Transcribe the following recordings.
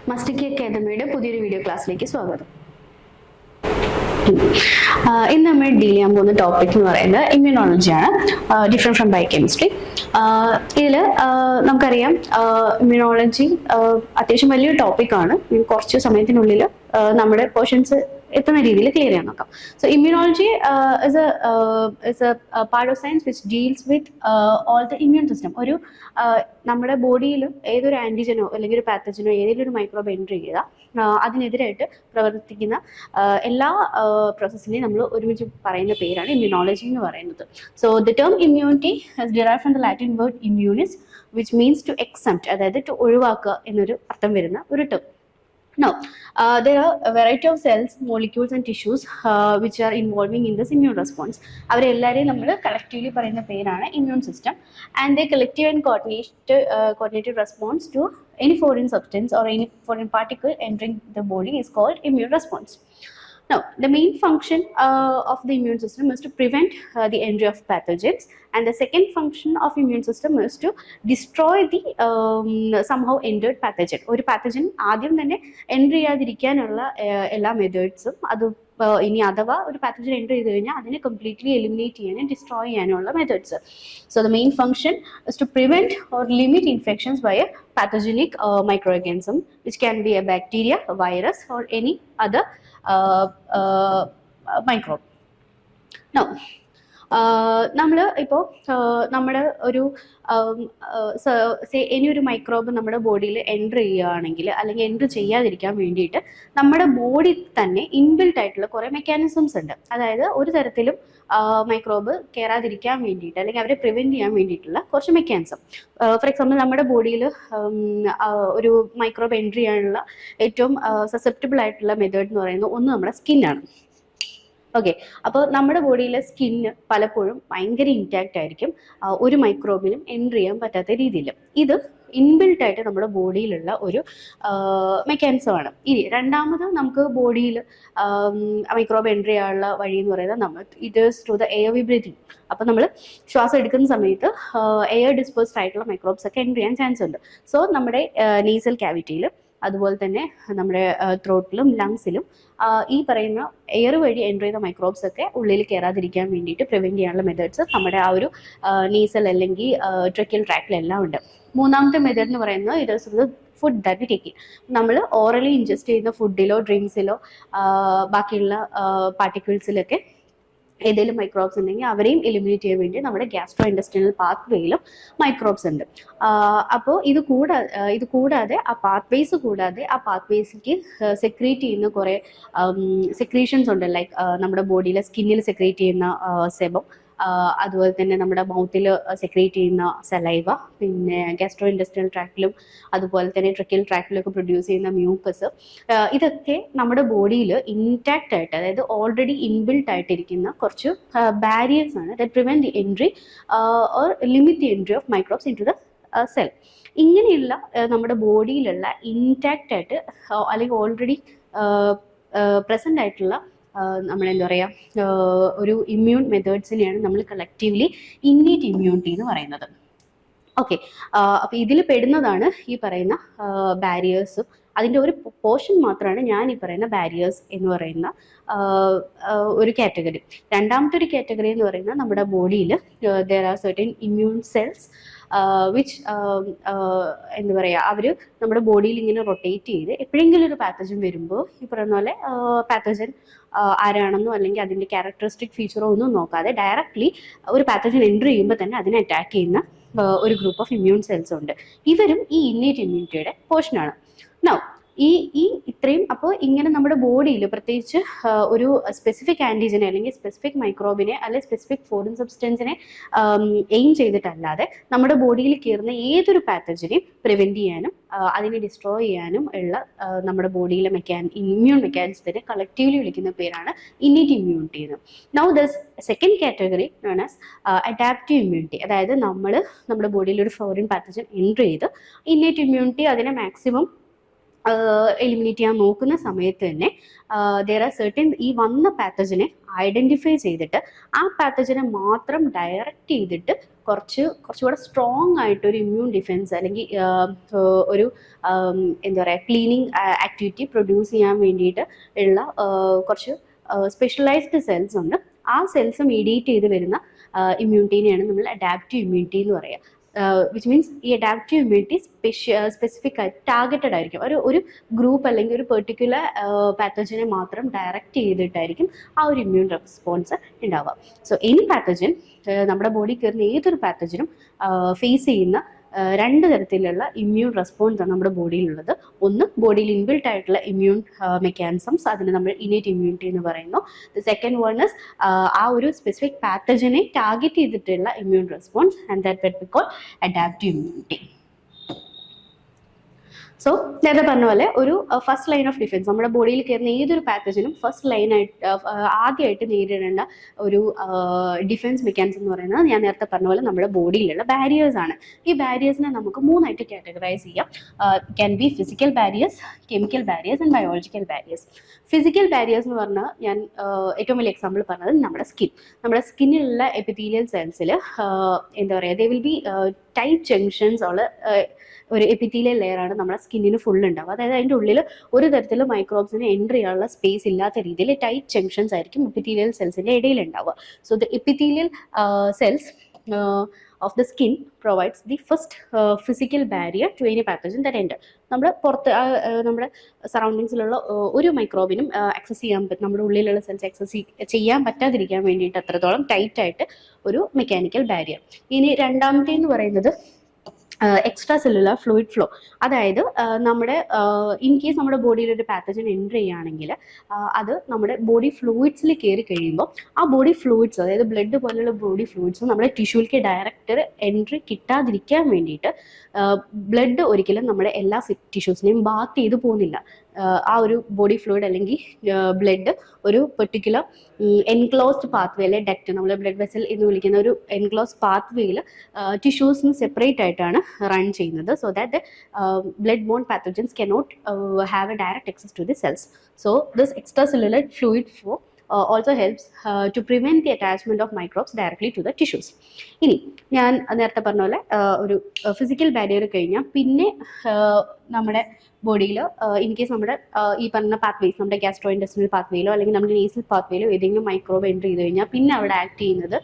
മസ്റ്റിക് അക്കാദമിയുടെ പുതിയൊരു വീഡിയോ ക്ലാസ്സിലേക്ക് സ്വാഗതം. ഇന്ന് നമ്മൾ ഡീൽ ചെയ്യാൻ പോകുന്ന ടോപ്പിക് എന്ന് പറയുന്നത് ഇമ്മ്യൂണോളജിയാണ്, ഡിഫറെന്റ് ഫ്രം ബയോകെമിസ്ട്രി. ഇതിൽ നമുക്കറിയാം ഇമ്മ്യൂണോളജി അത്യാവശ്യം വലിയൊരു ടോപ്പിക്കാണ്. കുറച്ച് സമയത്തിനുള്ളിൽ നമ്മുടെ പോർഷൻസ് എത്തുന്ന രീതിയിൽ ക്ലിയർ ചെയ്യാൻ നോക്കാം. So immunology is a part of science which deals with all the immune system. ഒരു നമ്മുടെ ബോഡിയിൽ ഏതൊരു ആന്റിജനോ അല്ലെങ്കിൽ ഒരു പാത്തജനോ ഏതെങ്കിലും ഒരു മൈക്രോബ് എൻട്രി ചെയ്താൽ അതിനെതിരായിട്ട് പ്രവർത്തിക്കുന്ന എല്ലാ പ്രോസസ്സിനെയും നമ്മൾ ഒരുമിച്ച് പറയുന്ന പേരാണ് ഇമ്മ്യൂണോളജി എന്ന് പറയുന്നത്. So the term immunity has derived from the Latin word immunis, which means to exempt, അതായത് to ഒഴിവാക്കുക എന്നൊരു അർത്ഥം വരുന്ന ഒരു term. Now, there are a variety of cells, molecules and tissues which are involving in this immune response. അവരെല്ലാവരെയും നമ്മൾ collectively പറയുന്ന പേരാണ് immune system, and they collective and coordinated response to any foreign substance or any foreign particle entering the body is called immune response. Now, the main function of the immune system is to prevent the entry of pathogens, and the second function of immune system is to destroy the somehow entered pathogen. ഒരു pathogen ആദ്യം തന്നെ entry ചെയ്യാതിരിക്കാനുള്ള എല്ലാ മെത്തേഡ്സും അത് ഇനി അഥവാ ഒരു pathogen entry ചെയ്ത് കഴിഞ്ഞാൽ അതിനെ കംപ്ലീറ്റ്ലി എലിമിനേറ്റ് ചെയ്യാനും ഡിസ്ട്രോയ് ചെയ്യാനുള്ള methods. So the main function is to prevent or limit infections by a pathogenic microorganism which can be a bacteria, virus or any other microbe. No നമ്മൾ ഇപ്പോൾ നമ്മുടെ ഒരു ഇനി ഒരു മൈക്രോബ് നമ്മുടെ ബോഡിയിൽ എൻറ്റർ ചെയ്യുകയാണെങ്കിൽ അല്ലെങ്കിൽ എൻറ്റർ ചെയ്യാതിരിക്കാൻ വേണ്ടിയിട്ട് നമ്മുടെ ബോഡി തന്നെ ഇൻബിൽട്ട് ആയിട്ടുള്ള കുറേ മെക്കാനിസംസ് ഉണ്ട്. അതായത് ഒരു തരത്തിലും മൈക്രോബ് കയറാതിരിക്കാൻ വേണ്ടിയിട്ട് അല്ലെങ്കിൽ അവരെ പ്രിവെൻറ്റ് ചെയ്യാൻ വേണ്ടിയിട്ടുള്ള കുറച്ച് മെക്കാനിസം. ഫോർ എക്സാമ്പിൾ നമ്മുടെ ബോഡിയിൽ ഒരു മൈക്രോബ് എൻട്രി ചെയ്യാനുള്ള ഏറ്റവും സസെപ്റ്റബിൾ ആയിട്ടുള്ള മെത്തേഡ് എന്ന് പറയുന്നത് ഒന്ന് നമ്മുടെ സ്കിന്നാണ്. ഓക്കെ, അപ്പോൾ നമ്മുടെ ബോഡിയിലെ സ്കിന്ന് പലപ്പോഴും ഭയങ്കര ഇൻടാക്റ്റ് ആയിരിക്കും, ഒരു മൈക്രോബിനും എൻട്രി ചെയ്യാൻ പറ്റാത്ത രീതിയിൽ. ഇത് ഇൻബിൽട്ട് ആയിട്ട് നമ്മുടെ ബോഡിയിലുള്ള ഒരു മെക്കാനിസമാണ്. ഇനി രണ്ടാമത് നമുക്ക് ബോഡിയിൽ മൈക്രോബ് എൻട്രി ചെയ്യാനുള്ള വഴി എന്ന് പറയുന്നത് it is through the air V breathing. അപ്പോൾ നമ്മൾ ശ്വാസം എടുക്കുന്ന സമയത്ത് എയർ ഡിസ്പേഴ്സ്ഡ് ആയിട്ടുള്ള മൈക്രോബ്സ് ഒക്കെ എൻട്രി ചെയ്യാൻ ചാൻസ് ഉണ്ട്. സോ നമ്മുടെ നേസൽ ക്യാവിറ്റിയിൽ അതുപോലെ തന്നെ നമ്മുടെ ത്രോട്ടിലും ലങ്സിലും ഈ പറയുന്ന എയർ വഴി എൻട്രി ചെയ്ത മൈക്രോബ്സ് ഒക്കെ ഉള്ളിൽ കയറാതിരിക്കാൻ വേണ്ടിയിട്ട് പ്രിവെൻറ്റ് ചെയ്യാനുള്ള മെത്തേഡ്സ് നമ്മുടെ ആ ഒരു നീസൽ അല്ലെങ്കിൽ ട്രക്കിൽ ട്രാക്കിലെല്ലാം ഉണ്ട്. മൂന്നാമത്തെ മെത്തേഡ് എന്ന് പറയുന്നത് ഇത് is food that we take. നമ്മൾ ഓറലി ഇൻജസ്റ്റ് ചെയ്യുന്ന ഫുഡിലോ ഡ്രിങ്ക്സിലോ ബാക്കിയുള്ള പാർട്ടിക്കിൾസിലൊക്കെ ഏതെങ്കിലും മൈക്രോബ്സ് ഉണ്ടെങ്കിൽ അവരെയും എലിമിനേറ്റ് ചെയ്യാൻ വേണ്ടി നമ്മുടെ ഗ്യാസ്ട്രോ ഇൻഡസ്ട്രിയൽ പാത്വേയിലും മൈക്രോബ്സ് ഉണ്ട്. അപ്പോൾ ഇത് കൂടാതെ ആ പാത്വേസ് കൂടാതെ ആ പാത്വേസിലേക്ക് സെക്രീറ്റ് ചെയ്യുന്ന കുറേ സെക്രീഷൻസ് ഉണ്ട്. ലൈക്ക് നമ്മുടെ ബോഡിയിലെ സ്കിന്നിൽ സെക്രീറ്റ് ചെയ്യുന്ന സെബം, അതുപോലെ തന്നെ നമ്മുടെ മൗത്തിൽ സെക്രീറ്റ് ചെയ്യുന്ന സലൈവ, പിന്നെ ഗാസ്ട്രോ ഇൻഡസ്ട്രിയൽ ട്രാക്കിലും അതുപോലെ തന്നെ ട്രക്കിൽ ട്രാക്കിലൊക്കെ പ്രൊഡ്യൂസ് ചെയ്യുന്ന മ്യൂക്കസ്, ഇതൊക്കെ നമ്മുടെ ബോഡിയിൽ ഇൻടാക്റ്റ് ആയിട്ട്, അതായത് ഓൾറെഡി ഇൻബിൽട്ട് ആയിട്ടിരിക്കുന്ന കുറച്ച് ബാരിയേഴ്സ് ആണ് that prevent the entry or limit the entry of microbes into the cell. ഇങ്ങനെയുള്ള നമ്മുടെ ബോഡിയിലുള്ള ഇൻടാക്റ്റ് ആയിട്ട് അല്ലെങ്കിൽ ഓൾറെഡി പ്രസൻ്റ് ആയിട്ടുള്ള നമ്മളെന്താ പറയുക ഒരു ഇമ്മ്യൂൺ മെത്തേഡ്സിനെയാണ് നമ്മൾ കളക്റ്റീവ്ലി ഇന്നേറ്റ് ഇമ്മ്യൂണിറ്റി എന്ന് പറയുന്നത്. ഓക്കെ, അപ്പോൾ ഇതിൽ പെടുന്നതാണ് ഈ പറയുന്ന ബാരിയേഴ്സും. അതിൻ്റെ ഒരു പോർഷൻ മാത്രമാണ് ഞാൻ ഈ പറയുന്ന ബാരിയേഴ്സ് എന്ന് പറയുന്ന ഒരു കാറ്റഗറി. രണ്ടാമത്തെ ഒരു കാറ്റഗറി എന്ന് പറയുന്നത് നമ്മുടെ ബോഡിയിൽ there are certain immune cells which എന്താ പറയുക, അവർ നമ്മുടെ ബോഡിയിൽ ഇങ്ങനെ റൊട്ടേറ്റ് ചെയ്ത് എപ്പോഴെങ്കിലും ഒരു പാത്തജൻ വരുമ്പോൾ ഈ പറയുന്ന പോലെ പാത്തജൻ ആരാണെന്നോ അല്ലെങ്കിൽ അതിൻ്റെ ക്യാരക്ടറിസ്റ്റിക് ഫീച്ചറോ ഒന്നും നോക്കാതെ ഡയറക്റ്റ്ലി ഒരു പാത്തജൻ എൻട്രി ചെയ്യുമ്പോൾ തന്നെ അതിനെ അറ്റാക്ക് ചെയ്യുന്ന ഒരു ഗ്രൂപ്പ് ഓഫ് ഇമ്മ്യൂൺ സെൽസ് ഉണ്ട്. ഇവരും ഈ ഇന്നേറ്റ് ഇമ്മ്യൂണിറ്റിയുടെ പോർഷനാണ്. നൗ ഇത്രയും അപ്പോൾ ഇങ്ങനെ നമ്മുടെ ബോഡിയിൽ പ്രത്യേകിച്ച് ഒരു സ്പെസിഫിക് ആൻറ്റിജനെ അല്ലെങ്കിൽ സ്പെസിഫിക് മൈക്രോബിനെ അല്ലെങ്കിൽ സ്പെസിഫിക് ഫോറിൻ സബ്സ്റ്റൻസിനെ എയിം ചെയ്തിട്ടല്ലാതെ നമ്മുടെ ബോഡിയിൽ കയറുന്ന ഏതൊരു പാത്തജനെയും പ്രിവെൻറ്റ് ചെയ്യാനും അതിനെ ഡിസ്ട്രോയ് ചെയ്യാനും ഉള്ള നമ്മുടെ ബോഡിയിലെ ഇമ്മ്യൂൺ മെക്കാനിസത്തിനെ കളക്റ്റീവ്ലി വിളിക്കുന്ന പേരാണ് ഇന്നേറ്റ് ഇമ്മ്യൂണിറ്റി എന്ന്. Now this second category known as adaptive immunity. അതായത് നമ്മുടെ ബോഡിയിൽ ഒരു ഫോറിൻ പാത്തജൻ എൻട്രി ചെയ്ത് ഇന്നേറ്റ് ഇമ്മ്യൂണിറ്റി അതിനെ മാക്സിമം എലിമിനേറ്റ് ചെയ്യാൻ നോക്കുന്ന സമയത്ത് തന്നെ there are certain ഈ വന്ന പാത്തജനെ ഐഡൻറ്റിഫൈ ചെയ്തിട്ട് ആ പാത്തജനെ മാത്രം ഡയറക്റ്റ് ചെയ്തിട്ട് കുറച്ചുകൂടെ സ്ട്രോങ് ആയിട്ടൊരു ഇമ്മ്യൂൺ ഡിഫെൻസ് അല്ലെങ്കിൽ ഒരു എന്താ പറയുക ക്ലീനിങ് ആക്ടിവിറ്റി പ്രൊഡ്യൂസ് ചെയ്യാൻ വേണ്ടിയിട്ട് ഉള്ള കുറച്ച് സ്പെഷ്യലൈസ്ഡ് സെൽസ് ഉണ്ട്. ആ സെൽസ് മീഡിയേറ്റ് ചെയ്ത് വരുന്ന ഇമ്മ്യൂണിറ്റീനെയാണ് നമ്മൾ അഡാപ്റ്റീവ് ഇമ്മ്യൂണിറ്റി എന്ന് പറയുക. വിച്ച് മീൻസ് ഈ അഡാപ്റ്റീവ് ഇമ്മ്യൂണിറ്റി സ്പെസിഫിക് ആയിട്ട് ടാർഗറ്റഡ് ആയിരിക്കും. ഒരു ഗ്രൂപ്പ് അല്ലെങ്കിൽ ഒരു പെർട്ടിക്കുലർ പാത്തജനെ മാത്രം ഡയറക്റ്റ് ചെയ്തിട്ടായിരിക്കും ആ ഒരു ഇമ്മ്യൂൺ റെസ്പോൺസ് ഉണ്ടാവുക. സോ എനി പാത്തജൻ, നമ്മുടെ ബോഡി കയറുന്ന ഏതൊരു പാത്തജനും ഫേസ് ചെയ്യുന്ന രണ്ട് തരത്തിലുള്ള ഇമ്മ്യൂൺ റെസ്പോൺസ് ആണ് നമ്മുടെ ബോഡിയിലുള്ളത്. ഒന്ന് ബോഡിയിൽ ഇൻബിൽട്ട് ആയിട്ടുള്ള ഇമ്മ്യൂൺ മെക്കാനിസംസ്, അതിന് നമ്മൾ ഇനേറ്റ് ഇമ്മ്യൂണിറ്റി എന്ന് പറയുന്നു. ദ സെക്കൻഡ് വൺ ഇസ് ആ ഒരു സ്പെസിഫിക് പാത്തജനെ ടാർഗറ്റ് ചെയ്തിട്ടുള്ള immune response, and that we call adaptive immunity. So നേരത്തെ പറഞ്ഞ പോലെ ഒരു ഫസ്റ്റ് ലൈൻ ഓഫ് ഡിഫെൻസ്, നമ്മുടെ ബോഡിയിൽ കയറുന്ന ഏതൊരു പാത്തജനും ഫസ്റ്റ് ലൈനായിട്ട് ആദ്യമായിട്ട് നേരിടേണ്ട ഒരു ഡിഫെൻസ് മെക്കാനിസം എന്ന് പറയുന്നത് ഞാൻ നേരത്തെ പറഞ്ഞ പോലെ നമ്മുടെ ബോഡിയിലുള്ള ബാരിയേഴ്സ് ആണ്. ഈ ബാരിയേഴ്സിനെ നമുക്ക് മൂന്നായിട്ട് കാറ്റഗറൈസ് ചെയ്യാം. Can be physical barriers, chemical barriers and biological barriers. Physical barriers എന്ന് പറഞ്ഞാൽ ഞാൻ ഏറ്റവും വലിയ എക്സാമ്പിൾ പറഞ്ഞത് നമ്മുടെ സ്കിന്നിലുള്ള എപ്പിത്തീലിയൽ സെൽസിൽ എന്താ പറയുക, ദേ വിൽ ബി ടൈറ്റ് ജംഗ്ഷൻസ് ഉള്ള ഒരു എപ്പിത്തീലിയൽ ലെയറാണ് നമ്മുടെ സ്കിന്നിന് ഫുൾ ഉണ്ടാവുക. അതായത് അതിൻ്റെ ഉള്ളിൽ ഒരു തരത്തിലും മൈക്രോബ്സിന് എൻട്രി ചെയ്യാനുള്ള സ്പേസ് ഇല്ലാത്ത രീതിയിൽ ടൈറ്റ് ജംഗ്ഷൻസ് ആയിരിക്കും എപ്പിത്തീലിയൽ സെൽസിൻ്റെ ഇടയിൽ ഉണ്ടാവുക. So the epithelial cells of the skin provides the first physical barrier to any pathogen that enter. നമ്മുടെ പുറത്ത് നമ്മുടെ സറൗണ്ടിങ്സിലുള്ള ഒരു മൈക്രോബിനും ആക്സസ് ചെയ്യാൻ നമ്മുടെ ഉള്ളിലുള്ള സെൽസ് ആക്സസ് ചെയ്യാൻ പറ്റാതിരിക്കാൻ വേണ്ടിയിട്ട് അത്രത്തോളം ടൈറ്റായിട്ട് ഒരു മെക്കാനിക്കൽ ബാരിയർ. ഇനി രണ്ടാമത്തേന്ന് പറയുന്നത് എക്സ്ട്രാ സെല്ലുലാർ ഫ്ലൂയിഡ് ഫ്ലോ. അതായത് നമ്മുടെ ഇൻ കേസ് നമ്മുടെ ബോഡിയിൽ ഒരു പാത്തജൻ എൻ്റർ ചെയ്യുകയാണെങ്കിൽ അത് നമ്മുടെ ബോഡി ഫ്ലൂയിഡ്സിൽ കയറി കഴിയുമ്പോൾ ആ ബോഡി ഫ്ലൂയിഡ്സ്, അതായത് ബ്ലഡ് പോലുള്ള ബോഡി ഫ്ലൂയിഡ്സ് നമ്മുടെ ടിഷ്യൂലേക്ക് ഡയറക്റ്റ് എൻട്രി കിട്ടാതിരിക്കാൻ വേണ്ടിയിട്ട് ബ്ലഡ് ഒരിക്കലും നമ്മുടെ എല്ലാ ടിഷ്യൂസിനെയും ബാത്ത് ചെയ്ത് പോകുന്നില്ല. ആ ഒരു ബോഡി ഫ്ലൂയിഡ് അല്ലെങ്കിൽ ബ്ലഡ് ഒരു പെർട്ടിക്കുലർ എൻക്ലോസ്ഡ് പാത്വേയിലെ ഡക്റ്റ്, നമ്മൾ ബ്ലഡ് വെസൽ എന്ന് വിളിക്കുന്ന ഒരു എൻക്ലോസ്ഡ് പാത്വേയിൽ ടിഷ്യൂസിന് സെപ്പറേറ്റ് ആയിട്ടാണ് റൺ ചെയ്യുന്നത്. So that blood borne pathogens cannot have a direct access to the cells. So this extracellular fluid flow also helps to prevent the attachment of microbes directly to the tissues. ഇനി ഞാൻ നേരത്തെ പറഞ്ഞ പോലെ ഒരു physical barrier കഴിഞ്ഞാൽ പിന്നെ നമ്മുടെ ബോഡിയിൽ ഇൻ കേസ് നമ്മുടെ ഈ പറഞ്ഞ പാത്വേസ്, നമ്മുടെ ഗ്യാസ്ട്രോ ഇൻറ്റെസ്റ്റിനൽ പാത്വേയിലോ അല്ലെങ്കിൽ നമ്മുടെ നേസൽ പാത്വേയിലോ ഏതെങ്കിലും മൈക്രോബ് എൻ്റർ ചെയ്ത് കഴിഞ്ഞാൽ പിന്നെ അവിടെ ആക്ട് ചെയ്യുന്നത്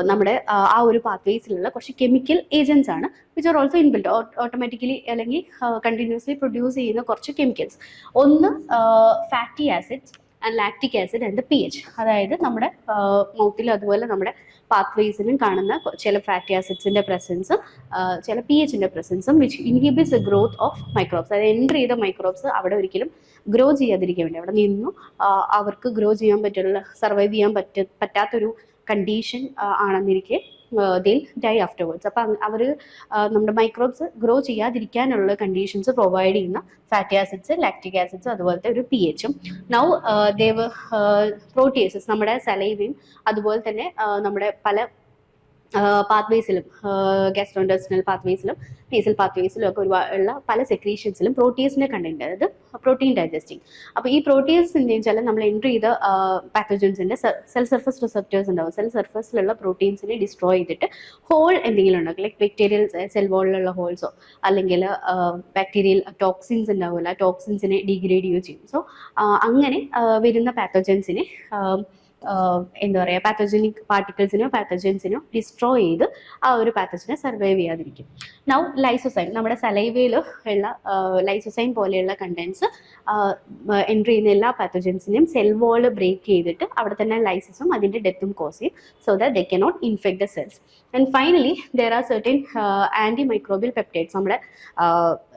നമ്മുടെ ആ ഒരു പാത്വേസിലുള്ള കുറച്ച് കെമിക്കൽ ഏജൻസ് ആണ്, which are also inbuilt automatically അല്ലെങ്കിൽ കണ്ടിന്യൂസ്ലി പ്രൊഡ്യൂസ് ചെയ്യുന്ന കുറച്ച് കെമിക്കൽസ്. ഒന്ന് fatty acids and lactic acid and P H. അതായത് നമ്മുടെ മൗത്തിലും അതുപോലെ നമ്മുടെ പാത്വേസിലും കാണുന്ന ചില ഫാറ്റി ആസിഡ്സിൻ്റെ പ്രസൻസും ചില പി എച്ചിൻ്റെ പ്രസൻസും which inhibits the growth of microbes. അതായത് എൻ്റർ ചെയ്ത മൈക്രോബ്സ് അവിടെ ഒരിക്കലും ഗ്രോ ചെയ്യാതിരിക്കാൻ വേണ്ടി, അവിടെ നിന്നും അവർക്ക് ഗ്രോ ചെയ്യാൻ സർവൈവ് ചെയ്യാൻ പറ്റാത്തൊരു കണ്ടീഷൻ ആണെന്നിരിക്കെ ദിൽ ഡൈ ആഫ്റ്റർവേർഡ്സ്. അപ്പം അവർ നമ്മുടെ മൈക്രോബ്സ് ഗ്രോ ചെയ്യാതിരിക്കാനുള്ള കണ്ടീഷൻസ് പ്രൊവൈഡ് ചെയ്യുന്ന ഫാറ്റി ആസിഡ്സ്, ലാക്റ്റിക് ആസിഡ്സ്, അതുപോലത്തെ ഒരു പി എച്ചും. നൗ ദേവ് പ്രോട്ടിയേസസ്, നമ്മുടെ സലൈവയും അതുപോലെ തന്നെ നമ്മുടെ പല പാത്വേസിലും, ഗ്യാസ്ട്രോഇൻറ്റെസ്റ്റിനൽ പാത്വേസിലും നേസൽ പാത്വേസിലും ഒക്കെ ഉള്ള പല സെക്രീഷൻസിലും പ്രോട്ടീസിൻ്റെ കണ്ടന്റ്, അതായത് പ്രോട്ടീൻ ഡൈജസ്റ്റിംഗ്. അപ്പോൾ ഈ പ്രോട്ടീൻസ് എന്ത് വെച്ചാൽ നമ്മൾ എൻട്രി ചെയ്ത പാത്തജൻസിൻ്റെ സെൽ സർഫസ് റിസപ്റ്റേഴ്സ് ഉണ്ടാവും. സെൽ സർഫസിലുള്ള പ്രോട്ടീൻസിനെ ഡിസ്ട്രോയ് ചെയ്തിട്ട് ഹോൾ എന്തെങ്കിലും ഉണ്ടാക്കും, ലൈക്ക് ബാക്ടീരിയൽ സെൽ വോളിലുള്ള ഹോൾസോ അല്ലെങ്കിൽ ബാക്ടീരിയൽ ടോക്സിൻസ് ഉണ്ടാവില്ല, ടോക്സിൻസിനെ ഡീഗ്രേഡ് ചെയ്യുകയോ ചെയ്യും. സോ അങ്ങനെ വരുന്ന പാത്തജൻസിനെ എന്താ പറയുക, പാത്തജനിക് പാർട്ടിക്കിൾസിനോ പാത്തജൻസിനോ ഡിസ്ട്രോയ് ചെയ്ത് ആ ഒരു പാത്തജനെ സർവൈവ് ചെയ്യാതിരിക്കും. നൗ ലൈസോസൈം, നമ്മുടെ സലൈവയിൽ ഉള്ള ലൈസോസൈം പോലെയുള്ള കണ്ടൻസ് എൻട്രി ചെയ്യുന്ന എല്ലാ പാത്തജൻസിനെയും സെൽ വോൾ ബ്രേക്ക് ചെയ്തിട്ട് അവിടെ തന്നെ ലൈസിസും അതിൻ്റെ ഡെത്തും കോസ് ചെയ്യും, so that they cannot infect the cells. And finally there are certain antimicrobial peptides. നമ്മുടെ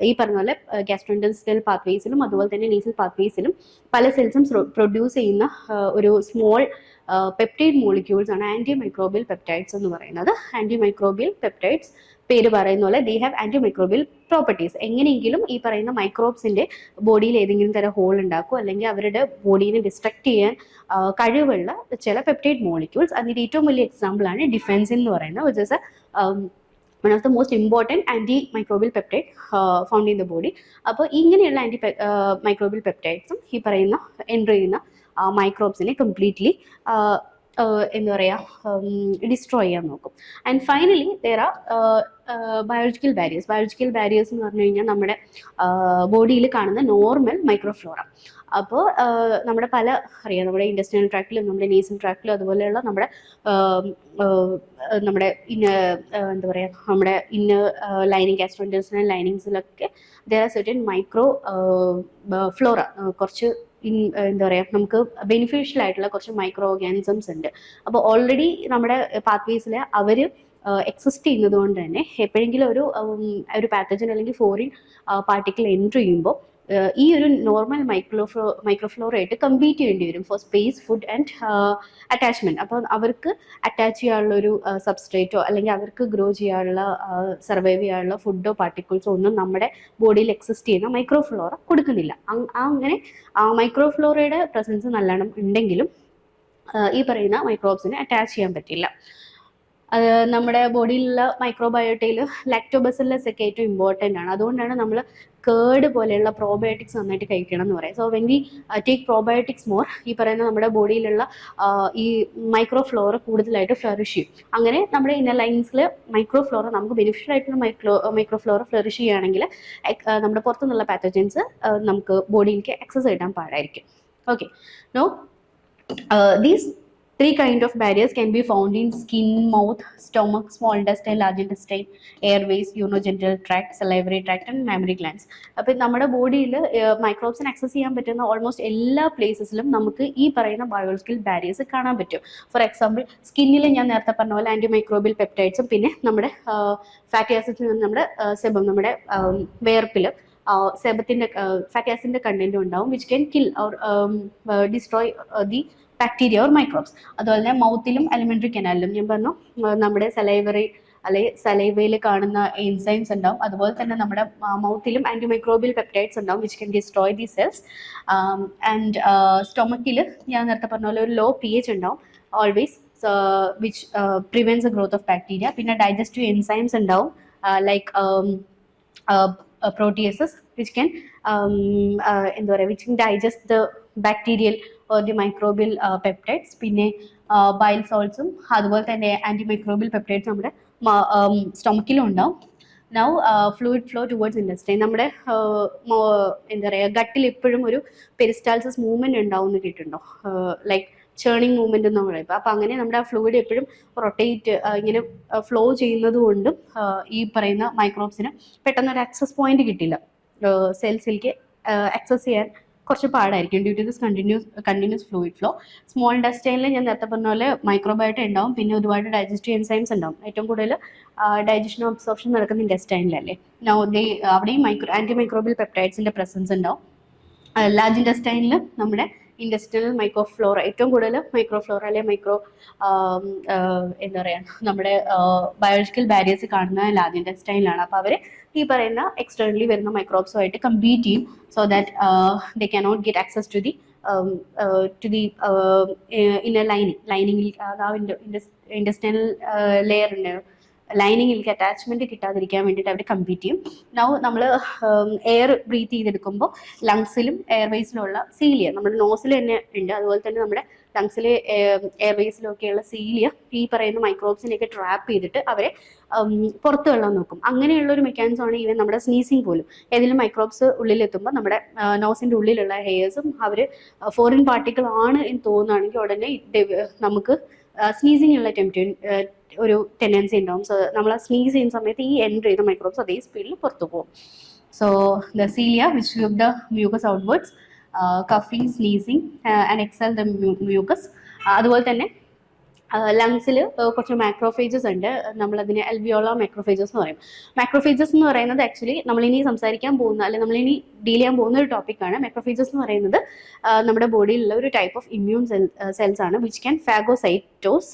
ഈ പറഞ്ഞ പോലെ ഗ്യാസ്ട്രോഇൻറ്റെസ്റ്റിനൽ പാത്വേസിലും അതുപോലെ തന്നെ നേസൽ പാത്വേസിലും പല സെൽസും പ്രൊഡ്യൂസ് ചെയ്യുന്ന ഒരു സ്മോൾ പെപ്റ്റൈഡ് മോളിക്യൂൾസ് ആണ് ആൻറ്റി മൈക്രോബിയൽ പെപ്റ്റൈഡ്സ് എന്ന് പറയുന്നത്. ആൻറ്റി മൈക്രോബിയൽ പെപ്റ്റൈഡ്സ് പേര് പറയുന്ന പോലെ they have antimicrobial properties. എങ്ങനെയെങ്കിലും ഈ പറയുന്ന മൈക്രോബ്സിൻ്റെ ബോഡിയിൽ ഏതെങ്കിലും തരം ഹോൾ ഉണ്ടാക്കും അല്ലെങ്കിൽ അവരുടെ ബോഡീനെ ഡിസ്ട്രക്ട് ചെയ്യാൻ കഴിവുള്ള ചില പെപ്റ്റൈഡ് മോളിക്യൂൾസ്. അതിൻ്റെ ഏറ്റവും വലിയ എക്സാമ്പിളാണ് ഡിഫെൻസിൻ എന്ന് പറയുന്നത്, which is one of the most important antimicrobial peptide found in the body. അപ്പോൾ ഇങ്ങനെയുള്ള ആൻറ്റി മൈക്രോബിയൽ പെപ്റ്റൈഡ്സും ഈ പറയുന്ന എൻട്രി ചെയ്യുന്ന മൈക്രോബ്സിനെ കംപ്ലീറ്റ്ലി എന്താ പറയുക ഡിസ്ട്രോയ് ചെയ്യാൻ നോക്കും. And finally there R biological barriers എന്ന് പറഞ്ഞു കഴിഞ്ഞാൽ നമ്മുടെ ബോഡിയിൽ കാണുന്ന നോർമൽ മൈക്രോഫ്ലോറ. അപ്പോൾ നമ്മുടെ നമ്മുടെ ഇൻഡസ്ട്രിയൽ ട്രാക്റ്റിലും നമ്മുടെ നേസൽ ട്രാക്റ്റിലും അതുപോലെയുള്ള നമ്മുടെ എന്താ പറയുക നമ്മുടെ ലൈനിങ് ഗാസ്ട്രോഇന്റെസ്റ്റിനൽ ലൈനിങ്സിലൊക്കെ ദർ ആർ സർട്ടൻ ഫ്ലോറ, കുറച്ച് എന്താ പറയുക നമുക്ക് ബെനിഫിഷ്യൽ ആയിട്ടുള്ള കുറച്ച് മൈക്രോ ഓർഗാനിസംസ് ഉണ്ട്. അപ്പോൾ ഓൾറെഡി നമ്മുടെ പാത്വേസിൽ അവർ എക്സിസ്റ്റ് ചെയ്യുന്നത് കൊണ്ട് തന്നെ എപ്പോഴെങ്കിലും ഒരു പാത്തജൻ അല്ലെങ്കിൽ ഫോറിൻ പാർട്ടിക്കിൾ എൻറ്റർ ചെയ്യുമ്പോൾ ഈ ഒരു നോർമൽ മൈക്രോഫ്ലോറായിട്ട് കമ്പീറ്റ് ചെയ്യേണ്ടി വരും for space, food and attachment. അപ്പോൾ അവർക്ക് അറ്റാച്ച് ചെയ്യാനുള്ള ഒരു സബ്സ്ട്രേറ്റോ അല്ലെങ്കിൽ അവർക്ക് ഗ്രോ ചെയ്യാനുള്ള സർവൈവ് ചെയ്യാനുള്ള ഫുഡോ പാർട്ടിക്കിൾസോ ഒന്നും നമ്മുടെ ബോഡിയിൽ എക്സിസ്റ്റ് ചെയ്യുന്ന മൈക്രോഫ്ലോറ കൊടുക്കുന്നില്ല. അങ്ങനെ മൈക്രോഫ്ലോറയുടെ പ്രസൻസ് നല്ലോണം ഉണ്ടെങ്കിലും ഈ പറയുന്ന മൈക്രോബ്സിനെ അറ്റാച്ച് ചെയ്യാൻ പറ്റില്ല. നമ്മുടെ ബോഡിയിലുള്ള മൈക്രോബയോട്ടയിൽ ലാക്ടോബസില്ലസ് ഒക്കെ ഏറ്റവും ഇമ്പോർട്ടൻ്റ് ആണ്. അതുകൊണ്ടാണ് നമ്മൾ കേർഡ് പോലെയുള്ള പ്രോബയോട്ടിക്സ് നന്നായിട്ട് കഴിക്കണം എന്ന് പറയാം. So when we take probiotics more, ഈ പറയുന്ന നമ്മുടെ ബോഡിയിലുള്ള ഈ മൈക്രോഫ്ലോറ കൂടുതലായിട്ട് ഫ്ലറിഷ് ചെയ്യും. അങ്ങനെ നമ്മുടെ ഇന്നർ ലൈൻസിൽ മൈക്രോഫ്ലോറ നമുക്ക് ബെനിഫിഷ്യൽ ആയിട്ടുള്ള മൈക്രോഫ്ലോറ ഫ്ലറിഷ് ചെയ്യുകയാണെങ്കിൽ നമ്മുടെ പുറത്തുനിന്നുള്ള പാത്തജൻസ് നമുക്ക് ബോഡിയിലേക്ക് ആക്സസ് കിട്ടാൻ പാടായിരിക്കും. Okay, now these 3 kind of barriers can be found in skin, mouth, stomach, small intestine, large intestine, airways, urinogenital tract, salivary tract and mammary glands. അപ്പോൾ നമ്മുടെ ബോഡിയിൽ മൈക്രോബ്സിനെ ആക്സസ് ചെയ്യാൻ പറ്റുന്ന ഓൾമോസ്റ്റ് എല്ലാ പ്ലേസസിലും നമുക്ക് ഈ പറയുന്ന ബയോളജിക്കൽ ബാരിയേഴ്സ് കാണാൻ പറ്റും. ഫോർ എക്സാമ്പിൾ സ്കിന്നിൽ ഞാൻ നേരത്തെ പറഞ്ഞ പോലെ ആൻറ്റി മൈക്രോബിയൽ പെപ്റ്റൈഡ്സും പിന്നെ നമ്മുടെ ഫാറ്റി ആസിഡ്സിൽ നിന്ന് നമ്മുടെ സെബം, നമ്മുടെ വേർപ്പിൽ സെബത്തിൻ്റെ ഫാറ്റി ആസിഡിൻ്റെ കണ്ടൻറ്റും ഉണ്ടാവും, which can kill or destroy the bacteria or microbes. അതുപോലെ തന്നെ മൗത്തിലും അലിമെന്ററി കനാലിലും ഞാൻ പറഞ്ഞു നമ്മുടെ സലൈവയിൽ കാണുന്ന എൻസൈംസ് ഉണ്ടാവും. അതുപോലെ തന്നെ നമ്മുടെ മൗത്തിലും ആൻറ്റി മൈക്രോബിയൽ പെപ്റ്റൈഡ്സ് ഉണ്ടാവും, which can destroy the cells. And സ്റ്റൊമക്കിൽ ഞാൻ നേരത്തെ പറഞ്ഞ പോലെ ഒരു ലോ pH ഉണ്ടാവും always, which prevents the growth of bacteria. പിന്നെ ഡൈജസ്റ്റീവ് എൻസൈംസ് ഉണ്ടാവും like proteases which can which can digest the bacterial or the microbial peptides. പിന്നെ ബൈൽ സോൾട്സും അതുപോലെ തന്നെ ആൻറ്റിമൈക്രോബിയൽ പെപ്റ്റൈഡ്സ് നമ്മുടെ സ്റ്റൊമക്കിലും ഉണ്ടാവും. Now fluid flow towards intestine. നമ്മുടെ ഗട്ടിൽ എപ്പോഴും ഒരു പെരിസ്റ്റാൾസിസ് മൂവ്മെന്റ് ഉണ്ടാവും എന്ന് കേട്ടിട്ടുണ്ടോ? ലൈക്ക് ചേണിങ് മൂവ്മെന്റ് എന്ന് പറയുമ്പോൾ. അപ്പം അങ്ങനെ നമ്മുടെ ആ ഫ്ലൂയിഡ് എപ്പോഴും റൊട്ടേറ്റ് ഇങ്ങനെ ഫ്ലോ ചെയ്യുന്നത് കൊണ്ടും ഈ പറയുന്ന മൈക്രോബ്സിന് പെട്ടെന്ന് ഒരു ആക്സസ് പോയിന്റ് കിട്ടില്ല, സെൽസിലേക്ക് ആക്സസ് ചെയ്യാൻ കുറച്ച് പാടായിരിക്കും due to this continuous fluid flow. Small ഇൻഡസ്റ്റൈനിൽ ഞാൻ നേരത്തെ പറഞ്ഞ പോലെ മൈക്രോബയോട്ട ഉണ്ടാവും, പിന്നെ ഒരുപാട് ഡൈജസ്റ്റീവ് എൻസൈംസ് ഉണ്ടാവും. ഏറ്റവും കൂടുതൽ ഡൈജഷനും അബ്സോർപ്ഷൻ നടക്കുന്ന ഇൻഡസ്റ്റൈനിലല്ലേ. അവിടെയും ആൻറ്റി മൈക്രോബിയൽ പെപ്റ്റൈഡ്സിൻ്റെ പ്രസൻസ് ഉണ്ടാവും. ലാർജ് ഇൻഡസ്റ്റൈനിൽ നമ്മുടെ ഇൻഡസ്ട്രിയൽ മൈക്രോഫ്ലോറ, ഏറ്റവും കൂടുതൽ മൈക്രോഫ്ലോറ അല്ലെങ്കിൽ നമ്മുടെ ബയോളജിക്കൽ ബാരിയേഴ്സ് കാണുന്ന ലാർജ് ഇൻഡസ്റ്റൈനിലാണ്. അപ്പോൾ അവർ ഈ പറയുന്ന എക്സ്റ്റേണലി വരുന്ന മൈക്രോബ്സുമായിട്ട് കമ്പീറ്റ് ചെയ്യും, so that they cannot get access to the inner ലൈനിങ്ങിൽ ഇൻഡസ്റ്റൈനൽ ലെയർ ഉണ്ട്, ലൈനിങ്ങിലേക്ക് അറ്റാച്ച്മെന്റ് കിട്ടാതിരിക്കാൻ വേണ്ടിയിട്ട് അവർ കമ്പീറ്റ് ചെയ്യും. നമ്മൾ എയർ ബ്രീത്ത് ചെയ്തെടുക്കുമ്പോൾ ലങ്സിലും എയർവേസിലുള്ള സീലിയ, നമ്മുടെ നോസിൽ തന്നെ ഉണ്ട്, അതുപോലെ തന്നെ നമ്മുടെ ലങ്സിലെ എയർവേസിലും ഒക്കെയുള്ള സീലിയ ഈ പറയുന്ന മൈക്രോബ്സിനെയൊക്കെ ട്രാപ്പ് ചെയ്തിട്ട് അവരെ പുറത്ത് വെള്ളം നോക്കും. അങ്ങനെയുള്ളൊരു മെക്കാനിസമാണ് ഈവൻ നമ്മുടെ സ്നീസിങ് പോലും. ഏതെങ്കിലും മൈക്രോബ്സ് ഉള്ളിലെത്തുമ്പോൾ നമ്മുടെ നോസിൻ്റെ ഉള്ളിലുള്ള ഹെയർസും അവർ ഫോറിൻ പാർട്ടിക്കിൾ ആണ് എന്ന് തോന്നുകയാണെങ്കിൽ ഉടനെ നമുക്ക് സ്നീസിങ് ഉള്ള ഒരു ടെൻഡൻസി ഉണ്ടാവും. സോ നമ്മൾ ആ സ്നീസ് ചെയ്യുന്ന സമയത്ത് ഈ എൻറ്റർ ചെയ്ത മൈക്രോബ്സ് അതേ സ്പീഡിൽ പുറത്തു പോകും. So the cilia which look the mucus outwards, കഫിങ്, sneezing and expel the mucus. അതുപോലെ തന്നെ ലങ്സിൽ കുറച്ച് മാക്രോഫേജസ് ഉണ്ട്, നമ്മളതിനെ അൽവിയോള മാക്രോഫേജസ് എന്ന് പറയും. മാക്രോഫേജസ് എന്ന് പറയുന്നത് ആക്ച്വലി നമ്മളിനി സംസാരിക്കാൻ പോകുന്ന അല്ലെങ്കിൽ നമ്മളിനി ഡീൽ ചെയ്യാൻ പോകുന്ന ഒരു ടോപ്പിക്കാണ്. മാക്രോഫേജസ് എന്ന് പറയുന്നത് നമ്മുടെ ബോഡിയിലുള്ള ഒരു ടൈപ്പ് ഓഫ് ഇമ്മ്യൂൺ സെൽസ് ആണ്, which can phagocytosed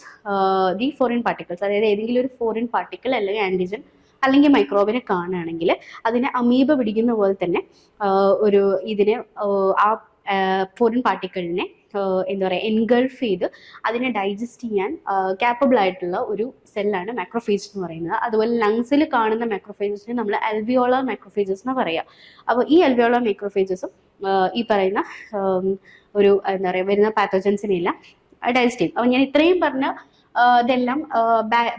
the foreign particles. അതായത് ഏതെങ്കിലും ഒരു ഫോറിൻ പാർട്ടിക്കിൾ അല്ലെങ്കിൽ ആൻറ്റിജൻ അല്ലെങ്കിൽ മൈക്രോബിനെ കാണുകയാണെങ്കിൽ അതിനെ അമീബ പിടിക്കുന്ന പോലെ തന്നെ ഇതിനെ ആ ഫോറിൻ പാർട്ടിക്കിളിനെ എൻഗൾഫ് ചെയ്ത് അതിനെ ഡൈജസ്റ്റ് ചെയ്യാൻ ക്യാപ്പബിൾ ആയിട്ടുള്ള ഒരു സെല്ലാണ് മാക്രോഫേജ് എന്ന് പറയുന്നത്. അതുപോലെ ലങ്സിൽ കാണുന്ന മാക്രോഫേജസിനെ നമ്മൾ അൽവിയോളർ മാക്രോഫേജസ് എന്ന് പറയുക. അപ്പോൾ ഈ അൽവിയോളർ മാക്രോഫേജസും ഈ പറയുന്ന വരുന്ന പാത്തോജൻസിനെല്ലാം ഡൈജസ്റ്റീവ്. അപ്പോൾ ഞാൻ ഇത്രയും പറഞ്ഞ ഇതെല്ലാം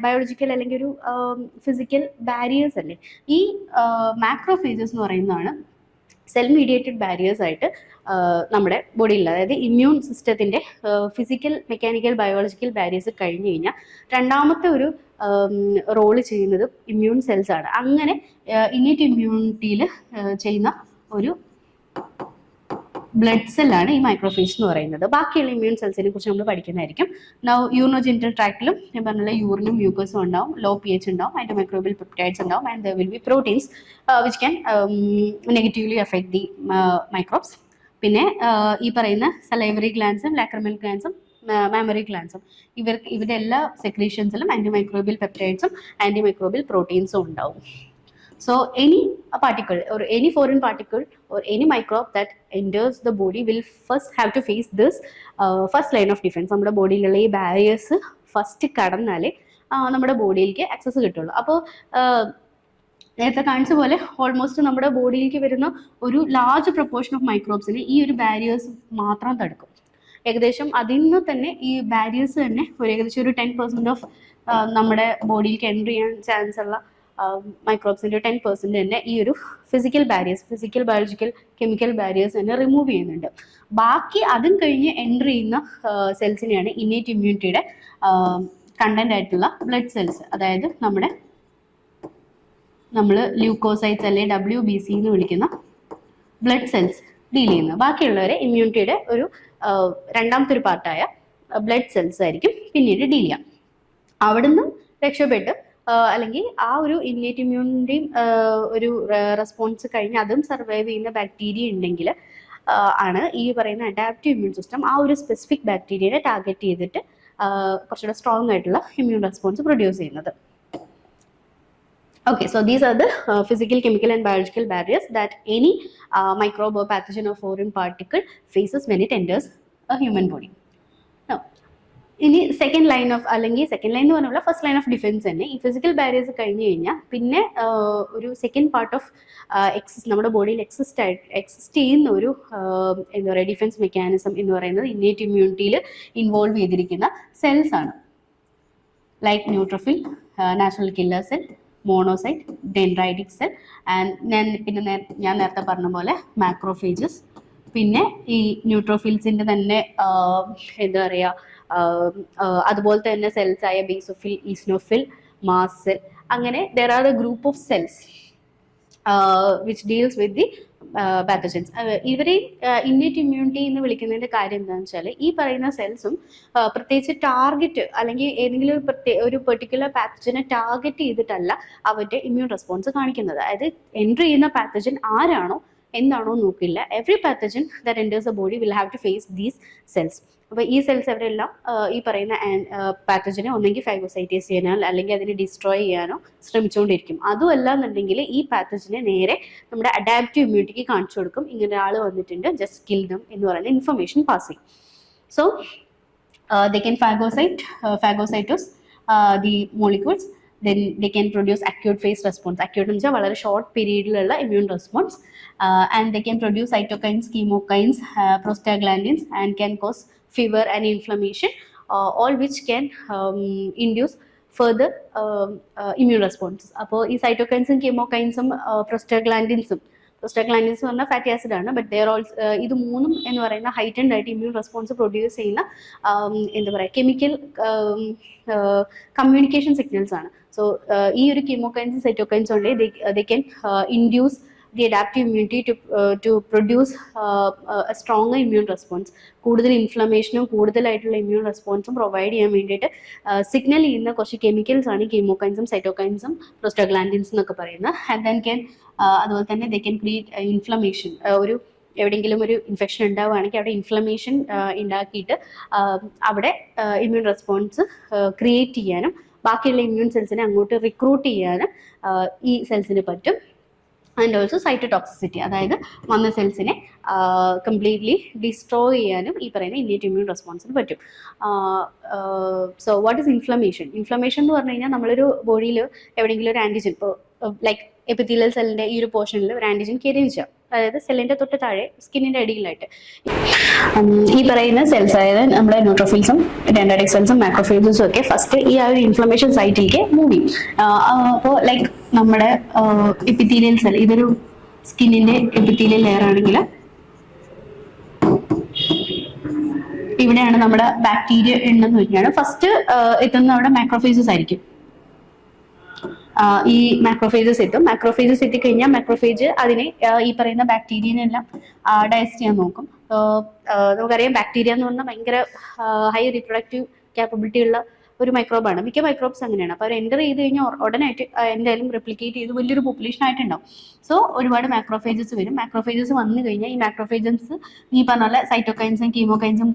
ബയോളജിക്കൽ അല്ലെങ്കിൽ ഒരു ഫിസിക്കൽ ബാരിയേഴ്സ് അല്ലേ. ഈ മാക്രോഫേജസ് എന്ന് പറയുന്നതാണ് സെൽ മീഡിയേറ്റഡ് ബാരിയേഴ്സ് ആയിട്ട് നമ്മുടെ ബോഡിയിൽ, അതായത് ഇമ്മ്യൂൺ സിസ്റ്റത്തിൻ്റെ ഫിസിക്കൽ, മെക്കാനിക്കൽ, ബയോളജിക്കൽ ബാരിയേഴ്സ് കഴിഞ്ഞ് കഴിഞ്ഞാൽ രണ്ടാമത്തെ ഒരു റോള് ചെയ്യുന്നത് ഇമ്മ്യൂൺ സെൽസ് ആണ്. അങ്ങനെ ഇന്നേറ്റ് ഇമ്മ്യൂണിറ്റിയിൽ ചെയ്യുന്ന ഒരു ബ്ലഡ് സെല്ലാണ് ഈ മൈക്രോഫേജ് എന്ന് പറയുന്നത്. ബാക്കിയുള്ള ഇമ്മ്യൂൺ സെൽസിനെ കുറിച്ച് നമ്മൾ പഠിക്കുന്നതായിരിക്കും. യൂറിനോജെനിറ്റൽ ട്രാക്റ്റിലും ഞാൻ പറഞ്ഞ യൂറിനും മ്യൂക്കസും ഉണ്ടാവും, ലോ pH ഉണ്ടാവും, അതിൻ്റെ മൈക്രോബിയൽ പെപ്റ്റൈഡ്സ് ഉണ്ടാവും, and there will be proteins which can negatively affect the microbes. പിന്നെ ഈ പറയുന്ന സലൈവറി ഗ്ലാൻസും ലാക്രിമൽ ഗ്ലാൻസും മാമറി ഗ്ലാൻസും ഇവരുടെ എല്ലാ സെക്രീഷൻസിലും ആൻറ്റിമൈക്രോബിയൽ പെപ്റ്റൈഡ്സും ആൻറ്റിമൈക്രോബിയൽ പ്രോട്ടീൻസും ഉണ്ടാവും. So any particle or any foreign particle or any microbe that enters the body will first have to face this first line of defense. നമ്മുടെ ബോഡിയിലുള്ള ഈ barriers first കടന്നാലേ നമ്മുടെ ബോഡിയിലേക്ക് access കിട്ടുള്ളൂ. അപ്പോൾ നേരത്തെ കാണിച്ച പോലെ ഓൾമോസ്റ്റ് നമ്മുടെ ബോഡിയിലേക്ക് വരുന്ന ഒരു ലാർജ് പ്രൊപ്പോർഷൻ ഓഫ് മൈക്രോബ്സിനെ ഈ ഒരു ബാരിയേഴ്സ് മാത്രം തടുക്കും. ഏകദേശം അതിൽ നിന്ന് തന്നെ ഈ ബാരിയേഴ്സ് തന്നെ ഏകദേശം ഒരു 10% ഓഫ് നമ്മുടെ ബോഡിയിലേക്ക് എൻ്റർ ചെയ്യാൻ ചാൻസ് ഉള്ള മൈക്രോബ്സിൻ്റെ 10% തന്നെ ഈ ഒരു physical barriers, physical, biological, chemical barriers തന്നെ റിമൂവ് ചെയ്യുന്നുണ്ട്. ബാക്കി അതും കഴിഞ്ഞ് എൻ്റർ ചെയ്യുന്ന സെൽസിനെയാണ് ഇന്നേറ്റ് ഇമ്മ്യൂണിറ്റിയുടെ കണ്ടന്റ് ആയിട്ടുള്ള ബ്ലഡ് സെൽസ്, അതായത് നമ്മൾ ല്യൂക്കോസൈറ്റ്സ് അല്ലെങ്കിൽ WBC എന്ന് വിളിക്കുന്ന ബ്ലഡ് സെൽസ് ഡീൽ ചെയ്യുന്നത്. ബാക്കിയുള്ളവരെ ഇമ്മ്യൂണിറ്റിയുടെ ഒരു രണ്ടാമത്തെ ഒരു പാർട്ടായ ബ്ലഡ് സെൽസ് ആയിരിക്കും പിന്നീട് ഡീൽ ചെയ്യാം. അവിടുന്ന് രക്ഷപ്പെട്ട് അല്ലെങ്കിൽ ആ ഒരു ഇന്നേറ്റ് ഇമ്മ്യൂണിൻ്റെയും ഒരു റെസ്പോൺസ് കഴിഞ്ഞ് അതും സർവൈവ് ചെയ്യുന്ന ബാക്ടീരിയ ഉണ്ടെങ്കിൽ ആണ് ഈ പറയുന്ന അഡാപ്റ്റീവ് ഇമ്മ്യൂൺ സിസ്റ്റം ആ ഒരു സ്പെസിഫിക് ബാക്ടീരിയയെ ടാർഗറ്റ് ചെയ്തിട്ട് കുറച്ചുകൂടെ സ്ട്രോങ് ആയിട്ടുള്ള ഇമ്മ്യൂൺ റെസ്പോൺസ് പ്രൊഡ്യൂസ് ചെയ്യുന്നത്. Okay, so these are the physical, chemical and biological barriers that any microbe or pathogen or foreign particle faces when it enters a human body. Now, ഇനി second line of, അല്ലെങ്കിൽ second line എന്ന് പറഞ്ഞാൽ first line of defence തന്നെ ഈ physical barriers കഴിഞ്ഞ് കഴിഞ്ഞാൽ പിന്നെ ഒരു സെക്കൻഡ് പാർട്ട് ഓഫ് നമ്മുടെ ബോഡിയിൽ എക്സിസ്റ്റ് ചെയ്യുന്ന ഒരു എന്താ പറയുക ഡിഫെൻസ് മെക്കാനിസം എന്ന് പറയുന്നത് ഇന്നേറ്റ് ഇമ്മ്യൂണിറ്റിയിൽ ഇൻവോൾവ് ചെയ്തിരിക്കുന്ന സെൽസ് ആണ്. Like neutrophil, natural killer cell, monocyte, dendritic cell, and ഞാൻ നേരത്തെ പറഞ്ഞ പോലെ മാക്രോഫേജസ്, പിന്നെ ഈ ന്യൂട്രോഫിൽസിൻ്റെ തന്നെ എന്താ പറയുക അതുപോലെ തന്നെ സെൽസ് ആയ ബേസോഫിൽ, ഈസ്നോഫിൽ, മാസ് സെൽ, അങ്ങനെ there are A group of cells which deals with the pathogens. ഇവരെയും ഇന്നേറ്റ് ഇമ്മ്യൂണിറ്റി എന്ന് വിളിക്കുന്നതിൻ്റെ കാര്യം എന്താണെന്ന് വെച്ചാൽ ഈ പറയുന്ന സെൽസും പ്രത്യേകിച്ച് ടാർഗറ്റ് അല്ലെങ്കിൽ ഏതെങ്കിലും ഒരു പെർട്ടിക്കുലർ പാത്തജനെ ടാർഗറ്റ് ചെയ്തിട്ടല്ല അവരുടെ ഇമ്മ്യൂൺ റെസ്പോൺസ് കാണിക്കുന്നത്. അതായത് എൻട്രി ചെയ്യുന്ന പാത്തജൻ ആരാണോ എന്താണോ നോക്കില്ല. Every pathogen that enters a body will have to face these cells. അപ്പോൾ ഈ സെൽസ് അവരെല്ലാം ഈ പറയുന്ന പാത്തജനെ ഒന്നെങ്കിൽ ഫൈഗോസൈറ്റൈസ് ചെയ്യാനോ അല്ലെങ്കിൽ അതിനെ ഡിസ്ട്രോയ് ചെയ്യാനോ ശ്രമിച്ചുകൊണ്ടിരിക്കും. അതുമല്ല എന്നുണ്ടെങ്കിൽ ഈ പാത്തജനെ നേരെ നമ്മുടെ അഡാപ്റ്റീവ് ഇമ്മ്യൂണിറ്റിക്ക് കാണിച്ചു കൊടുക്കും, ഇങ്ങനെ ഒരാൾ വന്നിട്ടുണ്ട്, ജസ്റ്റ് കിൽ ദം എന്ന് പറയുന്ന ഇൻഫർമേഷൻ പാസ് ചെയ്യും. So they can phagocytosed the molecules, then they can produce acute phase response. Acute എന്ന് വെച്ചാൽ വളരെ ഷോർട്ട് പീരീഡിലുള്ള immune response. And they can produce cytokines, chemokines, prostaglandins, and can cause fever and inflammation, all which can induce further immune responses. അപ്പോൾ ഈ സൈറ്റോകൈൻസും കീമോകൈൻസും പ്രോസ്റ്റാഗ്ലാൻഡിൻസും എന്ന് പറഞ്ഞാൽ fatty acid ആണ്, but there also ഇത് മൂന്നും എന്ന് പറയുന്ന ഹൈറ്റൻഡ് ആയിട്ട് ഇമ്മ്യൂൺ റെസ്പോൺസ് പ്രൊഡ്യൂസ് ചെയ്യുന്ന എന്താ പറയുക കെമിക്കൽ കമ്മ്യൂണിക്കേഷൻ സിഗ്നൽസ് ആണ്. സോ ഈ ഒരു കീമോകൈൻസും സൈറ്റോകൈൻസും ഉണ്ടെങ്കിൽ they can induce the adaptive immunity to produce a stronger immune response. കൂടുതൽ ഇൻഫ്ലമേഷനും കൂടുതലായിട്ടുള്ള ഇമ്മ്യൂൺ റെസ്പോൺസും പ്രൊവൈഡ് ചെയ്യാൻ വേണ്ടിയിട്ട് സിഗ്നൽ ചെയ്യുന്ന കുറച്ച് കെമിക്കൽസ് ആണ് കീമോകൈൻസും സൈറ്റോകൈൻസും പ്രോസ്റ്റാഗ്ലാൻഡിൻസ് എന്നൊക്കെ പറയുന്നത്. ആൻഡ് ദെൻ ക്യാൻ അതുപോലെ തന്നെ ദേ ക്യാൻ ക്രിയേറ്റ് ഇൻഫ്ലമേഷൻ. ഒരു എവിടെയെങ്കിലും ഒരു ഇൻഫെക്ഷൻ ഉണ്ടാവുകയാണെങ്കിൽ അവിടെ ഇൻഫ്ലമേഷൻ ഉണ്ടാക്കിയിട്ട് അവിടെ ഇമ്മ്യൂൺ റെസ്പോൺസ് ക്രിയേറ്റ് ചെയ്യാനും ബാക്കിയുള്ള ഇമ്മ്യൂൺ സെൽസിനെ അങ്ങോട്ട് റിക്രൂട്ട് ചെയ്യാനും ഈ സെൽസിന് പറ്റും. ആൻഡ് ഓൾസോ സൈറ്റോടോക്സിസിറ്റി, അതായത് വന്ന സെൽസിനെ കംപ്ലീറ്റ്ലി ഡിസ്ട്രോയ് ചെയ്യാനും ഈ പറയുന്ന ഇന്നേറ്റ് ഇമ്മ്യൂൺ റെസ്പോൺസിന് പറ്റും. So what is inflammation? Inflammation എന്ന് പറഞ്ഞു കഴിഞ്ഞാൽ നമ്മളൊരു ബോഡിയിൽ എവിടെയെങ്കിലും ഒരു ആൻറ്റിജൻ, ഇപ്പോൾ ലൈക്ക് എപ്പിത്തീലിയൽ സെല്ലിൻ്റെ ഈ ഒരു പോർഷനിൽ ഒരു ആൻറ്റിജൻ കയറിയെന്ന് വെച്ചാൽ അതായത് സെല്ലിന്റെ തൊട്ട് താഴെ സ്കിന്നിന്റെ അടിയിലായിട്ട് ഈ പറയുന്ന സെൽസ്, അതായത് നമ്മുടെ ന്യൂട്രോഫിൽസും ഡെൻഡ്രൈറ്റിക് സെൽസും മാക്രോഫേജസും ഒക്കെ ഫസ്റ്റ് ഈ ആ ഒരു ഇൻഫ്ലമേഷൻ സൈറ്റിലേക്ക് മൂവ് ചെയ്യും. അപ്പോൾ ലൈക്ക് നമ്മുടെ എപ്പിത്തീലിയൽ സെൽ, ഇതൊരു സ്കിന്നിന്റെ എപ്പിത്തീലിയൽ ലെയർ ആണെങ്കിൽ ഇവിടെയാണ് നമ്മുടെ ബാക്ടീരിയ ഉണ്ടെന്ന് വെച്ചാണ് ഫസ്റ്റ് എത്തുന്ന അവിടെ മാക്രോഫേജസ് ആയിരിക്കും. ഈ മാക്രോഫേജസ് എത്തും. മാക്രോഫേജസ് എത്തിക്കഴിഞ്ഞാൽ മാക്രോഫേജ് അതിനെ ഈ പറയുന്ന ബാക്ടീരിയനെല്ലാം ഡൈജസ്റ്റ് ചെയ്യാൻ നോക്കും. നമുക്കറിയാം ബാക്ടീരിയ എന്ന് പറഞ്ഞാൽ ഭയങ്കര ഹൈ റീപ്രൊഡക്റ്റീവ് ക്യാപ്പബിലിറ്റി ഉള്ള ഒരു മൈക്രോബാണ്. മിക്ക മൈക്രോബ്സ് അങ്ങനെയാണ്. അപ്പോൾ അവർ എൻ്റർ ചെയ്ത് കഴിഞ്ഞാൽ ഉടനായിട്ട് എന്തായാലും റെപ്ലിക്കേറ്റ് ചെയ്ത് വലിയൊരു പോപ്പുലേഷൻ ആയിട്ടുണ്ടാവും. സോ ഒരുപാട് മാക്രോഫേജസ് വരും. മാക്രോഫേജസ് വന്നു കഴിഞ്ഞാൽ ഈ മാക്രോഫേജസ് ഈ പറഞ്ഞ പോലെ സൈറ്റോകൈൻസും കീമോകൈൻസും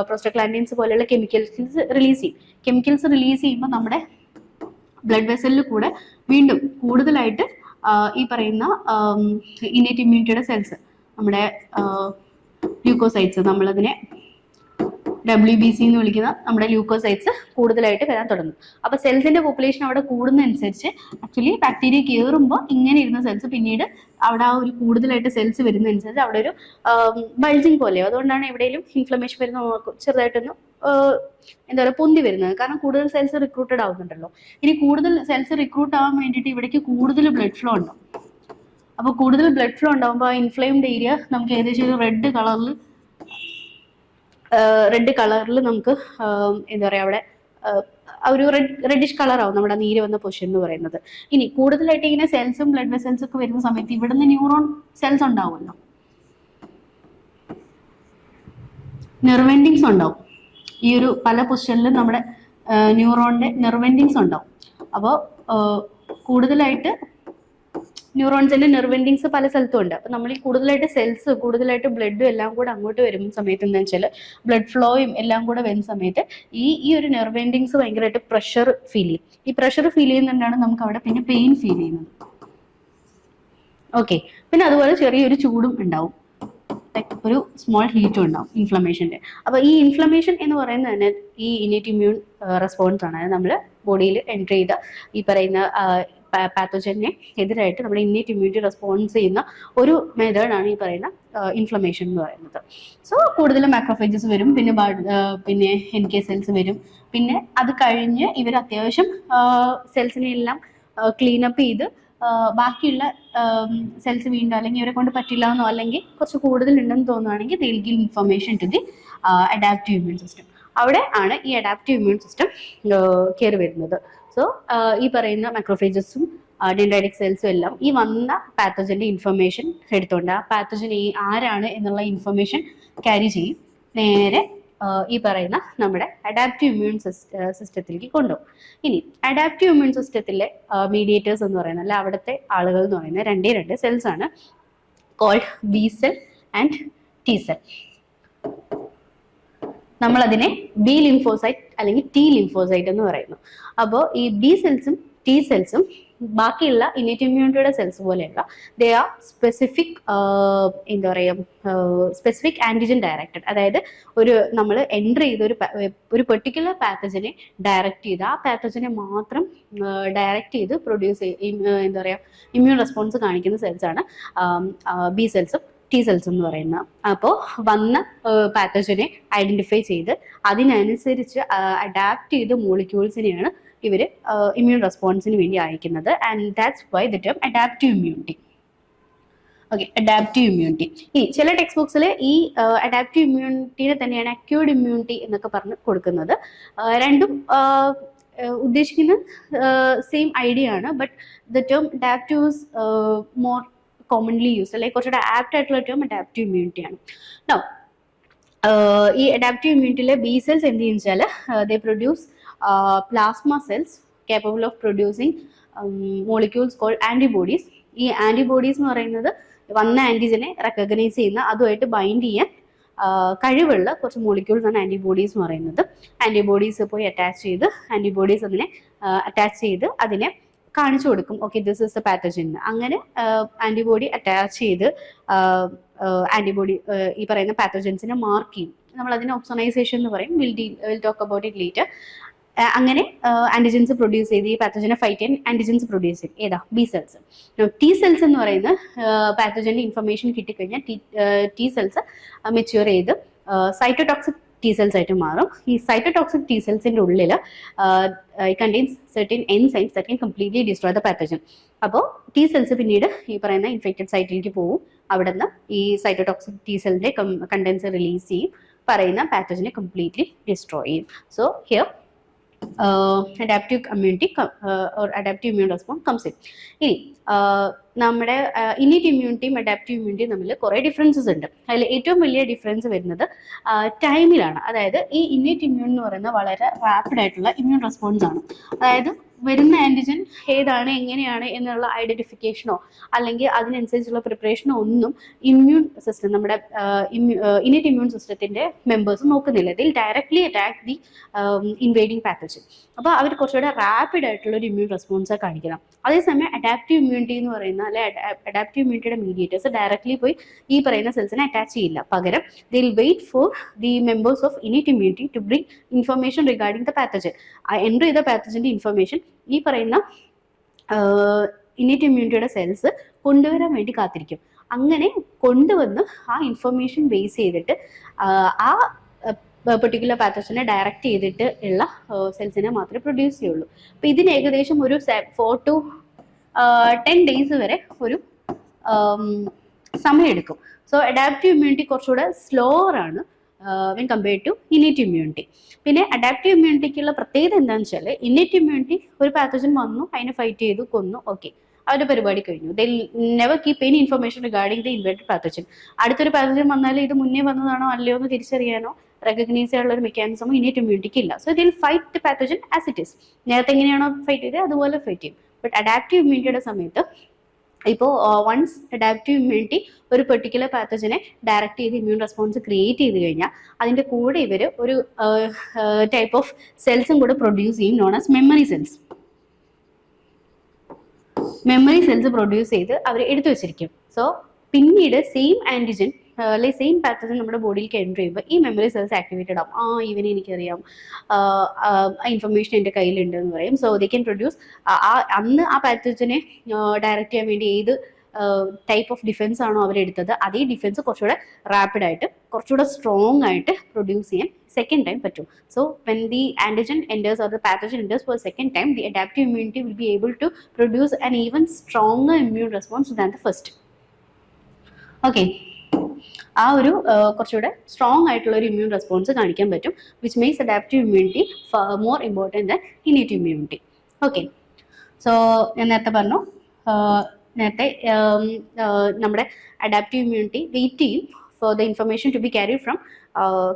പ്രോസ്റ്റോഗ്ലാൻഡിൻസ് പോലെയുള്ള കെമിക്കൽസ് റിലീസ് ചെയ്യും. കെമിക്കൽസ് റിലീസ് ചെയ്യുമ്പോൾ നമ്മുടെ ബ്ലഡ് വെസലിൽ കൂടെ വീണ്ടും കൂടുതലായിട്ട് ഈ പറയുന്ന ഇന്നേറ്റ് ഇമ്മ്യൂണിറ്റിയുടെ സെൽസ്, നമ്മുടെ ല്യൂക്കോസൈറ്റ്സ്, നമ്മളതിനെ WBC എന്ന് വിളിക്കുന്ന നമ്മുടെ ല്യൂക്കോസൈറ്റ്സ് കൂടുതലായിട്ട് വരാൻ തുടങ്ങും. അപ്പൊ സെൽസിന്റെ പോപ്പുലേഷൻ അവിടെ കൂടുന്നതനുസരിച്ച് ആക്ച്വലി ബാക്ടീരിയ കയറുമ്പോൾ ഇങ്ങനെ ഇരുന്ന സെൽസ് പിന്നീട് അവിടെ ആ ഒരു കൂടുതലായിട്ട് സെൽസ് വരുന്നതനുസരിച്ച് അവിടെ ഒരു ബൾജിങ് പോലെയോ, അതുകൊണ്ടാണ് എവിടെയെങ്കിലും ഇൻഫ്ലമേഷൻ വരുന്ന ചെറുതായിട്ടൊന്ന് എന്താ പറയുക പൊന്തി വരുന്നത്. കാരണം കൂടുതൽ സെൽസ് റിക്രൂട്ടഡ് ആവുന്നുണ്ടല്ലോ. ഇനി കൂടുതൽ സെൽസ് റിക്രൂട്ട് ആവാൻ വേണ്ടിയിട്ട് ഇവിടേക്ക് കൂടുതൽ ബ്ലഡ് ഫ്ലോ ഉണ്ടാവും. അപ്പോൾ കൂടുതൽ ബ്ലഡ് ഫ്ലോ ഉണ്ടാകുമ്പോൾ ആ ഇൻഫ്ലെയിംഡ് ഏരിയ നമുക്ക് ഏകദേശം ഒരു റെഡ് കളറിൽ നമുക്ക് എന്താ പറയുക അവിടെ ഒരു റെഡിഷ് കളർ ആവും നമ്മുടെ നീര് വന്ന പൊസിഷൻ എന്ന് പറയുന്നത്. ഇനി കൂടുതലായിട്ട് ഇങ്ങനെ സെൽസും ബ്ലഡ് വെസൽസ് ഒക്കെ വരുന്ന സമയത്ത് ഇവിടുന്ന് ന്യൂറോൺ സെൽസ് ഉണ്ടാവുമല്ലോ, നെർവെൻഡിങ്സ് ഉണ്ടാവും. ഈ ഒരു പല പൊസിഷനിലും നമ്മുടെ ന്യൂറോണിന്റെ നെർവെൻഡിങ്സ് ഉണ്ടാവും. അപ്പോൾ കൂടുതലായിട്ട് ന്യൂറോൺസിന്റെ നെർവെൻഡിങ്സ് പല സ്ഥലത്തും ഉണ്ട്. അപ്പൊ നമ്മൾ ഈ കൂടുതലായിട്ട് സെൽസ്, കൂടുതലായിട്ട് ബ്ലഡും എല്ലാം കൂടെ അങ്ങോട്ട് വരുന്ന സമയത്ത് എന്താ വെച്ചാൽ ബ്ലഡ് ഫ്ലോയും എല്ലാം കൂടെ വരുന്ന സമയത്ത് ഈ ഒരു നെർവെൻഡിങ്സ് ഭയങ്കരമായിട്ട് പ്രഷർ ഫീൽ ചെയ്യും. ഈ പ്രഷർ ഫീൽ ചെയ്യുന്നതുകൊണ്ടാണ് നമുക്ക് അവിടെ പിന്നെ പെയിൻ ഫീൽ ചെയ്യുന്നത്. ഓക്കെ, പിന്നെ അതുപോലെ ചെറിയൊരു ചൂടും ഉണ്ടാവും, ഒരു സ്മോൾ ഹീറ്റും ഉണ്ടാവും ഇൻഫ്ലമേഷന്റെ. അപ്പൊ ഈ ഇൻഫ്ലമേഷൻ എന്ന് പറയുന്നത് തന്നെ ഈ ഇന്നേറ്റ് ഇമ്മ്യൂൺ റെസ്പോൺസ് ആണ്. അതായത് നമ്മൾ ബോഡിയിൽ എൻറ്റർ ചെയ്ത ഈ പറയുന്ന പാത്തോജനെ എതിരായിട്ട് നമ്മുടെ ഇന്നേറ്റ് ഇമ്മ്യൂണിറ്റി റെസ്പോൺസ് ചെയ്യുന്ന ഒരു മെത്തേഡാണ് ഈ പറയുന്ന ഇൻഫ്ലമേഷൻ എന്ന് പറയുന്നത്. സോ കൂടുതലും മാക്രോഫേജസ് വരും, പിന്നെ NK സെൽസ് വരും. പിന്നെ അത് കഴിഞ്ഞ് ഇവർ അത്യാവശ്യം സെൽസിനെ എല്ലാം ക്ലീനപ്പ് ചെയ്ത് ബാക്കിയുള്ള സെൽസ് വീണ്ടും അല്ലെങ്കിൽ ഇവരെ കൊണ്ട് പറ്റില്ല എന്നോ അല്ലെങ്കിൽ കുറച്ച് കൂടുതൽ ഉണ്ടെന്ന് തോന്നുകയാണെങ്കിൽ they will give information to the adaptive immune system. അവിടെ ആണ് ഈ അഡാപ്റ്റീവ് ഇമ്മ്യൂൺ സിസ്റ്റം കയറി വരുന്നത്. സോ ഈ പറയുന്ന മാക്രോഫേജസും ഡെൻഡ്രൈറ്റിക് സെൽസും എല്ലാം ഈ വന്ന പാത്തോജന്റെ ഇൻഫർമേഷൻ എടുത്തുകൊണ്ട് ആ പാത്തോജൻ ആരാണ് എന്നുള്ള ഇൻഫർമേഷൻ ക്യാരി ചെയ്യും, നേരെ ഈ പറയുന്ന നമ്മുടെ അഡാപ്റ്റീവ് ഇമ്മ്യൂൺ സിസ്റ്റത്തിലേക്ക് കൊണ്ടുപോകും. ഇനി അഡാപ്റ്റീവ് ഇമ്മ്യൂൺ സിസ്റ്റത്തിലെ മീഡിയേറ്റേഴ്സ് എന്ന് പറയുന്നത്, അല്ല അവിടുത്തെ ആളുകൾ എന്ന് പറയുന്നത് രണ്ട് സെൽസ് ആണ്, called B cell and T cell. നമ്മളതിനെ B ലിംഫോസൈറ്റ് അല്ലെങ്കിൽ T ലിംഫോസൈറ്റ് എന്ന് പറയുന്നു. അപ്പോൾ ഈ B സെൽസും T സെൽസും ബാക്കിയുള്ള ഇന്നേറ്റ് ഇമ്മ്യൂണിറ്റിയുടെ സെൽസ് പോലെയല്ല, ദേ ആർ സ്പെസിഫിക് എന്താ പറയുക സ്പെസിഫിക് ആന്റിജൻ ഡയറക്റ്റഡ്. അതായത് നമ്മൾ എൻറ്റർ ചെയ്ത ഒരു പെർട്ടിക്കുലർ പാത്തജനെ ഡയറക്റ്റ് ചെയ്ത് ആ പാത്തജനെ മാത്രം ഡയറക്റ്റ് ചെയ്ത് പ്രൊഡ്യൂസ് എന്താ പറയുക ഇമ്മ്യൂൺ റെസ്പോൺസ് കാണിക്കുന്ന സെൽസാണ് B സെൽസും T സെൽസ് എന്ന് പറയുന്നത്. അപ്പോൾ വന്ന പാത്തജനെ ഐഡന്റിഫൈ ചെയ്ത് അതിനനുസരിച്ച് അഡാപ്റ്റ് ചെയ്ത് മോളിക്യൂൾസിനെയാണ് ഇവർ ഇമ്മ്യൂൺ റെസ്പോൺസിന് വേണ്ടി അയക്കുന്നത്. And that's why the term adaptive immunity. Okay, adaptive immunity. ഈ ചില ടെക്സ്റ്റ് ബുക്സിൽ ഈ അഡാപ്റ്റീവ് ഇമ്മ്യൂണിറ്റിനെ തന്നെയാണ് അക്യൂർഡ് ഇമ്മ്യൂണിറ്റി എന്നൊക്കെ പറഞ്ഞ് കൊടുക്കുന്നത്. രണ്ടും ഉദ്ദേശിക്കുന്ന സെയിം ഐഡിയ ആണ്. But the term adaptive is more commonly used, അല്ലെങ്കിൽ കുറച്ചുകൂടെ ആപ്റ്റ് ആയിട്ടുള്ള ടേം അഡാപ്റ്റീവ് ഇമ്മ്യൂണിറ്റി ആണ്. നൗ ഈ അഡാപ്റ്റീവ് ഇമ്മ്യൂണിറ്റിയിലെ B സെൽസ് എന്ത് ചെയ്യുന്ന വെച്ചാൽ ദേ produce plasma cells capable of producing molecules called antibodies. ഈ ആന്റിബോഡീസ് എന്ന് പറയുന്നത് വന്ന ആന്റിജനെ റെക്കഗ്നൈസ് ചെയ്യുന്ന, അതുമായിട്ട് ബൈൻഡ് ചെയ്യാൻ കഴിവുള്ള കുറച്ച് മോളിക്യൂൾസ് ആണ് ആന്റിബോഡീസ് എന്ന് പറയുന്നത്. ആന്റിബോഡീസ് പോയി അറ്റാച്ച് ചെയ്ത് ആന്റിബോഡീസ് അതിനെ അറ്റാച്ച് ചെയ്ത് അതിനെ കാണിച്ചു കൊടുക്കും, okay this is A pathogen. അങ്ങനെ ആന്റിബോഡി അറ്റാച്ച് ചെയ്ത് ആന്റിബോഡി ഈ പറയുന്ന പാത്തജൻസിനെ മാർക്ക് ചെയ്യും. നമ്മൾ അതിനെ ഓപ്സണൈസേഷൻ എന്ന് പറയും. Will talk about it later. അങ്ങനെ ആന്റിജൻസ് പ്രൊഡ്യൂസ് ചെയ്ത് ഈ പാത്തജനെ ഫൈറ്റ് ചെയ്യാൻ ആന്റിജൻസ് പ്രൊഡ്യൂസ് ചെയ്യും. ഏതാ? B cells. ടി സെൽസ് എന്ന് പറയുന്ന പാത്തജന്റെ ഇൻഫർമേഷൻ കിട്ടിക്കഴിഞ്ഞാൽ ടി സെൽസ് മെച്യൂർ ചെയ്ത് സൈറ്റോടോക്സിക് ടി സെൽസ് ആയിട്ട് മാറും. ഈ സൈറ്റോടോക്സിക് ടി സെൽസിന്റെ ഉള്ളിൽ contains certain enzymes that can completely destroy the pathogen. അപ്പോൾ ടി സെൽസ് പിന്നീട് ഈ പറയുന്ന ഇൻഫെക്റ്റഡ് സൈറ്റിലേക്ക് പോകും. അവിടെ നിന്ന് ഈ സൈറ്റോടോക്സിക് ടി സെല്ലിന്റെ കണ്ടൻസ് റിലീസ് ചെയ്യും, പറയുന്ന പാത്തജനെ കംപ്ലീറ്റ്ലി ഡിസ്ട്രോയ് ചെയ്യും. So here adaptive immunity or adaptive immune response comes in. ഇനി നമ്മുടെ ഇന്നേറ്റ് ഇമ്മ്യൂണിറ്റിയും അഡാപ്റ്റീവ് ഇമ്മ്യൂണിറ്റിയും തമ്മിൽ കുറേ ഡിഫറൻസസ് ഉണ്ട്. അതിൽ ഏറ്റവും വലിയ ഡിഫറൻസ് വരുന്നത് ടൈമിലാണ്. അതായത് ഈ ഇന്നേറ്റ് ഇമ്മ്യൂൺ എന്ന് പറയുന്നത് വളരെ റാപ്പിഡ് ആയിട്ടുള്ള ഇമ്മ്യൂൺ റെസ്പോൺസ് ആണ്. അതായത് വരുന്ന ആൻറ്റിജൻ ഏതാണ് എങ്ങനെയാണ് എന്നുള്ള ഐഡന്റിഫിക്കേഷനോ അല്ലെങ്കിൽ അതിനനുസരിച്ചുള്ള പ്രിപ്പറേഷനോ ഒന്നും ഇമ്മ്യൂൺ സിസ്റ്റം, നമ്മുടെ ഇന്നേറ്റ് ഇമ്മ്യൂൺ സിസ്റ്റത്തിന്റെ മെമ്പേഴ്സ് നോക്കുന്നില്ല. ഇതിൽ directly attack the invading pathogen. അപ്പോൾ അവർ കുറച്ചുകൂടെ റാപ്പിഡ് ആയിട്ടുള്ള ഒരു ഇമ്മ്യൂൺ റെസ്പോൺസ് കാണിക്കണം. അതേസമയം അഡാപ്റ്റീവ് ഇമ്മ്യൂണിറ്റി എന്ന് പറയുന്ന അല്ലെ അഡാപ്റ്റീവ് ഇമ്മ്യൂണിറ്റിയുടെ മീഡിയേറ്റേഴ്സ് ഡയറക്ട്ലി പോയി ഈ പറയുന്ന സെൽസിനെ അറ്റാച്ച് ചെയ്യില്ല. പകരം they will wait for the members of innate immunity to bring information regarding the pathogen. Entry ചെയ്ത പാത്തജന്റെ ഇൻഫർമേഷൻ ഈ പറയുന്ന ഇന്നേറ്റ് ഇമ്മ്യൂണിറ്റിയുടെ സെൽസ് കൊണ്ടുവരാൻ വേണ്ടി കാത്തിരിക്കും. അങ്ങനെ കൊണ്ടുവന്ന് ആ ഇൻഫർമേഷൻ ബേസ് ചെയ്തിട്ട് ആ പെർട്ടിക്കുലർ പാത്തജനെ ഡയറക്റ്റ് ചെയ്തിട്ട് ഉള്ള സെൽസിനെ മാത്രമേ പ്രൊഡ്യൂസ് ചെയ്യുള്ളൂ. അപ്പോൾ ഇതിന് ഏകദേശം ഒരു 4 to 10 days വരെ ഒരു സമയമെടുക്കും. സോ അഡാപ്റ്റീവ് ഇമ്മ്യൂണിറ്റി കുറച്ചുകൂടെ സ്ലോവർ ആണ് when compared to innate immunity. പിന്നെ അഡാപ്റ്റീവ് ഇമ്മ്യൂണിറ്റിക്കുള്ള പ്രത്യേകത എന്താണെന്ന് വെച്ചാൽ ഇന്നേറ്റ് ഇമ്മ്യൂണിറ്റി ഒരു പാത്തജൻ വന്നു, അതിനെ ഫൈറ്റ് ചെയ്തു, കൊന്നു, ഓക്കെ, അവരുടെ പരിപാടി കഴിഞ്ഞു. They never keep any information regarding the invaded pathogen. അടുത്തൊരു പാത്തജൻ വന്നാൽ ഇത് മുന്നേ വന്നതാണോ അല്ലയോ എന്ന് തിരിച്ചറിയാനോ റെക്കഗ്നൈസ് ചെയ്യാനുള്ള ഒരു മെക്കാനിസം ഇന്നേറ്റ് ഇമ്മ്യൂണിറ്റിക്ക് ഇല്ല. So they'll fight the pathogen as it is. നേരത്തെ എങ്ങനെയാണോ ഫൈറ്റ് ചെയ്തത് അതുപോലെ ഫൈറ്റ് ചെയ്യും. ബട്ട് അഡാപ്റ്റീവ് ഇമ്മ്യൂണിറ്റിയുടെ സമയത്ത് ഇപ്പോൾ വൺസ് അഡാപ്റ്റീവ് ഇമ്മ്യൂണിറ്റി ഒരു പെർട്ടിക്കുലർ പാത്തജനെ ഡയറക്റ്റ് ചെയ്ത് ഇമ്മ്യൂൺ റെസ്പോൺസ് ക്രിയേറ്റ് ചെയ്ത് കഴിഞ്ഞാൽ അതിൻ്റെ കൂടെ ഇവർ ഒരു ടൈപ്പ് ഓഫ് സെൽസും കൂടെ പ്രൊഡ്യൂസ് ചെയ്യും, known as memory cells. Memory cells produce ചെയ്ത് അവർ എടുത്തു വെച്ചിരിക്കും. സോ പിന്നീട് സെയിം ആൻറ്റിജൻ അല്ലെങ്കിൽ സെയിം പാത്തജൻ നമ്മുടെ ബോഡിയിലേക്ക് എൻ്റർ ചെയ്യുമ്പോൾ ഈ മെമ്മറി സെൽസ് ആക്ടിവേറ്റഡ് ആവും. ഇവനെ എനിക്കറിയാം, ഇൻഫർമേഷൻ എൻ്റെ കയ്യിലുണ്ട് എന്ന് പറയും. സോ ദേ ക്യാൻ പ്രൊഡ്യൂസ് അന്ന് ആ പാത്തജനെ ഡയറക്റ്റ് ചെയ്യാൻ വേണ്ടി ഏത് ടൈപ്പ് ഓഫ് ഡിഫൻസ് ആണോ അവരെടുത്തത് അതേ ഡിഫൻസ് കുറച്ചുകൂടെ റാപ്പിഡായിട്ട് കുറച്ചുകൂടെ സ്ട്രോങ് ആയിട്ട് പ്രൊഡ്യൂസ് ചെയ്യാൻ സെക്കൻഡ് ടൈം പറ്റും. So when the antigen enters or the pathogen enters for second time the adaptive immunity will be able to produce an even stronger immune response than the first. Okay, ആ ഒരു കുറച്ചുകൂടെ strong ആയിട്ടുള്ള ഒരു immune response കാണിക്കാൻ പറ്റും, which makes adaptive immunity more important than innate immunity. Okay, so ഞാൻ നേരത്തെ പറഞ്ഞു, നേരത്തെ നമ്മുടെ അഡാപ്റ്റീവ് ഇമ്മ്യൂണിറ്റി വെയിറ്റ് ചെയ്യും for the information to be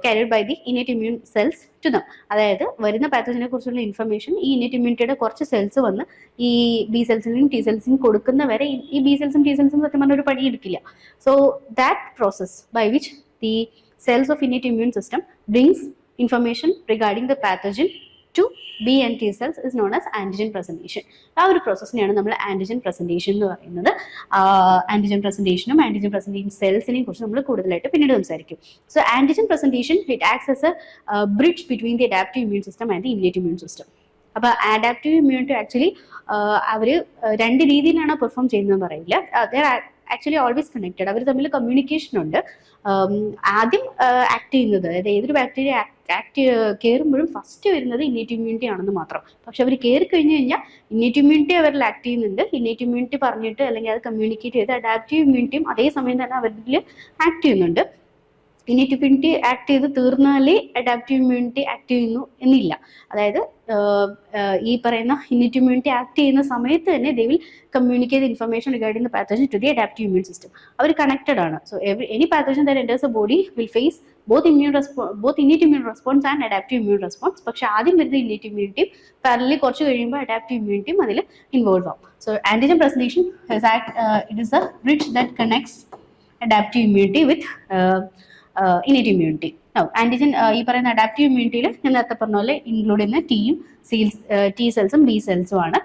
carried by the innate immune cells to them. അതായത് വരുന്ന പാത്തജനെ കുറിച്ചുള്ള ഇൻഫർമേഷൻ ഈ ഇന്നേറ്റ് ഇമ്മ്യൂണിറ്റിയുടെ കുറച്ച് സെൽസ് വന്ന് ഈ ബി സെൽസിനും ടി സെൽസിനും കൊടുക്കുന്ന വരെ ഈ ബി സെൽസും ടി സെൽസും സത്യം പറഞ്ഞ ഒരു പണി എടുക്കില്ല. So that process by which the cells of innate immune system brings information regarding the pathogen to B and T cells is known as antigen presentation. ആ ഒരു പ്രോസസ്സിനെയാണ് നമ്മൾ ആന്റിജൻ പ്രസന്റേഷൻ എന്ന് പറയുന്നത്. ആന്റിജൻ പ്രസന്റേഷനും ആന്റിജൻ പ്രസന്റേഷൻ സെൽസിനെയും കുറിച്ച് നമ്മൾ കൂടുതലായിട്ട് പിന്നീട് സംസാരിക്കും. So antigen presentation it acts as a bridge between the adaptive immune system and the innate immune system. അപ്പോൾ അഡാപ്റ്റീവ് ഇമ്മ്യൂണിറ്റി ആക്ച്വലി അവർ രണ്ട് രീതിയിലാണ് പെർഫോം ചെയ്യുന്നതെന്ന് പറയില്ല. Actually always connected. അവർ തമ്മിൽ കമ്മ്യൂണിക്കേഷൻ ഉണ്ട്. ആദ്യം ആക്ട് ചെയ്യുന്നത്, അതായത് ഏതൊരു ബാക്ടീരിയ കയറുമ്പോഴും ഫസ്റ്റ് വരുന്നത് ഇന്നേറ്റ് ഇമ്മ്യൂണിറ്റി ആണെന്ന് മാത്രം. പക്ഷെ അവർ കയറി കഴിഞ്ഞ് കഴിഞ്ഞാൽ ഇന്നേറ്റ് ഇമ്മ്യൂണിറ്റി അവരിൽ ആക്ട് ചെയ്യുന്നുണ്ട്. ഇന്നേറ്റ് ഇമ്മ്യൂണിറ്റി പറഞ്ഞിട്ട് അല്ലെങ്കിൽ അത് കമ്മ്യൂണിക്കേറ്റ് ചെയ്ത് അഡാപ്റ്റീവ് ഇമ്മ്യൂണിറ്റിയും അതേ സമയം തന്നെ അവരിൽ ആക്ട് ചെയ്യുന്നുണ്ട്. ഇന്നേറ്റ് ഇമ്മ്യൂണിറ്റി ആക്ട് ചെയ്ത് തീർന്നാലേ അഡാപ്റ്റീവ് ഇമ്മ്യൂണിറ്റി ആക്ട് ചെയ്യുന്നു എന്നില്ല. അതായത് ഈ പറയുന്ന ഇന്നേറ്റ് ഇമ്മ്യൂണിറ്റി ആക്ട് ചെയ്യുന്ന സമയത്ത് തന്നെ they will communicate information regarding the pathogen to the adaptive immune system. അവർ കണക്റ്റഡ് ആണ്. So any pathogen that enters a body will face both innate immune response and adaptive immune response. പക്ഷെ ആദ്യം വരുന്ന innate ഇമ്മ്യൂണിറ്റിയും പാരലി കുറച്ച് കഴിയുമ്പോൾ adaptive ഇമ്മ്യൂണിറ്റിയും അതിൽ involve ആവും. So antigen presentation it is A bridge that connects adaptive immunity with innate immunity. Antigen ഈ പറയുന്ന adaptive ഇമ്മ്യൂണിറ്റിയിൽ ഞാൻ നേരത്തെ പറഞ്ഞ പോലെ ഇൻക്ലൂഡ് ചെയ്യുന്ന ടി സെൽസും ബി സെൽസും ആണ്.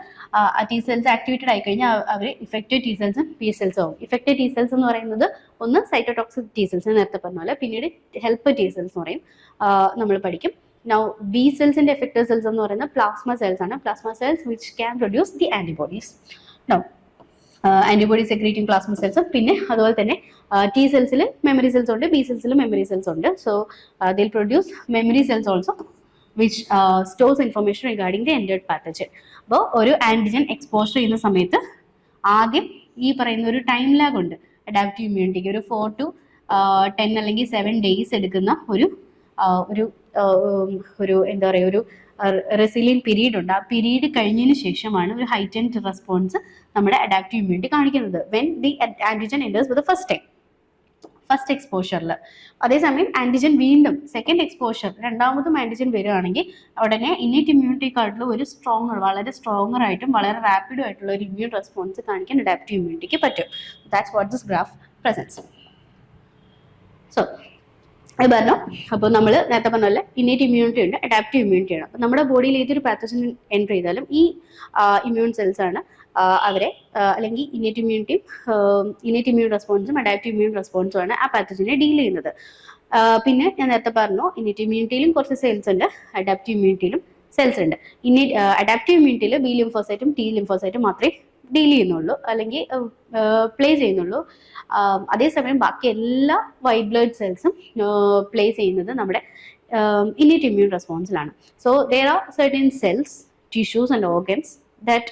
ടി സെൽസ് ആക്ടിവേറ്റഡ് ആയി കഴിഞ്ഞാൽ അവർ ഇഫക്റ്റീവ് ടി സെൽസും ബി സെൽസും ആവും. ഇഫക്റ്റീവ് ടി സെൽസ് എന്ന് പറയുന്നത് ഒന്ന് സൈറ്റോടോക്സിക് ടി സെൽസ് നേരത്തെ പറഞ്ഞ പോലെ, പിന്നീട് ഹെൽപ്പ് ടി സെൽസ് എന്ന് പറയും, നമ്മൾ പഠിക്കും. നൗ ബി സെൽസിന്റെ എഫക്റ്റർ സെൽസ് എന്ന് പറയുന്നത് പ്ലാസ്മ സെൽസ് ആണ്. Plasma cells which can produce the antibodies. Now antibody secreting plasma cells. പിന്നെ അതുപോലെ തന്നെ ടി സെൽസിൽ മെമ്മറി സെൽസ് ഉണ്ട്, ബി സെൽസിൽ മെമ്മറി സെൽസ് ഉണ്ട്. So they'll produce memory cells also which stores information regarding the entered pathogen. അപ്പോൾ ഒരു antigen exposure ചെയ്യുന്ന സമയത്ത് ആദ്യം ഈ പറയുന്ന ഒരു ടൈം ലാഗ് ഉണ്ട് അഡാപ്റ്റീവ് ഇമ്മ്യൂണിറ്റിക്ക്. ഒരു 4 to 10 അല്ലെങ്കിൽ 7 days എടുക്കുന്ന ഒരു എന്താ പറയുക, ഒരു റെസിലിയൻ പീരീഡ് ഉണ്ട്. ആ പീരീഡ് കഴിഞ്ഞതിന് ശേഷമാണ് ഒരു ഹൈറ്റൻഡ് റെസ്പോൺസ് നമ്മുടെ അഡാപ്റ്റീവ് ഇമ്മ്യൂണിറ്റി കാണിക്കുന്നത് when the antigen enters with first time, first എക്സ്പോഷറിൽ. അതേസമയം ആന്റിജൻ വീണ്ടും സെക്കൻഡ് എക്സ്പോഷർ, രണ്ടാമതും ആന്റിജൻ വരികയാണെങ്കിൽ ഉടനെ ഇന്നേറ്റ് ഇമ്മ്യൂണിറ്റിക്കായിട്ടുള്ള ഒരു വളരെ സ്ട്രോങ്ങർ ആയിട്ടും വളരെ റാപ്പിഡും ആയിട്ടുള്ള ഒരു ഇമ്മ്യൂൺ റെസ്പോൺസ് കാണിക്കാൻ അഡാപ്റ്റീവ് ഇമ്മ്യൂണിറ്റിക്ക് പറ്റും. That's what this graph presents. So അത് പറഞ്ഞു. അപ്പോൾ നമ്മൾ നേരത്തെ പറഞ്ഞ ഇന്നേറ്റ് ഇമ്മ്യൂണിറ്റി ഉണ്ട്, അഡാപ്റ്റീവ് ഇമ്മ്യൂണിറ്റി ആണ്. അപ്പോൾ നമ്മുടെ ബോഡിയിൽ ഏതൊരു പാത്തജൻ എൻ്റർ ചെയ്താലും ഈ ഇമ്മ്യൂൺ സെൽസ് ആണ് അവരെ അല്ലെങ്കിൽ ഇന്നേറ്റ് ഇമ്മ്യൂൺ റെസ്പോൺസും അഡാപ്റ്റീവ് ഇമ്മ്യൂൺ റെസ്പോൺസും ആണ് ആ പാത്തജനെ ഡീൽ ചെയ്യുന്നത്. പിന്നെ ഞാൻ നേരത്തെ പറഞ്ഞു ഇന്നേറ്റ് ഇമ്മ്യൂണിറ്റിയിലും കുറച്ച് സെൽസ് ഉണ്ട്, അഡാപ്റ്റീവ് ഇമ്മ്യൂണിറ്റിയിലും സെൽസ് ഉണ്ട്. അഡാപ്റ്റീവ് ഇമ്മ്യൂണിറ്റിയിൽ ബി ലിംഫോസൈറ്റും ടി ലിംഫോസൈറ്റും മാത്രമേ ഡീൽ ചെയ്യുന്നുള്ളൂ അല്ലെങ്കിൽ പ്ലേ ചെയ്യുന്നുള്ളൂ. അതേസമയം ബാക്കി എല്ലാ വൈറ്റ് ബ്ലഡ് സെൽസും പ്ലേ ചെയ്യുന്നത് നമ്മുടെ ഇന്നേറ്റ് ഇമ്മ്യൂൺ റെസ്പോൺസിലാണ്. So there are certain cells, tissues and organs that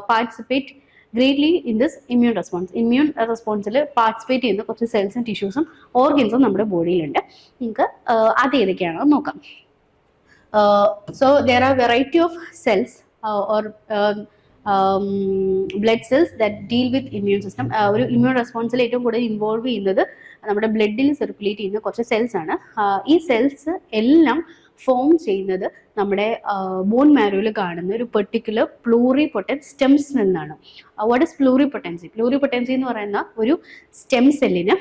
participate greatly in this immune response. Immune റെസ്പോൺസിൽ പാർട്ടിസിപ്പേറ്റ് ചെയ്യുന്ന കുറച്ച് സെൽസും ടിഷ്യൂസും ഓർഗൻസും നമ്മുടെ ബോഡിയിലുണ്ട്. നമുക്ക് അത് ഏതൊക്കെയാണെന്ന് നോക്കാം. So there R variety of cells or blood cells that deal with immune system. ഒരു immune റെസ്പോൺസിൽ ഏറ്റവും കൂടുതൽ ഇൻവോൾവ് ചെയ്യുന്നത് നമ്മുടെ ബ്ലഡിൽ സർക്കുലേറ്റ് ചെയ്യുന്ന കുറച്ച് സെൽസ് ആണ്. ഈ സെൽസ് എല്ലാം ഫോം ചെയ്യുന്നത് നമ്മുടെ ബോൺ മാരോയിൽ കാണുന്ന ഒരു പെർട്ടിക്കുലർ പ്ലൂറിപൊട്ടൻറ്റ് സ്റ്റെംസ് നിന്നാണ്. What is pluripotency? പ്ലൂറിപൊട്ടൻസി എന്ന് പറയുന്ന ഒരു സ്റ്റെം സെല്ലിന്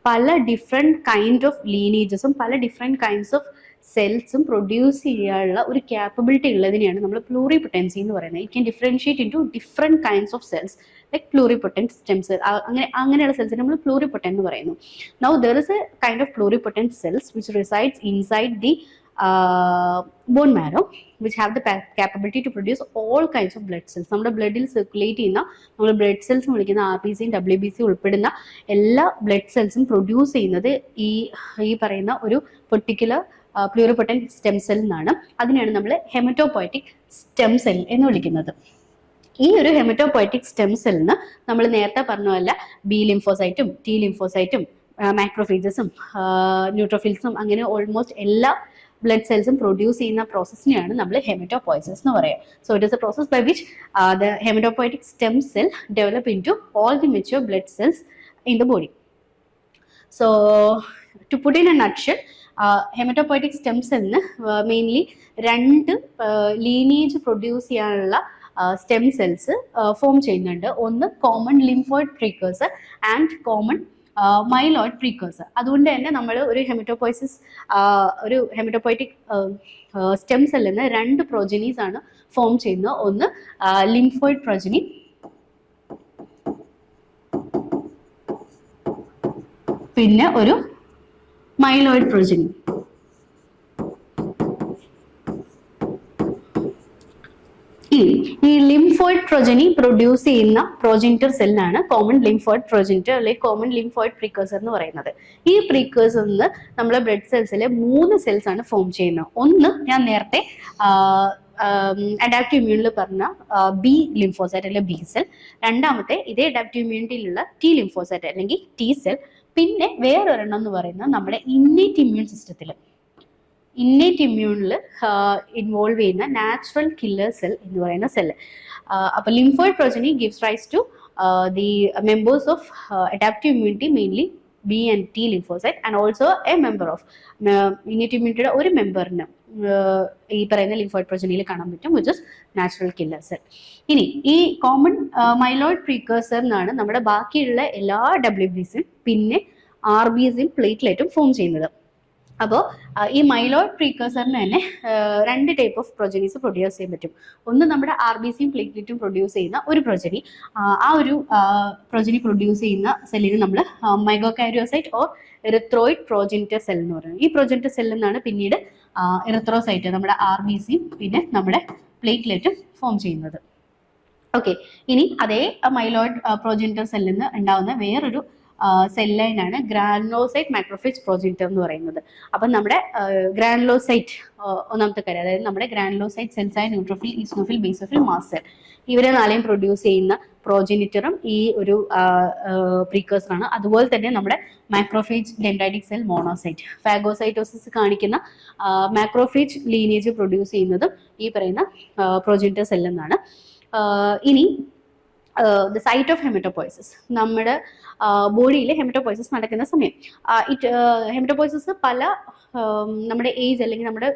പല ഡിഫറെൻറ്റ് കൈൻഡ് ഓഫ് ലീനേജസും പല ഡിഫറെൻറ്റ് കൈൻഡ്സ് ഓഫ് സെൽസും പ്രൊഡ്യൂസ് ചെയ്യാനുള്ള ഒരു ക്യാപ്പബിലിറ്റി ഉള്ളതിനെയാണ് നമ്മൾ പ്ലൂറിപൊട്ടൻസി എന്ന് പറയുന്നത്. It can differentiate into different kinds of cells like pluripotent stem cell. അങ്ങനെയുള്ള സെൽസിനെ നമ്മൾ പ്ലൂറിപൊട്ടൻറ്റ് എന്ന് പറയുന്നു. Now there is a kind of pluripotent cells which resides inside the bone marrow which have the capability to produce all kinds of blood cells. നമ്മുടെ ബ്ലഡിൽ circulate ചെയ്യുന്ന നമ്മൾ blood cells വിളിക്കുന്ന RBCയും WBCയും ഉൾപ്പെടുന്ന എല്ലാ ബ്ലഡ് സെൽസും പ്രൊഡ്യൂസ് ചെയ്യുന്നത് ഈ പറയുന്ന ഒരു പെർട്ടിക്കുലർ പ്ലൂറിപൊട്ടൻറ്റ് സ്റ്റെം സെൽ എന്നാണ്. അതിനെയാണ് നമ്മൾ ഹെമറ്റോപോയറ്റിക് സ്റ്റെം സെൽ എന്ന് വിളിക്കുന്നത്. ഈ ഒരു ഹെമറ്റോപോയറ്റിക് സ്റ്റെം സെല്ലിന് നമ്മൾ നേരത്തെ പറഞ്ഞ ബി ലിംഫോസൈറ്റും ടി ലിംഫോസൈറ്റും മാക്രോഫേജസും ന്യൂട്രോഫിൽസും അങ്ങനെ ഓൾമോസ്റ്റ് എല്ലാ ബ്ലഡ് സെൽസും പ്രൊഡ്യൂസ് ചെയ്യുന്ന പ്രോസസ്സിനെയാണ് നമ്മൾ ഹെമറ്റോപോയസിസ് എന്ന് പറയുക. So it is a process by which the hematopoietic stem cell develop into all the mature blood cells in the body. So to put in a nutshell, hematopoietic stem സെല്ലിന് mainly 2 lineage produce ചെയ്യാനുള്ള stem cells form ചെയ്യുന്നുണ്ട്. ഒന്ന് common lymphoid precursor and common myeloid precursor. അതുകൊണ്ട് തന്നെ നമ്മൾ ഒരു haematopoietic stem സെല്ലിൽ നിന്ന് 2 പ്രൊജനീസ് ആണ് ഫോം ചെയ്യുന്നത്. ഒന്ന് ലിംഫോയിഡ് പ്രൊജനി, പിന്നെ ഒരു മൈലോയിഡ് പ്രൊജനി. ഈ ലിംഫോയിഡ് പ്രൊജനി പ്രൊഡ്യൂസ് ചെയ്യുന്ന പ്രൊജനിറ്റർ സെല്ലാണ് കോമൺ ലിംഫോയിഡ് പ്രൊജനിറ്റർ അല്ലെങ്കിൽ കോമൺ ലിംഫോയിഡ് പ്രീകേഴ്സർ എന്ന് പറയുന്നത്. ഈ പ്രീകേഴ്സറിൽ നിന്ന് നമ്മുടെ ബ്ലഡ് സെൽസിലെ 3 സെൽസ് ആണ് ഫോം ചെയ്യുന്നത്. ഒന്ന് ഞാൻ നേരത്തെ അഡാപ്റ്റീവ് ഇമ്മ്യൂണിൽ പറഞ്ഞ ബി ലിംഫോസൈറ്റ് അല്ലെങ്കിൽ ബി സെൽ, രണ്ടാമത്തെ ഇതേ അഡാപ്റ്റീവ് ഇമ്മ്യൂണിറ്റിയിലുള്ള ടി ലിംഫോസൈറ്റ് അല്ലെങ്കിൽ ടി സെൽ, പിന്നെ വേറൊരെണ്ണം എന്ന് പറയുന്നത് നമ്മുടെ ഇന്നേറ്റ് ഇമ്മ്യൂൺ സിസ്റ്റത്തിൽ ഇന്നേറ്റ് ഇമ്മ്യൂണിൽ ഇൻവോൾവ് ചെയ്യുന്ന നാച്ചുറൽ കില്ലർ സെൽ എന്ന് പറയുന്ന സെല്ല്. അപ്പോൾ lymphoid progeny gives rise to the members of adaptive ഇമ്മ്യൂണിറ്റി, mainly B and T lymphocyte, and also a member of innate ഇമ്മ്യൂണിറ്റിയുടെ ഒരു മെമ്പറിന് ഈ പറയുന്ന ലിംഫോയിഡ് പ്രൊജനിയിൽ കാണാൻ പറ്റും, which is natural killer cell. ഇനി ഈ കോമൺ മൈലോയിഡ് പ്രീകേഴ്സർ എന്നാണ് നമ്മുടെ ബാക്കിയുള്ള എല്ലാ WBCയും പിന്നെ RBCയും പ്ലേറ്റ്ലെറ്റും ഫോം ചെയ്യുന്നത്. അപ്പോൾ ഈ മൈലോയിഡ് പ്രീകേഴ്സറിന് തന്നെ രണ്ട് ടൈപ്പ് ഓഫ് പ്രൊജനീസ് പ്രൊഡ്യൂസ് ചെയ്യാൻ പറ്റും. ഒന്ന് നമ്മുടെ RBCയും പ്ലേറ്റ്ലെറ്റും പ്രൊഡ്യൂസ് ചെയ്യുന്ന ഒരു പ്രൊജനി, ആ ഒരു പ്രൊജനി പ്രൊഡ്യൂസ് ചെയ്യുന്ന സെല്ലിന് നമ്മൾ മൈഗോകാരിയോസൈറ്റ് ഓർ എറിത്രോയിഡ് പ്രോജനിറ്റർ സെൽ എന്ന് പറയുന്നത്. ഈ പ്രോജനിറ്റർ സെല്ലിൽ നിന്നാണ് പിന്നീട് എറിത്രോസൈറ്റ്, നമ്മുടെ RBCയും പിന്നെ നമ്മുടെ പ്ലേറ്റ്ലെറ്റും ഫോം ചെയ്യുന്നത്. ഓക്കെ, ഇനി അതേ മൈലോയിഡ് പ്രോജനിറ്റർ സെല്ലിൽ നിന്ന് ഉണ്ടാവുന്ന വേറൊരു സെൽ ലൈനാണ് ഗ്രാനുലോസൈറ്റ് മാക്രോഫേജ് പ്രോജനിറ്റർ എന്ന് പറയുന്നത്. അപ്പം നമ്മുടെ ഗ്രാനുലോസൈറ്റ് ഒന്നാമത്തെ കാര്യം, അതായത് നമ്മുടെ ഗ്രാനുലോസൈറ്റ് സെൽസായ neutrophil, eosinophil, basophil, mast cell, ഇവരെ നാളെയും പ്രൊഡ്യൂസ് ചെയ്യുന്ന പ്രോജനിറ്ററും ഈ ഒരു പ്രീകേഴ്സറാണ്. അതുപോലെ തന്നെ നമ്മുടെ macrophage dendritic cell monocyte, phagocytosis കാണിക്കുന്ന മാക്രോഫേജ് ലീനേജ് പ്രൊഡ്യൂസ് ചെയ്യുന്നതും ഈ പറയുന്ന പ്രോജനിറ്റർ സെല്ലിൽ നിന്നാണ്. ഇനി ദ സൈറ്റ് ഓഫ് ഹെമറ്റോപോയ്സിസ്, നമ്മുടെ ബോഡിയിൽ ഹെമറ്റോപോയ്സിസ് നടക്കുന്ന സമയം, ഹെമറ്റോപോയ്സിസ് പല നമ്മുടെ ഏജ് അല്ലെങ്കിൽ നമ്മുടെ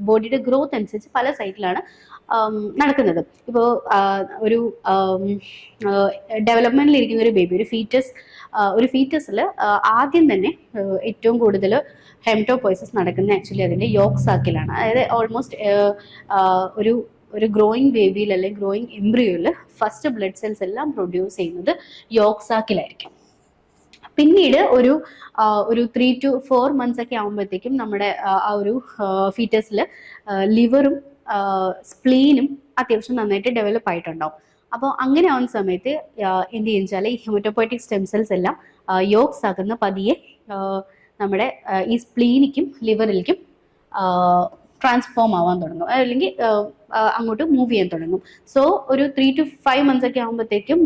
ബോഡിയുടെ ഗ്രോത്ത് അനുസരിച്ച് പല സൈറ്റിലാണ് നടക്കുന്നത്. ഇപ്പോൾ ഒരു ഡെവലപ്മെന്റിൽ ഇരിക്കുന്ന ഒരു ബേബി, ഒരു ഫീറ്റസിൽ ആദ്യം തന്നെ ഏറ്റവും കൂടുതൽ ഹെമറ്റോപോയ്സിസ് നടക്കുന്നത് ആക്ച്വലി അതിൻ്റെ യോക്ക് സാക്കിലാണ്. അതായത് ഓൾമോസ്റ്റ് ഒരു ഗ്രോയിങ് ബേബിയിൽ അല്ലെങ്കിൽ ഗ്രോയിങ് എംബ്രിയോയിൽ ഫസ്റ്റ് ബ്ലഡ് സെൽസ് എല്ലാം പ്രൊഡ്യൂസ് ചെയ്യുന്നത് യോക്ക് സാക്കിലായിരിക്കും. പിന്നീട് ഒരു 3 to 4 months ഒക്കെ ആകുമ്പോഴത്തേക്കും നമ്മുടെ ആ ഒരു ഫീറ്റസിൽ ലിവറും സ്പ്ലീനും അത്യാവശ്യം നന്നായിട്ട് ഡെവലപ്പ് ആയിട്ടുണ്ടാവും. അപ്പോൾ അങ്ങനെ ആവുന്ന സമയത്ത് എന്ത് ചെയ്യുക, ഈ ഹെമറ്റോപോയറ്റിക് സ്റ്റെം സെൽസ് എല്ലാം യോക്സ് ആകുന്ന പതിയെ നമ്മുടെ ഈ സ്പ്ലീനിക്കും ലിവറിലേക്കും ട്രാൻസ്ഫോം ആവാൻ തുടങ്ങും, അല്ലെങ്കിൽ അങ്ങോട്ട് മൂവ് ചെയ്യാൻ തുടങ്ങും. സോ ഒരു 3 to 5 months ഒക്കെ ആകുമ്പോഴത്തേക്കും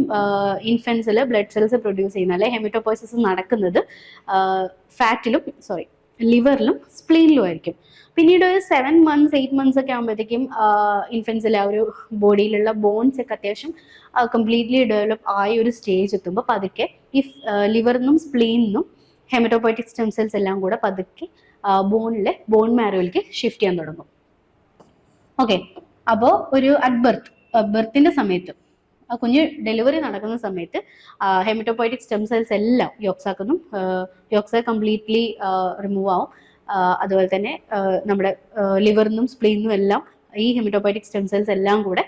ഇൻഫൻസിൽ ബ്ലഡ് സെൽസ് പ്രൊഡ്യൂസ് ചെയ്യുന്ന അല്ലെങ്കിൽ ഹെമറ്റോപോയ്സിസ് നടക്കുന്നത് ലിവറിലും സ്പ്ലീനിലും ആയിരിക്കും. പിന്നീട് ഒരു 7 months 8 months ഒക്കെ ആകുമ്പോഴത്തേക്കും ഇൻഫൻസിലെ ആ ഒരു ബോഡിയിലുള്ള ബോൺസ് ഒക്കെ അത്യാവശ്യം കംപ്ലീറ്റ്ലി ഡെവലപ്പ് ആയ ഒരു സ്റ്റേജ് എത്തുമ്പോൾ പതുക്കെ ഈ ലിവറിനും സ്പ്ലീനിനും ഹെമറ്റോപോയറ്റിക് സ്റ്റെം സെൽസ് എല്ലാം കൂടെ പതുക്കെ ബോൺ മാരോയിലേക്ക് ഷിഫ്റ്റ് ചെയ്യാൻ തുടങ്ങും. ഓക്കെ, അപ്പോൾ ഒരു ബർത്തിന്റെ സമയത്ത്, കുഞ്ഞ് ഡെലിവറി നടക്കുന്ന സമയത്ത് ഹെമറ്റോപോയറ്റിക് സ്റ്റെം സെൽസ് എല്ലാം യോക്സാക്ക് കംപ്ലീറ്റ്ലി റിമൂവ് ആവും. അതുപോലെ തന്നെ നമ്മുടെ ലിവറിനും സ്പ്ലീനിനും എല്ലാം ഈ ഹെമറ്റോപോയറ്റിക് സ്റ്റെം സെൽസ് എല്ലാം കൂടെ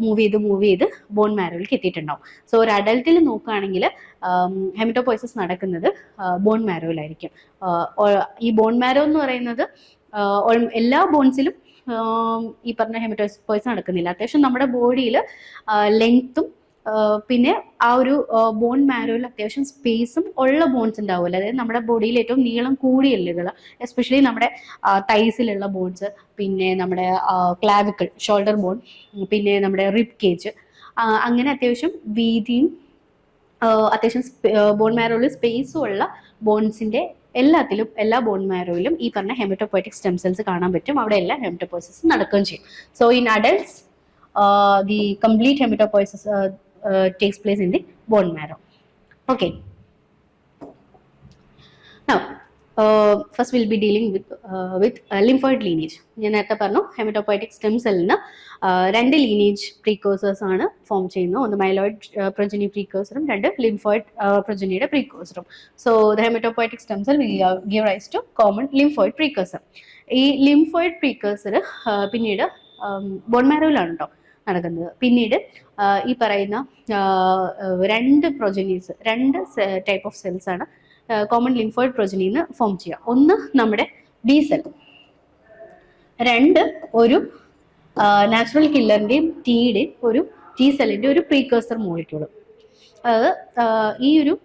മൂവ് ചെയ്ത് ബോൺ മാരോയിലേക്ക് എത്തിയിട്ടുണ്ടാവും. സോ ഒരു അഡൽട്ടിൽ നോക്കുകയാണെങ്കിൽ ഹെമറ്റോപോയ്സിസ് നടക്കുന്നത് ബോൺ മാരോയിലായിരിക്കും. ഈ ബോൺ മാരോ എന്ന് പറയുന്നത് എല്ലാ ബോൺസിലും ഈ പറഞ്ഞ ഹെമറ്റോപോയ്സിസ് നടക്കുന്നില്ല. അത്യാവശ്യം നമ്മുടെ ബോഡിയിൽ ലെങ്ത്തും പിന്നെ ആ ഒരു ബോൺ മാരോയിൽ അത്യാവശ്യം സ്പേസും ഉള്ള ബോൺസ് ഉണ്ടാവില്ല. അതായത് നമ്മുടെ ബോഡിയിൽ ഏറ്റവും നീളം കൂടിയ എല്ലുകൾ, എസ്പെഷ്യലി നമ്മുടെ തൈസിലുള്ള ബോൺസ്, പിന്നെ നമ്മുടെ ക്ലാവിക്കിൾ, ഷോൾഡർ ബോൺ, പിന്നെ നമ്മുടെ റിബ് കേജ്, അങ്ങനെ അത്യാവശ്യം വീതിയും അത്യാവശ്യം ബോൺ മാരോയിൽ സ്പേസും ഉള്ള ബോൺസിന്റെ എല്ലാ ബോൺ മാരോയിലും ഈ പറഞ്ഞ ഹെമറ്റോപോയറ്റിക് സ്റ്റെം സെൽസ് കാണാൻ പറ്റും. അവിടെ എല്ലാം ഹെമറ്റോപോയ്സിസ് നടക്കുകയും ചെയ്യും. So in adults the complete hematopoiesis takes place in the bone marrow. Okay, now first we'll be dealing with lymphoid lineage. ഞാൻ നേരത്തെ പറഞ്ഞു ഹെമറ്റോപോയറ്റിക് സ്റ്റെം സെല്ലിന് രണ്ട് ലീനേജ് പ്രീകേഴ്സേഴ്സ് ആണ് ഫോം ചെയ്യുന്നത്. ഒന്ന് മൈലോയിഡ് പ്രൊജനി പ്രീകേഴ്സറും രണ്ട് ലിംഫോയിഡ് പ്രൊജനിയുടെ പ്രീകേഴ്സറും. So the hematopoietic stem cell will give rise to common lymphoid precursor. ഈ ലിംഫോയിഡ് പ്രീകേഴ്സർ പിന്നീട് ബോൺ മാരോയിലാണ് കേട്ടോ നടക്കുന്നത്. പിന്നീട് ഈ പറയുന്ന രണ്ട് ടൈപ്പ് ഓഫ് സെൽസ് ആണ് കോമൺ ലിംഫോയിഡ് പ്രൊജനിന്ന് ഫോം ചെയ്യുക. ഒന്ന് നമ്മുടെ ബി സെൽ, രണ്ട് ഒരു നാച്ചുറൽ കില്ലറിന്റെയും ഒരു ടി സെല്ലിന്റെ ഒരു പ്രീകേഴ്സർ മോളിക്യൂളും. അതായത് ഈ ഒരു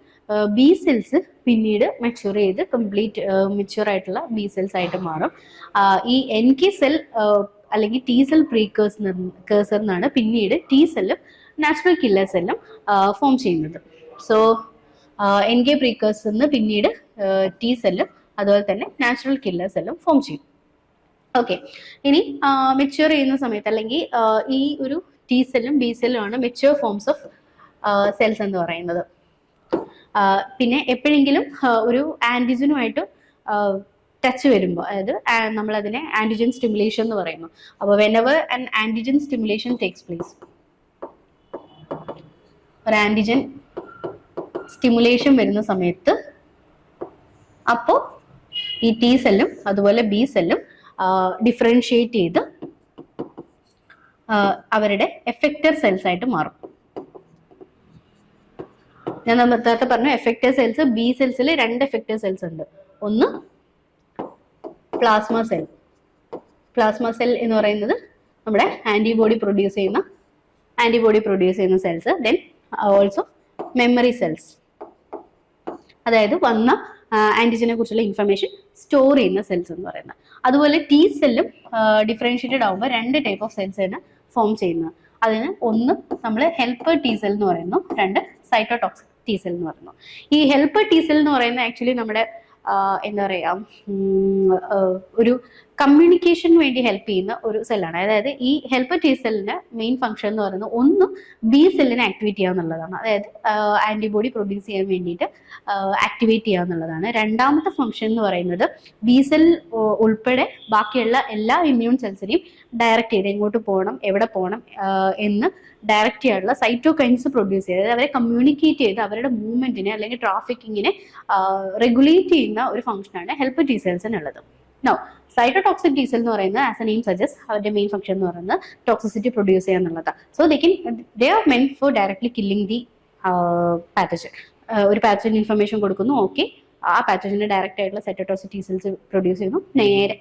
ബി സെൽസ് പിന്നീട് മെച്യൂർ ചെയ്ത് കംപ്ലീറ്റ് മെച്യൂർ ആയിട്ടുള്ള ബി സെൽസ് ആയിട്ട് മാറും. ഈ NK സെൽ അല്ലെങ്കിൽ ടി സെൽ പ്രീകേഴ്സർ എന്നാണ് പിന്നീട് ടി സെല്ലും നാച്ചുറൽ കില്ലർ സെല്ലും ഫോം ചെയ്യുന്നത്. സോ NK പ്രീകേഴ്സറിന് പിന്നീട് ടി സെല്ലും അതുപോലെ തന്നെ നാച്ചുറൽ കില്ലർ സെല്ലും ഫോം ചെയ്യും. ഓക്കെ, ഇനി മെച്യൂർ ചെയ്യുന്ന സമയത്ത് അല്ലെങ്കിൽ ഈ ഒരു ടി സെല്ലും ബി സെല്ലും ആണ് മെച്യൂർ ഫോംസ് ഓഫ് സെൽസ് എന്ന് പറയുന്നത്. പിന്നെ എപ്പോഴെങ്കിലും ഒരു ആന്റിജനുമായിട്ട് ടച്ച് വരുമ്പോൾ, അതായത് നമ്മൾ അതിനെ ആന്റിജൻ സ്റ്റിമുലേഷൻ എന്ന് പറയുന്നു. അപ്പോൾ whenever an antigen stimulation takes place, ഒരു ആന്റിജൻ സ്റ്റിമുലേഷൻ വരുന്ന സമയത്ത് അപ്പോൾ ഈ ടി സെല്ലും അതുപോലെ ബി സെല്ലും ഡിഫറൻഷിയേറ്റ് ചെയ്ത് അവരുടെ എഫക്റ്റർ സെൽസ് ആയിട്ട് മാറും. ഞാൻ നേരത്തെ പറഞ്ഞു എഫക്റ്റർ സെൽസ്, ബി സെൽസിൽ 2 എഫക്റ്റർ സെൽസ് ഉണ്ട്. ഒന്ന് പ്ലാസ്മ സെൽ. പ്ലാസ്മ സെൽ എന്ന് പറയുന്നത് നമ്മുടെ ആന്റിബോഡി പ്രൊഡ്യൂസ് ചെയ്യുന്ന cells. Then also memory cells, അതായത് വന്ന ആന്റിജനെ കുറിച്ചുള്ള ഇൻഫർമേഷൻ സ്റ്റോർ ചെയ്യുന്ന സെൽസ് എന്ന് പറയുന്നത്. അതുപോലെ ടി സെല്ലും ഡിഫറൻഷിയേറ്റഡ് ആകുമ്പോൾ 2 ടൈപ്പ് ഓഫ് സെൽസ് ആണ് ഫോം ചെയ്യുന്നത്. അതിന് ഒന്ന് നമ്മൾ ഹെൽപ്പർ ടി സെൽ എന്ന് പറയുന്നു, 2 സൈറ്റോടോക്സിക് ടി സെൽ എന്ന് പറയുന്നു. ഈ ഹെൽപ്പർ ടി സെൽ എന്ന് പറയുന്നത് ആക്ച്വലി നമ്മുടെ എന്താ പറയാ, ഒരു കമ്മ്യൂണിക്കേഷന് വേണ്ടി ഹെൽപ്പ് ചെയ്യുന്ന ഒരു സെല്ലാണ്. അതായത് ഈ ഹെൽപ്പർ ടി സെല്ലിന്റെ മെയിൻ ഫംഗ്ഷൻ എന്ന് പറയുന്നത് ഒന്ന് ബി സെല്ലിനെ ആക്ടിവേറ്റ് ചെയ്യുക എന്നുള്ളതാണ്. അതായത് ആന്റിബോഡി പ്രൊഡ്യൂസ് ചെയ്യാൻ വേണ്ടിയിട്ട് ആക്ടിവേറ്റ് ചെയ്യുക എന്നുള്ളതാണ്. രണ്ടാമത്തെ ഫംഗ്ഷൻ എന്ന് പറയുന്നത് ബി സെൽ ഉൾപ്പെടെ ബാക്കിയുള്ള എല്ലാ ഇമ്മ്യൂൺ സെൽസിനെയും ഡയറക്റ്റ് ചെയ്ത് എങ്ങോട്ട് പോകണം, എവിടെ പോകണം എന്ന് ഡയറക്റ്റ് ചെയ്യാനുള്ള സൈറ്റോകൈൻസ് പ്രൊഡ്യൂസ് ചെയ്ത് അവരെ കമ്മ്യൂണിക്കേറ്റ് ചെയ്ത് അവരുടെ മൂവ്മെന്റിനെ അല്ലെങ്കിൽ ട്രാഫിക്കിങ്ങിനെ റെഗുലേറ്റ് ചെയ്യുന്ന ഒരു ഫംഗ്ഷനാണ് ഹെൽപ്പർ ടി സെൽസിനുള്ളത്. നോ സൈറ്റോടോക്സിക് ടി സെൽ എന്ന് പറയുന്നത് ആസ് എ നെയിം സജസ്റ്റ് അവരുടെ മെയിൻ ഫംഗ്ഷൻ എന്ന് പറയുന്നത് ടോക്സിസിറ്റി പ്രൊഡ്യൂസ് ചെയ്യുക എന്നുള്ളതാണ്. So they are meant for directly killing the pathogen. ഒരു പാത്തജൻ ഇൻഫർമേഷൻ കൊടുക്കുന്നു, ഓക്കെ, ആ പാത്തജനെ ഡയറക്റ്റ് ആയിട്ടുള്ള സൈറ്റോടോക്സിക് ടി സെൽസ് പ്രൊഡ്യൂസ് ചെയ്യുന്നു, നേരെ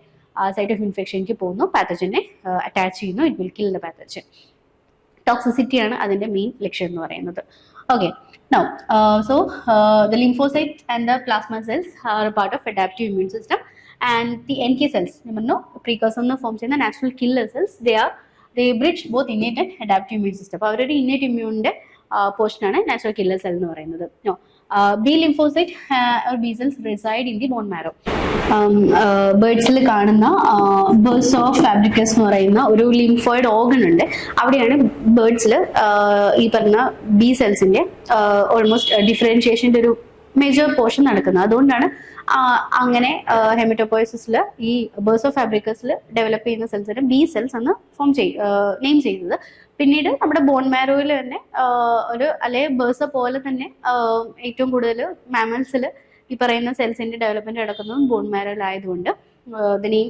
സൈറ്റ് ഓഫ് ഇൻഫെക്ഷനിലേക്ക് പോകുന്നു, പാത്തജനെ അറ്റാച്ച് ചെയ്യുന്നു, it will kill the pathogen. ടോക്സിസിറ്റിയാണ് അതിന്റെ മെയിൻ ലക്ഷ്യം എന്ന് പറയുന്നത്. Okay, now so the lymphocytes and the plasma cells are a part of adaptive immune system, and the NK cells, precursor എന്ന് ഫോം ചെയ്യുന്ന natural killer cells, they bridge both innate and adaptive immune system. അപ്പോൾ അവരുടെ innate immuneന്റെ പോർഷനാണ് natural killer cell എന്ന് പറയുന്നത്. B lymphocyte or B cells reside in the bone marrow. ബേർഡ്സിൽ കാണുന്ന birds of ഫാബ്രിക്കസ് എന്ന് പറയുന്ന ഒരു ലിംഫോയിഡ് ഓർഗൻ ഉണ്ട്. അവിടെയാണ് ബേർഡ്സിൽ ഈ പറഞ്ഞ ബി സെൽസിന്റെ ഓൾമോസ്റ്റ് ഡിഫറൻഷിയേഷന്റെ ഒരു മേജർ പോർഷൻ നടക്കുന്നത്. അതുകൊണ്ടാണ് അങ്ങനെ ഹെമറ്റോപോയസിസിൽ ഈ ബേഴ്സ് ഓഫ് ഫാബ്രിക്കസിൽ ഡെവലപ്പ് ചെയ്യുന്ന സെൽസിന് ബി സെൽസ് എന്ന് നെയിം ചെയ്തത്. പിന്നീട് നമ്മുടെ ബോൺ മാരോയിൽ തന്നെ അല്ലെ ബേഴ്സ പോലെ തന്നെ ഏറ്റവും കൂടുതൽ മാമൽസിൽ ഈ പറയുന്ന സെൽസിന്റെ ഡെവലപ്മെന്റ് നടക്കുന്നതും ബോൺ മാരോയിലായതുകൊണ്ട് നെയിം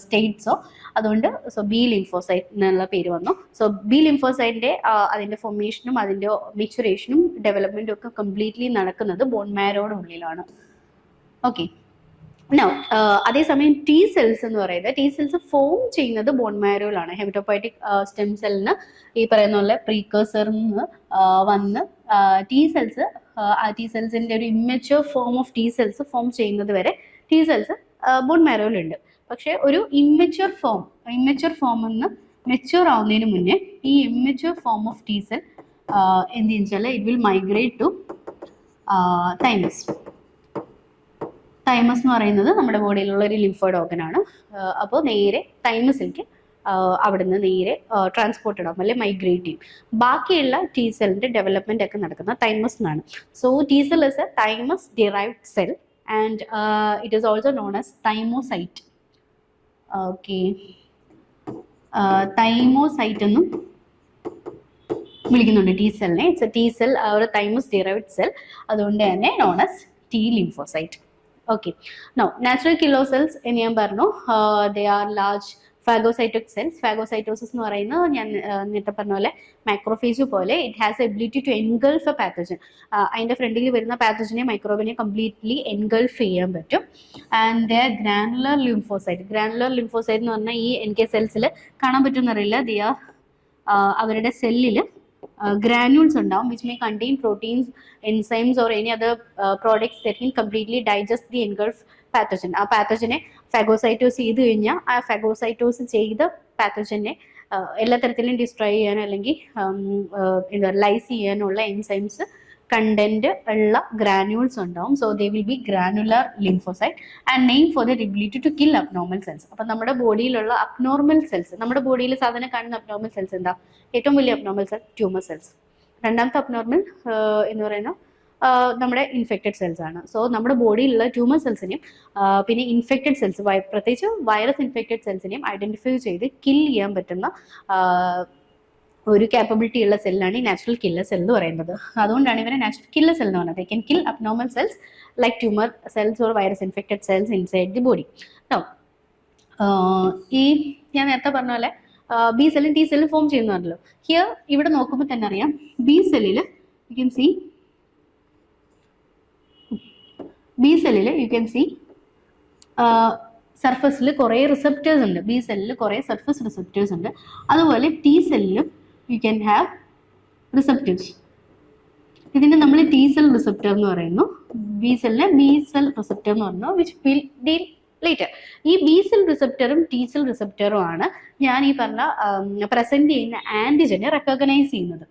സ്റ്റേറ്റ്സോ അതുകൊണ്ട് സോ ബി ലിംഫോസൈറ്റ് എന്നുള്ള പേര് വന്നു. സോ ബി ലിംഫോസൈറ്റിന്റെ അതിന്റെ ഫോർമേഷനും അതിന്റെ മെച്ചുറേഷനും ഡെവലപ്മെന്റും ഒക്കെ കംപ്ലീറ്റ്ലി നടക്കുന്നത് ബോൺ മാരോയുടെ ഉള്ളിലാണ്. ഓക്കെ, അതേസമയം ടി സെൽസ് എന്ന് പറയുന്നത് ടി സെൽസ് ഫോം ചെയ്യുന്നത് ബോൺ മാരോയിലാണ്. ഹെമറ്റോപോയറ്റിക് സ്റ്റെം സെല്ലിന് ഈ പറയുന്ന പോലെ പ്രീകേഴ്സറിന്ന് വന്ന് ടി സെൽസിന്റെ ഒരു immature form of T cells form ചെയ്യുന്നത് വരെ ടി സെൽസ് ബോൺ മാരോയിലുണ്ട്. പക്ഷെ ഒരു ഇമ്മച്വർ ഫോം എന്ന് മെച്യൂർ ആവുന്നതിന് മുന്നേ ഈ immature form of T cell എന്ത് വെച്ചാൽ it will migrate to thymus. Thymus എന്ന് പറയുന്നത് നമ്മുടെ ബോഡിയിലുള്ള ഒരു ലിംഫോയിഡ് ഓർഗനാണ്. അപ്പോൾ നേരെ തൈമസിലേക്ക് അവിടുന്ന് നേരെ ട്രാൻസ്പോർട്ടഡ് ആകും അല്ലെങ്കിൽ മൈഗ്രേറ്റ് ചെയ്യും. ബാക്കിയുള്ള ടി സെല്ലിന്റെ ഡെവലപ്മെന്റ് ഒക്കെ നടക്കുന്ന തൈമസ് എന്നാണ്. So T cell is A thymus derived cell and it is also known as thymocyte. Okay, thymocyte എന്നും വിളിക്കുന്നുണ്ട് ടി സെല്ലിനെ. ഇറ്റ്സ് എ ടി സെൽ ഒരു തൈമസ് ഡിറൈവ്ഡ് സെൽ, അതുകൊണ്ട് തന്നെ known as T lymphocyte. Okay, now natural killer cells എന്ന് ഞാൻ പറഞ്ഞു, they are large phagocytic cells. Phagocytosis എന്ന് പറയുന്നത് ഞാൻ നേരത്തെ പറഞ്ഞ പോലെ മൈക്രോഫേജ് പോലെ it has ability to engulf a pathogen. അതിന്റെ ഫ്രണ്ടിൽ വരുന്ന പാത്തജനെ മൈക്രോബിനെ കംപ്ലീറ്റ്ലി എൻഗൾഫ് ചെയ്യാൻ പറ്റും. ആൻഡ് ഗ്രാനുലർ ലിംഫോസൈറ്റ് എന്ന് പറഞ്ഞാൽ ഈ NK സെൽസിൽ കാണാൻ പറ്റുമെന്നറിയില്ല, അവരുടെ സെല്ലിൽ granules ഉണ്ടാവും which may contain proteins, enzymes or any other products that can completely digest the engulfed pathogen. ആ പാത്തജനെ ഫാഗോസൈറ്റോസ് ചെയ്ത് കഴിഞ്ഞാൽ ആ ഫാഗോസൈറ്റോസ് ചെയ്ത പാത്തജനെ എല്ലാ തരത്തിലും ഡിസ്ട്രോയ് ചെയ്യാൻ അല്ലെങ്കിൽ എന്താ ലൈസ് ചെയ്യാനുള്ള എൻസൈംസ് കണ്ടന്റ് ഉള്ള ഗ്രാനുൾസ് ഉണ്ടാവും. So they will be granular lymphocyte and name for the ability to kill abnormal cells. അപ്പം നമ്മുടെ ബോഡിയിലുള്ള അബ്നോർമൽ സെൽസ്, നമ്മുടെ ബോഡിയിൽ സാധാരണ കാണുന്ന അബ്നോർമൽ സെൽസ് എന്താ? ഏറ്റവും വലിയ അബ്നോർമൽ സെൽ ട്യൂമർ സെൽസ്. രണ്ടാമത്തെ അബ്നോർമൽ എന്ന് പറയുന്ന നമ്മുടെ ഇൻഫെക്റ്റഡ് സെൽസ് ആണ്. സോ നമ്മുടെ ബോഡിയിലുള്ള ട്യൂമർ സെൽസിനെയും പിന്നെ ഇൻഫെക്റ്റഡ് സെൽസ്, പ്രത്യേകിച്ച് വൈറസ് ഇൻഫെക്റ്റഡ് സെൽസിനെയും ഐഡന്റിഫൈ ചെയ്ത് കിൽ ചെയ്യാൻ പറ്റുന്ന ഒരു കാപ്പബിലിറ്റി ഉള്ള സെല്ലാണ് ഈ നാച്ചുറൽ കില്ലർ സെൽ എന്ന് പറയുന്നത്. അതുകൊണ്ടാണ് ഇവരെ നാച്ചുറൽ കില്ലർ സെൽ എന്ന് പറയുന്നത്. They can kill abnormal cells like tumour cells or virus infected cells inside the body. ഈ ഞാൻ നേരത്തെ പറഞ്ഞ പോലെ ബി സെല്ലും ടി സെല്ലും ഫോം ചെയ്യുന്നതാണല്ലോ. ഹിയർ ഇവിടെ നോക്കുമ്പോൾ തന്നെ അറിയാം, ബി സെല്ലിൽ യു കെൻ സി സർഫസിൽ കുറേ റിസപ്റ്റേഴ്സ് ഉണ്ട്. ബി സെല്ലിൽ കുറേ സർഫസ് റിസപ്റ്റേഴ്സ് ഉണ്ട്. അതുപോലെ ടി സെല്ലിലും യു ക്യാൻ ഹാവ് റിസപ്റ്റേഴ്സ്. ഇതിനെ നമ്മൾ ടി സെൽ റിസപ്റ്റർ എന്ന് പറയുന്നു. ബി സെല്ലിനെ ബി സെൽ റിസപ്റ്റർ എന്ന് പറയുന്നു, വിച്ച് വിൽ ഡീൽ ലേറ്റർ. ഈ ബി സെൽ റിസപ്റ്ററും ടി സെൽ റിസപ്റ്ററും ആണ് ഞാൻ ഈ പറഞ്ഞ പ്രസന്റ് ചെയ്യുന്ന ആന്റിജനെ റെക്കഗ്നൈസ് ചെയ്യുന്നത്.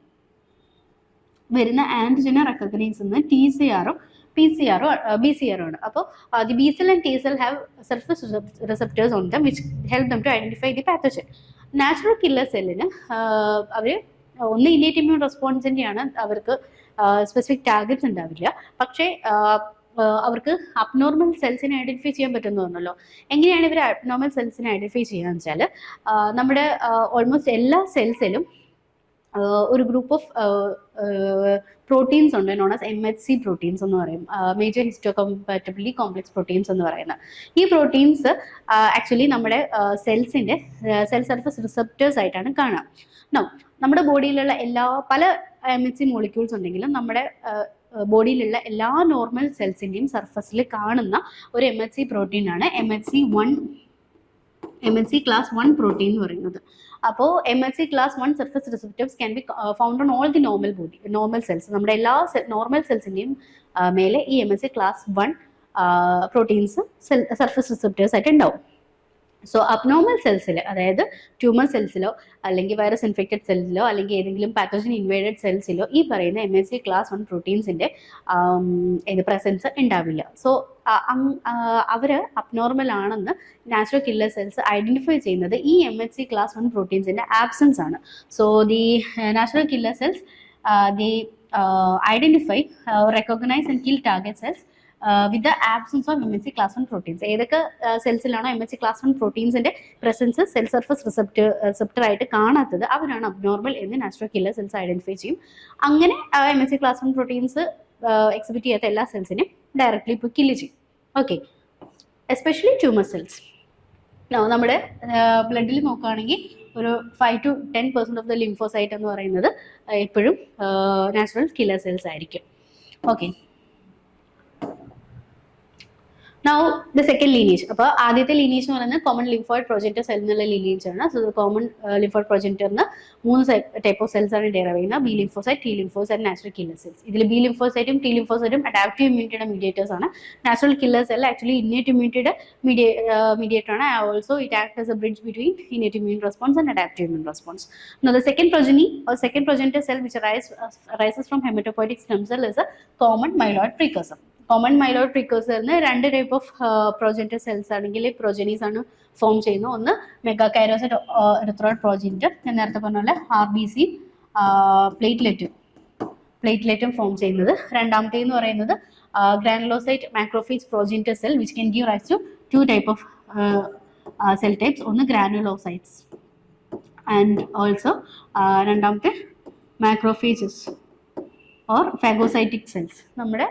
വരുന്ന ആന്റിജനെ റെക്കഗ്നൈസ് ചെയ്യുന്നത് ടി സി ആറും PCR or BCR ആണ്. അപ്പോൾ the B cell and T cell have surface receptors on them which help them to identify the pathogen. Natural killer സെല്ലിന് അവർ ഒന്ന് ഇന്നേറ്റ് ഇമ്മ്യൂൺ റെസ്പോൺസിൻ്റെയാണ്, അവർക്ക് സ്പെസിഫിക് ടാർഗറ്റ്സ് ഉണ്ടാവില്ല. പക്ഷേ അവർക്ക് അബ്നോർമൽ സെൽസിനെ ഐഡന്റിഫൈ ചെയ്യാൻ പറ്റുമെന്ന് പറഞ്ഞല്ലോ. എങ്ങനെയാണ് ഇവർ അബ്നോർമൽ സെൽസിനെ ഐഡന്റിഫൈ ചെയ്യുക വെച്ചാൽ, നമ്മുടെ ഓൾമോസ്റ്റ് എല്ലാ സെൽസിലും ഒരു ഗ്രൂപ്പ് ഓഫ് പ്രോട്ടീൻസ് ഉണ്ട്, നോൺ ആസ് MHC പ്രോട്ടീൻസ് എന്ന് പറയും, മേജർ ഹിസ്റ്റോകമ്പാറ്റബിലിറ്റി കോംപ്ലക്സ് പ്രോട്ടീൻസ് എന്ന് പറയുന്നത്. ഈ പ്രോട്ടീൻസ് ആക്ച്വലി നമ്മുടെ സെൽസിൻ്റെ സെൽ സർഫസ് റിസപ്റ്റേഴ്സ് ആയിട്ടാണ് കാണുക. നമ്മുടെ ബോഡിയിലുള്ള പല MHC മോളിക്യൂൾസ് ഉണ്ടെങ്കിലും നമ്മുടെ ബോഡിയിലുള്ള എല്ലാ നോർമൽ സെൽസിൻ്റെയും സർഫസിൽ കാണുന്ന ഒരു MHC പ്രോട്ടീനാണ് MHC ക്ലാസ് 1 പ്രോട്ടീൻ എന്ന് പറയുന്നത്. അപ്പോൾ MHC class 1 surface receptors can be found on all the normal cells. നമ്മുടെ എല്ലാ നോർമൽ സെൽസിൻ്റെയും മേലെ ഈ MHC class 1 proteins surface receptors ആയിട്ട് ഉണ്ടാവും. സോ അബ്നോർമൽ സെൽസിൽ, അതായത് ട്യൂമർ സെൽസിലോ അല്ലെങ്കിൽ വൈറസ് ഇൻഫെക്റ്റഡ് സെൽസിലോ അല്ലെങ്കിൽ ഏതെങ്കിലും പാത്തോജൻ ഇൻവേഡഡ് സെൽസിലോ ഈ പറയുന്ന MHC ക്ലാസ് 1 പ്രോട്ടീൻസിൻ്റെ പ്രസൻസ് ഉണ്ടാവില്ല. സോ അവർ അബ്നോർമൽ ആണെന്ന് നാച്ചുറൽ കില്ലർ സെൽസ് ഐഡന്റിഫൈ ചെയ്യുന്നത് ഈ MHC ക്ലാസ് 1 പ്രോട്ടീൻസിൻ്റെ ആബ്സെൻസ് ആണ്. So the natural killer cells the identify, recognise and kill target cells with the absence of MHC class 1 proteins. ഏതൊക്കെ സെൽസിലാണോ MHC ക്ലാസ് 1 പ്രോട്ടീൻസിന്റെ പ്രസൻസ് സെൽ സർഫസ് റിസപ്റ്റർ ആയിട്ട് കാണാത്തത്, അവരാണ് അബ്നോർമൽ എന്ന് നാച്ചുറൽ കില്ലർ സെൽസ് ഐഡന്റിഫൈ ചെയ്യും. അങ്ങനെ MHC ക്ലാസ് 1 പ്രോട്ടീൻസ് എക്സിബിറ്റ് ചെയ്യാത്ത എല്ലാ സെൽസിനെയും ഡയറക്ട്ലി ഇപ്പോൾ കില്ല് ചെയ്യും. Okay, especially tumour cells. നമ്മുടെ ബ്ലഡിൽ നോക്കുകയാണെങ്കിൽ ഒരു 5 to 10% ഓഫ് ദ ലിംഫോസൈറ്റ് എന്ന് പറയുന്നത് എപ്പോഴും നാച്ചുറൽ കില്ലർ സെൽസ് ആയിരിക്കും. Okay, now the second lineage. അപ്പോൾ ആദ്യത്തെ ലീനിയേജ് എന്ന് പറയുന്നത് കോമൺ ലിംഫോയിഡ് പ്രൊജക്ടർ സെൽ എന്നുള്ള ലീനിയേജ് ആണ്. സോ കോമൺ ലിംഫോയിഡ് പ്രൊജക്ടറിന് 3 ടൈപ്പ് ഓഫ് സെൽസ് ആണ് ഡെറൈവ് ചെയ്യുന്നത്: B lymphocyte, T lymphocyte, natural killer cells. ഇതിൽ ബി ലിംഫോസൈറ്റും ടി ലിംഫോസൈറ്റും അഡാപ്റ്റീവ് ഇമ്മ്യൂണിറ്റിയുടെ മീഡിയേറ്റേഴ്സ് ആണ്. Natural killer cell actually innate ഇമ്മ്യൂണിറ്റിയുടെ മീഡിയേറ്റർ ആണ്. Also it act as a bridge between innate immune response and adaptive immune response. Now the second progeny or second progenitor cell which arises from hematopoietic stem cell is a common myeloid precursor. Common myeloid പ്രിക്കോഴ്സറിന് 2 type of progenitor cells ആണെങ്കിൽ progenies ആണ് form ചെയ്യുന്നത്. ഒന്ന് മെഗാകൈരോസൈറ്റ് erythroid പ്രൊജനിറ്റർ, ഞാൻ നേരത്തെ പറഞ്ഞ പോലെ RBC പ്ലേറ്റ്ലെറ്റും form ചെയ്യുന്നത്. രണ്ടാമത്തേന്ന് പറയുന്നത് granulocyte macrophage progenitor cell which can give rise to 2 type of cell types. ഒന്ന് ഗ്രാനുലോസൈറ്റ്സ് ആൻഡ് ഓൾസോ രണ്ടാമത്തെ മാക്രോഫേജസ് ഓർ ഫാഗോസൈറ്റിക് സെൽസ്. നമ്മുടെ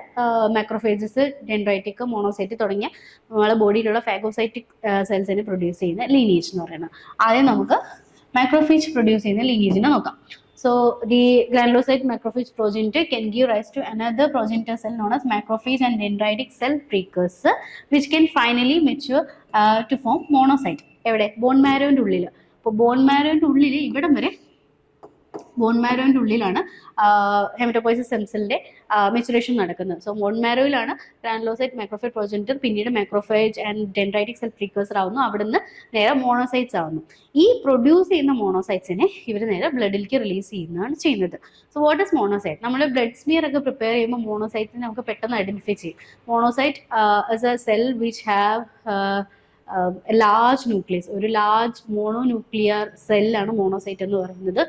മാക്രോഫേജസ്, ഡെൻഡ്രൈറ്റിക്, മോണോസൈറ്റ് തുടങ്ങിയ നമ്മളെ ബോഡിയിലുള്ള ഫാഗോസൈറ്റിക് സെൽസിനെ പ്രൊഡ്യൂസ് ചെയ്യുന്ന ലീനിയേജ് എന്ന് പറയുന്നത്. ആദ്യം നമുക്ക് മാക്രോഫേജ് പ്രൊഡ്യൂസ് ചെയ്യുന്ന ലീനിയേജിനെ നോക്കാം. So the granulocyte macrophage progenitor can give rise to another progenitor cell known as macrophage and dendritic cell precursor which can finally mature to form monocyte. എവിടെ? Bone മാരോന്റെ ഉള്ളിൽ. അപ്പോൾ ബോൺ മാരോന്റെ ഉള്ളിൽ ഇവിടം വരെ ബോൺ മാരോന്റെ ഉള്ളിലാണ് haematopoiesis stem സെല്ലിന്റെ maturation നടക്കുന്നത്. So bone മാരോയിലാണ് granulocyte macrophage പ്രൊജനിറ്റർ, പിന്നീട് മാക്രോഫേജ് ആൻഡ് ഡെൻഡ്രൈറ്റിക് സെൽ പ്രീക്കേഴ്സർ ആവുന്നു. അവിടുന്ന് നേരെ മോണോസൈറ്റ്സ് ആവുന്നു. ഈ പ്രൊഡ്യൂസ് ചെയ്യുന്ന മോണോസൈറ്റ്സിനെ ഇവർ നേരെ ബ്ലഡിലേക്ക് റിലീസ് ചെയ്യുന്നതാണ് ചെയ്യുന്നത്. So what is monocyte? നമ്മൾ ബ്ലഡ് സ്മിയർ ഒക്കെ പ്രിപ്പയർ ചെയ്യുമ്പോൾ മോണോസൈറ്റിനെ നമുക്ക് പെട്ടെന്ന് ഐഡന്റിഫൈ ചെയ്യും. Monocyte is A cell which have large nucleus, ഒരു ലാർജ് മോണോന്യൂക്ലിയർ സെല്ലാണ് മോണോസൈറ്റ് എന്ന് പറയുന്നത്.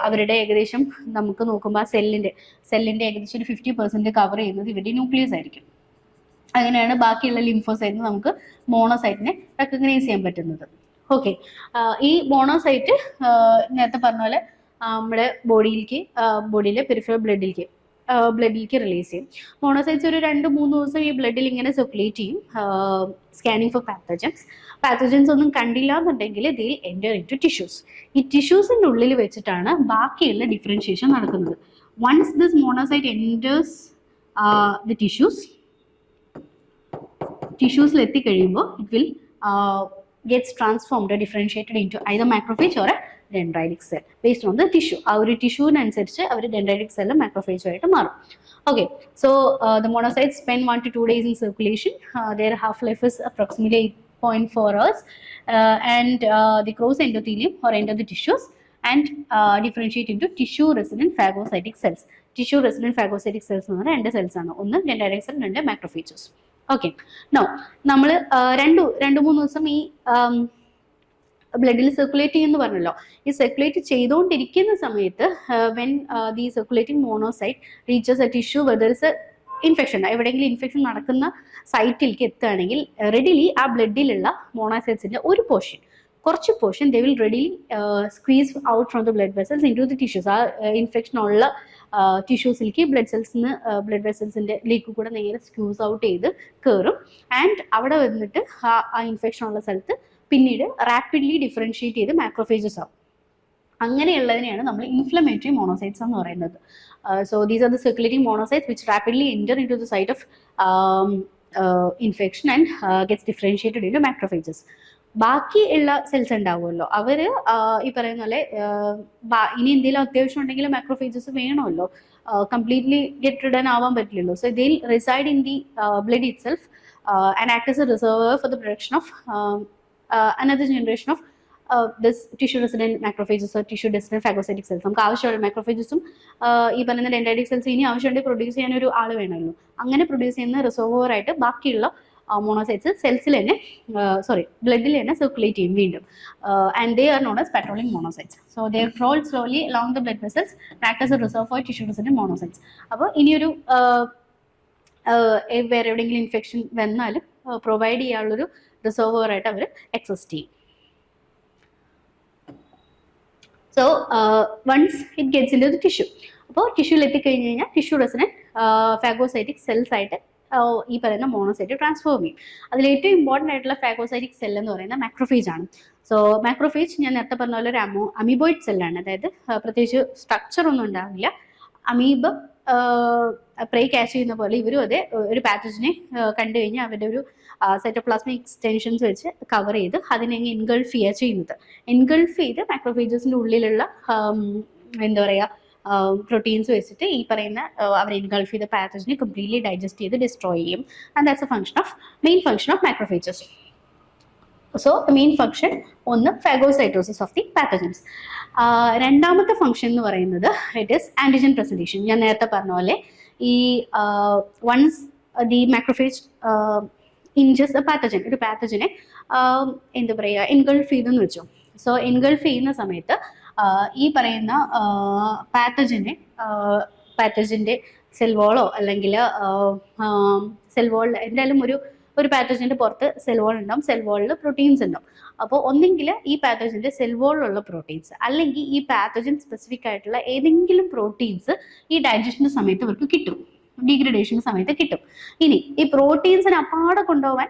അവരുടെ ഏകദേശം നമുക്ക് നോക്കുമ്പോൾ ആ സെല്ലിന്റെ ഏകദേശം ഒരു 50% കവർ ചെയ്യുന്നത് ഇവരുടെ ന്യൂക്ലിയസ് ആയിരിക്കും. അങ്ങനെയാണ് ബാക്കിയുള്ള ലിംഫോസൈറ്റിന് നമുക്ക് മോണോസൈറ്റിനെ റെക്കഗ്നൈസ് ചെയ്യാൻ പറ്റുന്നത്. ഓക്കെ, ഈ മോണോസൈറ്റ് നേരത്തെ പറഞ്ഞ പോലെ നമ്മുടെ ബോഡിയിലെ പെരിഫറൽ ബ്ലഡിലേക്ക് റിലീസ് ചെയ്യും. മോണോസൈറ്റ്സ് ഒരു 2-3 ദിവസം ഈ ബ്ലഡിൽ ഇങ്ങനെ സർക്കുലേറ്റ് ചെയ്യും, സ്കാനിങ് ഫോർ പാത്തജൻസ് ഒന്നും കണ്ടില്ല എന്നുണ്ടെങ്കിൽ they'll enter into tissues. ഈ ടിഷ്യൂസിൻ്റെ ഉള്ളിൽ വെച്ചിട്ടാണ് ബാക്കിയുള്ള ഡിഫറൻഷിയേഷൻ നടക്കുന്നത്. Once this monocyte enters the ടിഷ്യൂസിൽ എത്തിക്കഴിയുമ്പോൾ it will gets transformed or differentiated into either macrophage or a dendritic cell based on the tissue. ആ ഒരു ടിഷ്യൂവിനനുസരിച്ച് അവർ dendritic cell macrophage ആയിട്ട് മാറും. Okay, so the monocytes spend 1 to 2 days in circulation. Their half-life is approximately 8.4 hours, and they cross endothelium or enter the tissues and differentiate into tissue-resident phagocytic cells. Tissue-resident phagocytic cells എന്ന് പറഞ്ഞാൽ 2 cells ആണ്, ഒന്ന് dendritic cell, 2 macrophages. Okay, now നമ്മൾ 2-3 ദിവസം ഈ ബ്ലഡിൽ circulate ചെയ്യുമെന്ന് പറഞ്ഞല്ലോ. ഈ സർക്കുലേറ്റ് ചെയ്തുകൊണ്ടിരിക്കുന്ന സമയത്ത് when the circulating monocyte reaches a tissue whether is infection, എവിടെയെങ്കിലും ഇൻഫെക്ഷൻ നടക്കുന്ന സൈറ്റിലേക്ക് എത്തുകയാണെങ്കിൽ റെഡിലി ആ ബ്ലഡിലുള്ള മോണോസൈറ്റ്സിൻ്റെ കുറച്ച് portion they will readily squeeze out from the blood vessels into the tissues. ആ ഇൻഫെക്ഷൻ ഉള്ള ടിഷ്യൂസിലേക്ക് ബ്ലഡ് വെസൽസിൻ്റെ ലീക്ക് കൂടെ നേരെ സ്ക്യൂസ് ഔട്ട് ചെയ്ത് കയറും. ആൻഡ് അവിടെ വന്നിട്ട് ആ ഇൻഫെക്ഷൻ ഉള്ള സ്ഥലത്ത് പിന്നീട് റാപ്പിഡ്ലി ഡിഫറൻഷിയേറ്റ് ചെയ്ത് മാക്രോഫേജസ് ആവും. അങ്ങനെയുള്ളതിനെയാണ് നമ്മൾ ഇൻഫ്ലമേറ്ററി മോണോസൈറ്റ്സ് എന്ന് പറയുന്നത്. So these are the circulating monocytes which rapidly enter into the site of infection and gets differentiated into macrophages. ബാക്കി ഉള്ള സെൽസ് ഉണ്ടാവുമല്ലോ, അവർ ഈ പറയുന്ന പോലെ ഇനി എന്തെങ്കിലും അത്യാവശ്യം ഉണ്ടെങ്കിൽ മാക്രോഫേജസ് വേണമല്ലോ, കംപ്ലീറ്റ്ലി ഗെറ്റ് റിഡൻ ആവാൻ പറ്റില്ലല്ലോ. So they'll reside in the blood itself and act as a reservoir for the production of another generation of this tissue resident macrophages or tissue resident phagocytic cells. നമുക്ക് ആവശ്യമുള്ള മാക്രോഫേജസും ഈ പറയുന്ന dendritic cells ഇനി ആവശ്യമുണ്ടെങ്കിൽ produce ചെയ്യാൻ ഒരു ആൾ വേണമല്ലോ. അങ്ങനെ പ്രൊഡ്യൂസ് ചെയ്യുന്ന റിസർവർ ആയിട്ട് ബാക്കിയുള്ള മോണോസൈറ്റ്സ് സെൽസിൽ തന്നെ ബ്ലഡിൽ തന്നെ സർക്കുലേറ്റ് ചെയ്യും വീണ്ടും. And they are known as patrolling monocytes. So they crawl slowly along the blood vessels act as A reserve four tissue resident monocytes. അപ്പോൾ ഇനിയൊരു വേറെ എവിടെയെങ്കിലും ഇൻഫെക്ഷൻ വന്നാലും പ്രൊവൈഡ് ചെയ്യാനുള്ളൊരു റിസർവർ ആയിട്ട് അവർ എക്സിസ്റ്റ് ചെയ്യും. So once it gets into the tissue, അപ്പോൾ ടിഷ്യൂവിൽ എത്തിക്കഴിഞ്ഞ് കഴിഞ്ഞാൽ ടിഷ്യൂ റെസിഡന്റ് ഫാഗോസൈറ്റിക് സെൽസ് ആയിട്ട് ഈ പറയുന്ന മോണോസൈറ്റ് ട്രാൻസ്ഫോം ചെയ്യും. അതിൽ ഏറ്റവും ഇമ്പോർട്ടൻ്റ് ആയിട്ടുള്ള ഫാഗോസൈറ്റിക് സെൽ എന്ന് പറയുന്നത് മാക്രോഫേജ് ആണ്. സോ മാക്രോഫേജ് ഞാൻ നേരത്തെ പറഞ്ഞ പോലെ ഒരു അമീബോയിഡ് സെല്ലാണ്, അതായത് പ്രത്യേകിച്ച് സ്ട്രക്ചർ ഒന്നും ഉണ്ടാവില്ല. അമീബ പ്രേ ക്യാച്ച് ചെയ്യുന്ന പോലെ ഇവരും അതെ ഒരു പാത്തജനെ കണ്ടു കഴിഞ്ഞാൽ അവരുടെ ഒരു സൈറ്റോപ്ലാസ്മിക് എക്സ്റ്റൻഷൻസ് വെച്ച് കവർ ചെയ്ത് അതിനെ എൻഗൾഫ് ചെയ്യുക ചെയ്യുന്നത്. എൻഗൾഫ് ചെയ്ത് മാക്രോഫേജസിൻ്റെ ഉള്ളിലുള്ള എന്താ പറയുക പ്രോട്ടീൻസ് വെച്ചിട്ട് ഈ പറയുന്ന അവർ എൻഗൾഫ് ചെയ്ത പാത്തജനെ കംപ്ലീറ്റ്ലി ഡൈജസ്റ്റ് ചെയ്ത് ഡിസ്ട്രോയ് ചെയ്യും. And that's A main function of macrophages. So the main function ഒന്ന് ഫാഗോസൈറ്റോസിസ് ഓഫ് ദി പാത്തജൻസ്. രണ്ടാമത്തെ ഫംഗ്ഷൻ എന്ന് പറയുന്നത് ഇറ്റ് ഈസ് ആൻറ്റിജൻ പ്രസൻറ്റേഷൻ. ഞാൻ നേരത്തെ പറഞ്ഞ പോലെ ഈ once the macrophage ingests a pathogen, ഒരു പാത്തജനെ എന്താ പറയുക എൻഗൾഫ് ചെയ്തെന്ന് വെച്ചോ. സോ എൻഗൾഫ് ചെയ്യുന്ന സമയത്ത് ഈ പറയുന്ന പാത്തജൻ്റെ സെൽവോളോ അല്ലെങ്കിൽ സെൽവോൾ എന്തായാലും ഒരു പാത്തജൻ്റെ പുറത്ത് സെൽവോൾ ഉണ്ടാവും, സെൽവോളിൽ പ്രോട്ടീൻസ് ഉണ്ടാവും. അപ്പോൾ ഒന്നെങ്കിൽ ഈ പാത്തജൻ്റെ സെൽവോളിലുള്ള പ്രോട്ടീൻസ് അല്ലെങ്കിൽ ഈ പാത്തജൻ സ്പെസിഫിക് ആയിട്ടുള്ള ഏതെങ്കിലും പ്രോട്ടീൻസ് ഈ ഡൈജഷൻ്റെ സമയത്ത് ഇവർക്ക് കിട്ടും, ഡീഗ്രഡേഷൻ സമയത്ത് കിട്ടും. ഇനി ഈ പ്രോട്ടീൻസിനെ അപ്പാടെ കൊണ്ടുപോകാൻ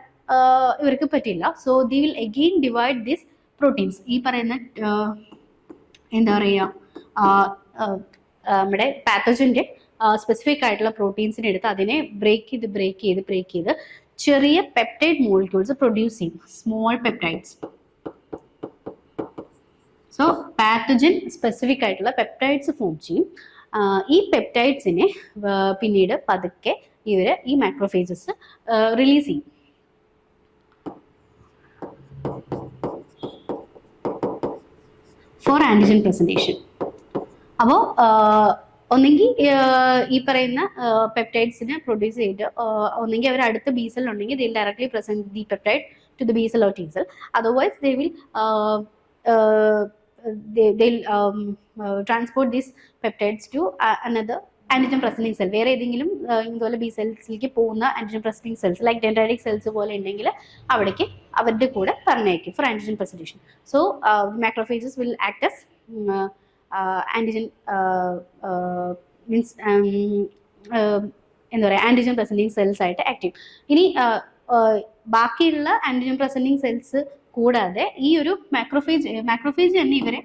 ഇവർക്ക് പറ്റില്ല. So the will again divide these proteins. ഈ പറയുന്ന എന്താ പറയുക നമ്മുടെ പാത്തജൻ്റെ സ്പെസിഫിക് ആയിട്ടുള്ള പ്രോട്ടീൻസിനെ എടുത്ത് അതിനെ ബ്രേക്ക് ചെയ്ത് ചെറിയ പെപ്റ്റൈഡ് മോളിക്യൂൾസ് പ്രൊഡ്യൂസ് ചെയ്യും, small peptides. So pathogen specific ആയിട്ടുള്ള പെപ്റ്റൈഡ്സ് ഫോം ചെയ്യും. ഈ പെപ്റ്റൈഡ്സിനെ പിന്നീട് പതുക്കെ ഈ മാക്രോഫേജസ് റിലീസ് ചെയ്യും. For antigen presentation. അപ്പോൾ ഒന്നെങ്കിൽ ഈ പറയുന്ന പെപ്റ്റൈഡ്സിനെ പ്രൊഡ്യൂസ് ചെയ്തിട്ട് ഒന്നെങ്കിൽ അവർ അടുത്ത ബി സെൽ ഉണ്ടെങ്കിൽ they will directly present the peptide to the B cell or T cell. Otherwise they will they'll transport these peptides to another antigen presenting cell, വേറെ ഏതെങ്കിലും ഇതുപോലെ ബി സെൽസിലേക്ക് പോകുന്ന antigen presenting cells like dendritic cells പോലെ ഉണ്ടെങ്കിൽ അവിടേക്ക് അവരുടെ കൂടെ പറഞ്ഞേക്കും for antigen presentation. So macrophages will act as antigen means എന്താ പറയുക ആന്റിജൻ പ്രസന്റിംഗ് സെൽസ് ആയിട്ട് ആക്റ്റീവ്. ഇനി ബാക്കിയുള്ള ആന്റിജൻ പ്രസന്റിംഗ് സെൽസ് കൂടാതെ ഈ ഒരു മാക്രോഫേജ് തന്നെ ഇവരെ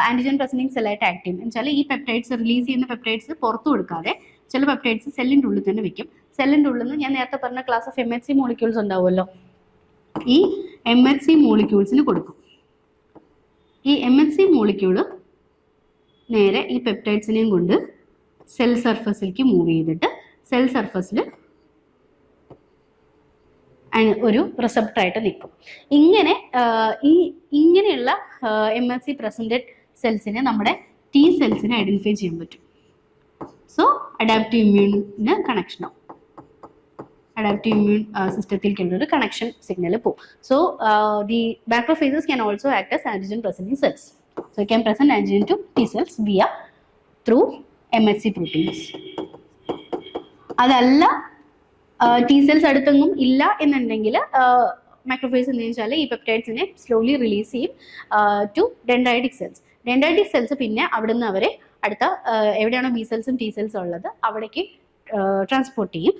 ആന്റിജൻ പ്രസന്റിംഗ് സെല്ലായിട്ട് ആക്ട് ചെയ്യും. എന്ന് വെച്ചാൽ ഈ പെപ്റ്റൈഡ്സ് റിലീസ് ചെയ്യുന്ന പെപ്റ്റൈഡ്സ് പുറത്തു കൊടുക്കാതെ ചില പെപ്റ്റൈഡ്സ് സെല്ലിൻ്റെ ഉള്ളിൽ തന്നെ വെക്കും. സെല്ലിൻ്റെ ഉള്ളിൽ നിന്ന് ഞാൻ നേരത്തെ പറഞ്ഞ ക്ലാസ് ഓഫ് MHC മോളിക്യൂൾസ് ഉണ്ടാവുമല്ലോ, ഈ MHC മോളിക്യൂൾസിന് കൊടുക്കും. ഈ MHC മോളിക്യൂള് നേരെ ഈ പെപ്റ്റൈഡ്സിനെയും കൊണ്ട് സെൽ സർഫസിലേക്ക് മൂവ് ചെയ്തിട്ട് സെൽ സർഫസിൽ ഒരു റിസപ്റ്ററായിട്ട് നിൽക്കും. ഇങ്ങനെയുള്ള MHC പ്രസന്റഡ് സെൽസിനെ നമ്മുടെ T സെൽസിനെ ഐഡന്റിഫൈ ചെയ്യാൻ പറ്റും. സോ അഡാപ്റ്റീവ് ഇമ്മ്യൂണിന് കണക്ഷൻ ആവും, അഡാപ്റ്റീവ് ഇമ്മ്യൂൺ സിസ്റ്റത്തിലേക്കുള്ള ഒരു കണക്ഷൻ സിഗ്നൽ പോകും. So the macrophages can also act as antigen presenting cells. So can present antigen to T cells via through MHC proteins. അതല്ല T cells അടുത്തൊന്നും ഇല്ല എന്നുണ്ടെങ്കിൽ മാക്രോഫേജ് എന്ന് വെച്ചാൽ ഈ പെപ്റ്റൈഡ്സിനെ സ്ലോലി റിലീസ് ചെയ്യും to dendritic cells. Dendritic cells പിന്നെ അവിടുന്ന് അവരെ അടുത്ത എവിടെയാണോ ബി സെൽസും T cells ഉള്ളത് അവിടേക്ക് ട്രാൻസ്പോർട്ട് ചെയ്യും.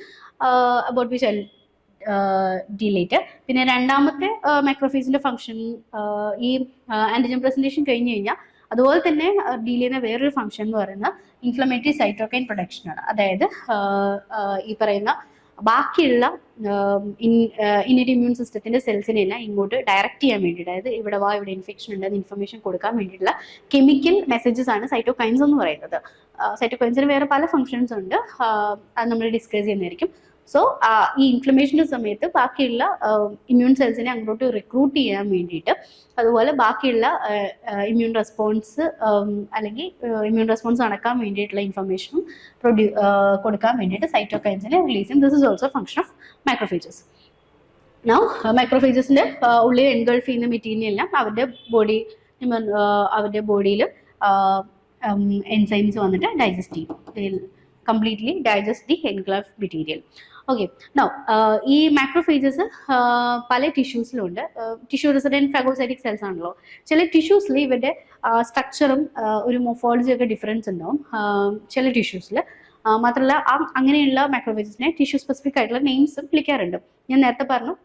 About which delete. പിന്നെ രണ്ടാമത്തെ മാക്രോഫേജിന്റെ ഫംഗ്ഷൻ ഈ ആന്റിജൻ പ്രസന്റേഷൻ കഴിഞ്ഞ് കഴിഞ്ഞാൽ അതുപോലെ തന്നെ ഡീൽ ചെയ്യുന്ന വേറൊരു ഫംഗ്ഷൻ എന്ന് പറയുന്നത് ഇൻഫ്ലമേറ്ററി സൈറ്റോകൈൻ പ്രൊഡക്ഷനാണ്. അതായത് ഈ പറയുന്ന ബാക്കിയുള്ള ഇന്നറ്റ് ഇമ്മ്യൂൺ സിസ്റ്റത്തിന്റെ സെൽസിനെ എല്ലാം ഇങ്ങോട്ട് ഡയറക്റ്റ് ചെയ്യാൻ വേണ്ടിയിട്ട്, അതായത് ഇവിടെ ഇവിടെ ഇൻഫെക്ഷൻ ഉണ്ടെന്ന് ഇൻഫർമേഷൻ കൊടുക്കാൻ വേണ്ടിയിട്ടുള്ള കെമിക്കൽ മെസ്സേജസ് ആണ് സൈറ്റോകൈൻസ് എന്ന് പറയുന്നത്. സൈറ്റോകൈൻസിന് വേറെ പല ഫംഗ്ഷൻസ് ഉണ്ട്, അത് നമ്മൾ ഡിസ്കസ് ചെയ്യുന്നതായിരിക്കും. സോ ഈ ഇൻഫ്ലമേഷൻ്റെ സമയത്ത് ബാക്കിയുള്ള ഇമ്മ്യൂൺ സെൽസിനെ അങ്ങോട്ട് റിക്രൂട്ട് ചെയ്യാൻ വേണ്ടിയിട്ട്, അതുപോലെ ബാക്കിയുള്ള ഇമ്മ്യൂൺ റെസ്പോൺസ് അല്ലെങ്കിൽ ഇമ്മ്യൂൺ റെസ്പോൺസ് നടക്കാൻ വേണ്ടിയിട്ടുള്ള ഇൻഫർമേഷനും കൊടുക്കാൻ വേണ്ടിയിട്ട് സൈറ്റോകൈൻസിനെ റിലീസ് ചെയ്യും. This is also function of macrophages. Now മാക്രോഫേജസിന്റെ ഉള്ളിൽ എൻഗൾഫ് ചെയ്യുന്ന മെറ്റീരിയലെല്ലാം അവരുടെ ബോഡിയിൽ എൻസൈംസ് വന്നിട്ട് ഡൈജസ്റ്റ് ചെയ്യും, completely digest the engulf material. Okay, now ഈ മാക്രോഫേജസ് പല ടിഷ്യൂസിലുണ്ട്. ടിഷ്യൂ റെസിഡൻറ്റ് ഫാഗോസൈറ്റിക് സെൽസ് ആണല്ലോ. ചില ടിഷ്യൂസിൽ ഇവരുടെ സ്ട്രക്ചറും ഒരു മോർഫോളജി ഒക്കെ ഡിഫറൻസ് ഉണ്ടാവും ചില ടിഷ്യൂസിൽ. മാത്രമല്ല അങ്ങനെയുള്ള മാക്രോഫേജസിനെ ടിഷ്യൂ സ്പെസിഫിക് ആയിട്ടുള്ള നെയിംസും വിളിക്കാറുണ്ട്. ഞാൻ നേരത്തെ പറഞ്ഞു,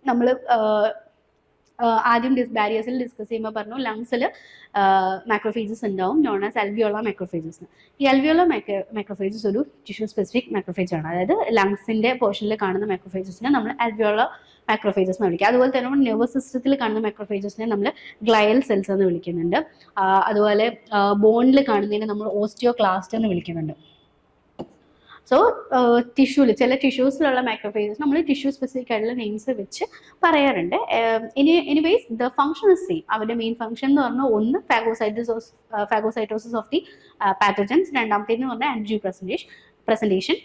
നമ്മൾ ആദ്യം ബാരിയേഴ്സിൽ ഡിസ്കസ് ചെയ്യുമ്പോൾ പറഞ്ഞു ലങ്സിൽ മാക്രോഫേജസ് ഉണ്ടാവും, നോൺ ആസ് അൽവിയോള മാക്രോഫേജസ്. ഈ അൽവിയോള മാക്രോഫേജസ് ഒരു ടിഷ്യൂ സ്പെസിഫിക് മാക്രോഫേജ് ആണ്. അതായത് ലങ്സിന്റെ പോർഷനിൽ കാണുന്ന മാക്രോഫേജസിനെ നമ്മൾ അൽവിയോള മാക്രോഫേജസ് എന്ന് വിളിക്കുക. അതുപോലെ തന്നെ നമ്മൾ നെർവസ് സിസ്റ്റത്തിൽ കാണുന്ന മാക്രോഫേജസിനെ നമ്മൾ ഗ്ലയൽ സെൽസ് എന്ന് വിളിക്കുന്നുണ്ട്. അതുപോലെ ബോണിൽ കാണുന്നതിനെ നമ്മൾ ഓസ്റ്റിയോക്ലാസ്റ്റ് എന്ന് വിളിക്കുന്നുണ്ട്. സോ ചില ടിഷ്യൂസിലുള്ള മാക്രോഫേജസ് നമ്മൾ ടിഷ്യൂ സ്പെസിഫിക് ആയിട്ടുള്ള നെയിംസ് വെച്ച് പറയാറുണ്ട്. Anyways the function is same. അവരുടെ മെയിൻ ഫംഗ്ഷൻ എന്ന് പറഞ്ഞാൽ ഒന്ന് ഫാഗോസൈറ്റോസിസ് ഓഫ് ദി പാത്തജൻസ്, രണ്ടാമത്തേന്ന് പറഞ്ഞാൽ antigen presentation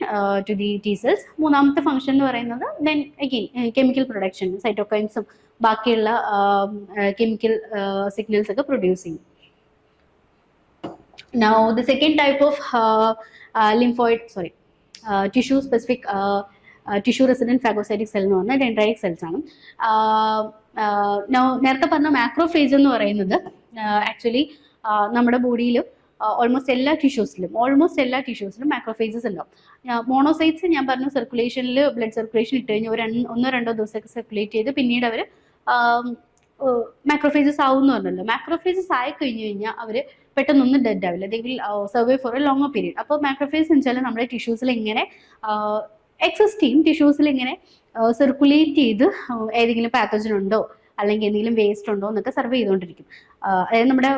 to the T cells. മൂന്നാമത്തെ ഫംഗ്ഷൻ എന്ന് പറയുന്നത് ദെൻ അഗെയിൻ കെമിക്കൽ പ്രൊഡക്ഷൻ, സൈറ്റോകൈൻസും ബാക്കിയുള്ള കെമിക്കൽ സിഗ്നൽസ് ഒക്കെ പ്രൊഡ്യൂസ് ചെയ്യും. Now the second type of tissue specific tissue resident phagocytic cell എന്ന് പറഞ്ഞാൽ ഡെൻഡ്രൈറ്റിക് സെൽസ് ആണ്. നേരത്തെ പറഞ്ഞ മാക്രോഫേജ് എന്ന് പറയുന്നത് ആക്ച്വലി നമ്മുടെ ബോഡിയിൽ ഓൾമോസ്റ്റ് എല്ലാ ടിഷ്യൂസിലും മാക്രോഫേജസ് ഉണ്ടാവും. മോണോസൈറ്റ്സ് ഞാൻ പറഞ്ഞു സർക്കുലേഷനിൽ ബ്ലഡ് സർക്കുലേഷൻ ഇട്ട് കഴിഞ്ഞാൽ ഒന്നോ രണ്ടോ ദിവസമൊക്കെ സർക്കുലേറ്റ് ചെയ്ത് പിന്നീട് അവർ മാക്രോഫേജസ് ആവും എന്ന് പറഞ്ഞല്ലോ. മാക്രോഫേജസ് ആയി കഴിഞ്ഞു കഴിഞ്ഞാൽ അവർ പെട്ടെന്നൊന്നും ഡെഡ് ആവില്ല, they will survive for a longer period. അപ്പോൾ മാക്രോഫേജ് എന്ന് വെച്ചാൽ നമ്മുടെ ടിഷ്യൂസിൽ ഇങ്ങനെ എക്സിസ്റ്റ് ചെയ്യും, ടിഷ്യൂസിൽ ഇങ്ങനെ സർക്കുലേറ്റ് ചെയ്ത് ഏതെങ്കിലും പാത്തജൻ ഉണ്ടോ അല്ലെങ്കിൽ എന്തെങ്കിലും വേസ്റ്റ് ഉണ്ടോ എന്നൊക്കെ സർവേ ചെയ്തുകൊണ്ടിരിക്കും. അതായത് നമ്മുടെ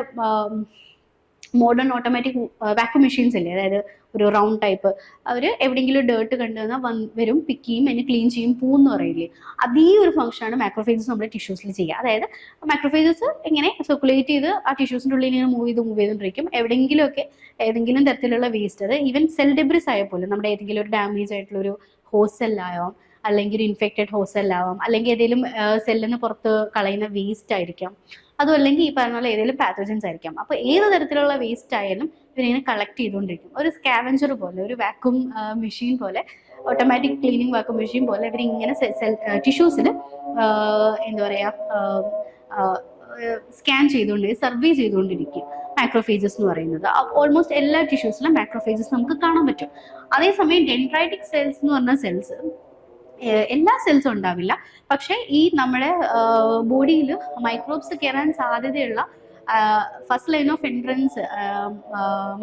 മോഡേൺ ഓട്ടോമാറ്റിക് വാക്യൂം മെഷീൻസ് ഇല്ലേ, അതായത് ഒരു റൗണ്ട് ടൈപ്പ്, അവർ എവിടെയെങ്കിലും ഡേർട്ട് കണ്ടുവന്നാൽ വരും, പിക്ക് ചെയ്യും, അതിന് ക്ലീൻ ചെയ്യും, പൂന്ന് പറയില്ലേ, അതേ ഒരു ഫംഗ്ഷനാണ് മാക്രോഫേജസ് നമ്മുടെ ടിഷ്യൂസിൽ ചെയ്യുക. അതായത് മാക്രോഫേജസ് ഇങ്ങനെ സർക്കുലേറ്റ് ചെയ്ത് ആ ടിഷ്യൂസിൻ്റെ ഉള്ളിൽ ഇങ്ങനെ മൂവ് ചെയ്തുകൊണ്ടിരിക്കും. എവിടെയെങ്കിലുമൊക്കെ ഏതെങ്കിലും തരത്തിലുള്ള വേസ്റ്റ്, അത് ഈവൻ സെൽ ഡെബ്രിസ് ആയ പോലെ നമ്മുടെ ഏതെങ്കിലും ഒരു ഡാമേജ് ആയിട്ടുള്ള ഒരു ഹോസ്റ്റ് സെല്ലാവാം, അല്ലെങ്കിൽ ഒരു ഇൻഫെക്റ്റഡ് ഹോസ്റ്റ് സെല്ലാവാം, അല്ലെങ്കിൽ ഏതെങ്കിലും സെല്ലിന് പുറത്ത് കളയുന്ന വേസ്റ്റ് ആയിരിക്കാം, അതും അല്ലെങ്കിൽ ഈ പറഞ്ഞ പോലെ ഏതെങ്കിലും പാത്തോജൻസ് ആയിരിക്കാം. അപ്പോൾ ഏത് തരത്തിലുള്ള വേസ്റ്റ് ആയാലും ഇവരിങ്ങനെ കളക്ട് ചെയ്തുകൊണ്ടിരിക്കും. ഒരു സ്കാവഞ്ചർ പോലെ, ഒരു വാക്യൂം മെഷീൻ പോലെ, ഓട്ടോമാറ്റിക് ക്ലീനിങ് വാക്യൂം മെഷീൻ പോലെ ഇവരിങ്ങനെ ടിഷ്യൂസിൽ എന്താ പറയുക സ്കാൻ ചെയ്തുകൊണ്ട് സർവേ ചെയ്തുകൊണ്ടിരിക്കും മാക്രോഫേജസ് എന്ന് പറയുന്നത്. ഓൾമോസ്റ്റ് എല്ലാ ടിഷ്യൂസിലും മാക്രോഫേജസ് നമുക്ക് കാണാൻ പറ്റും. അതേസമയം ഡെൻഡ്രൈറ്റിക് സെൽസ് എന്ന് പറഞ്ഞ സെൽസ് എല്ലാ സെൽസും ഉണ്ടാവില്ല, പക്ഷെ ഈ നമ്മുടെ ബോഡിയിൽ മൈക്രോബ്സ് കയറാൻ സാധ്യതയുള്ള first line of entrance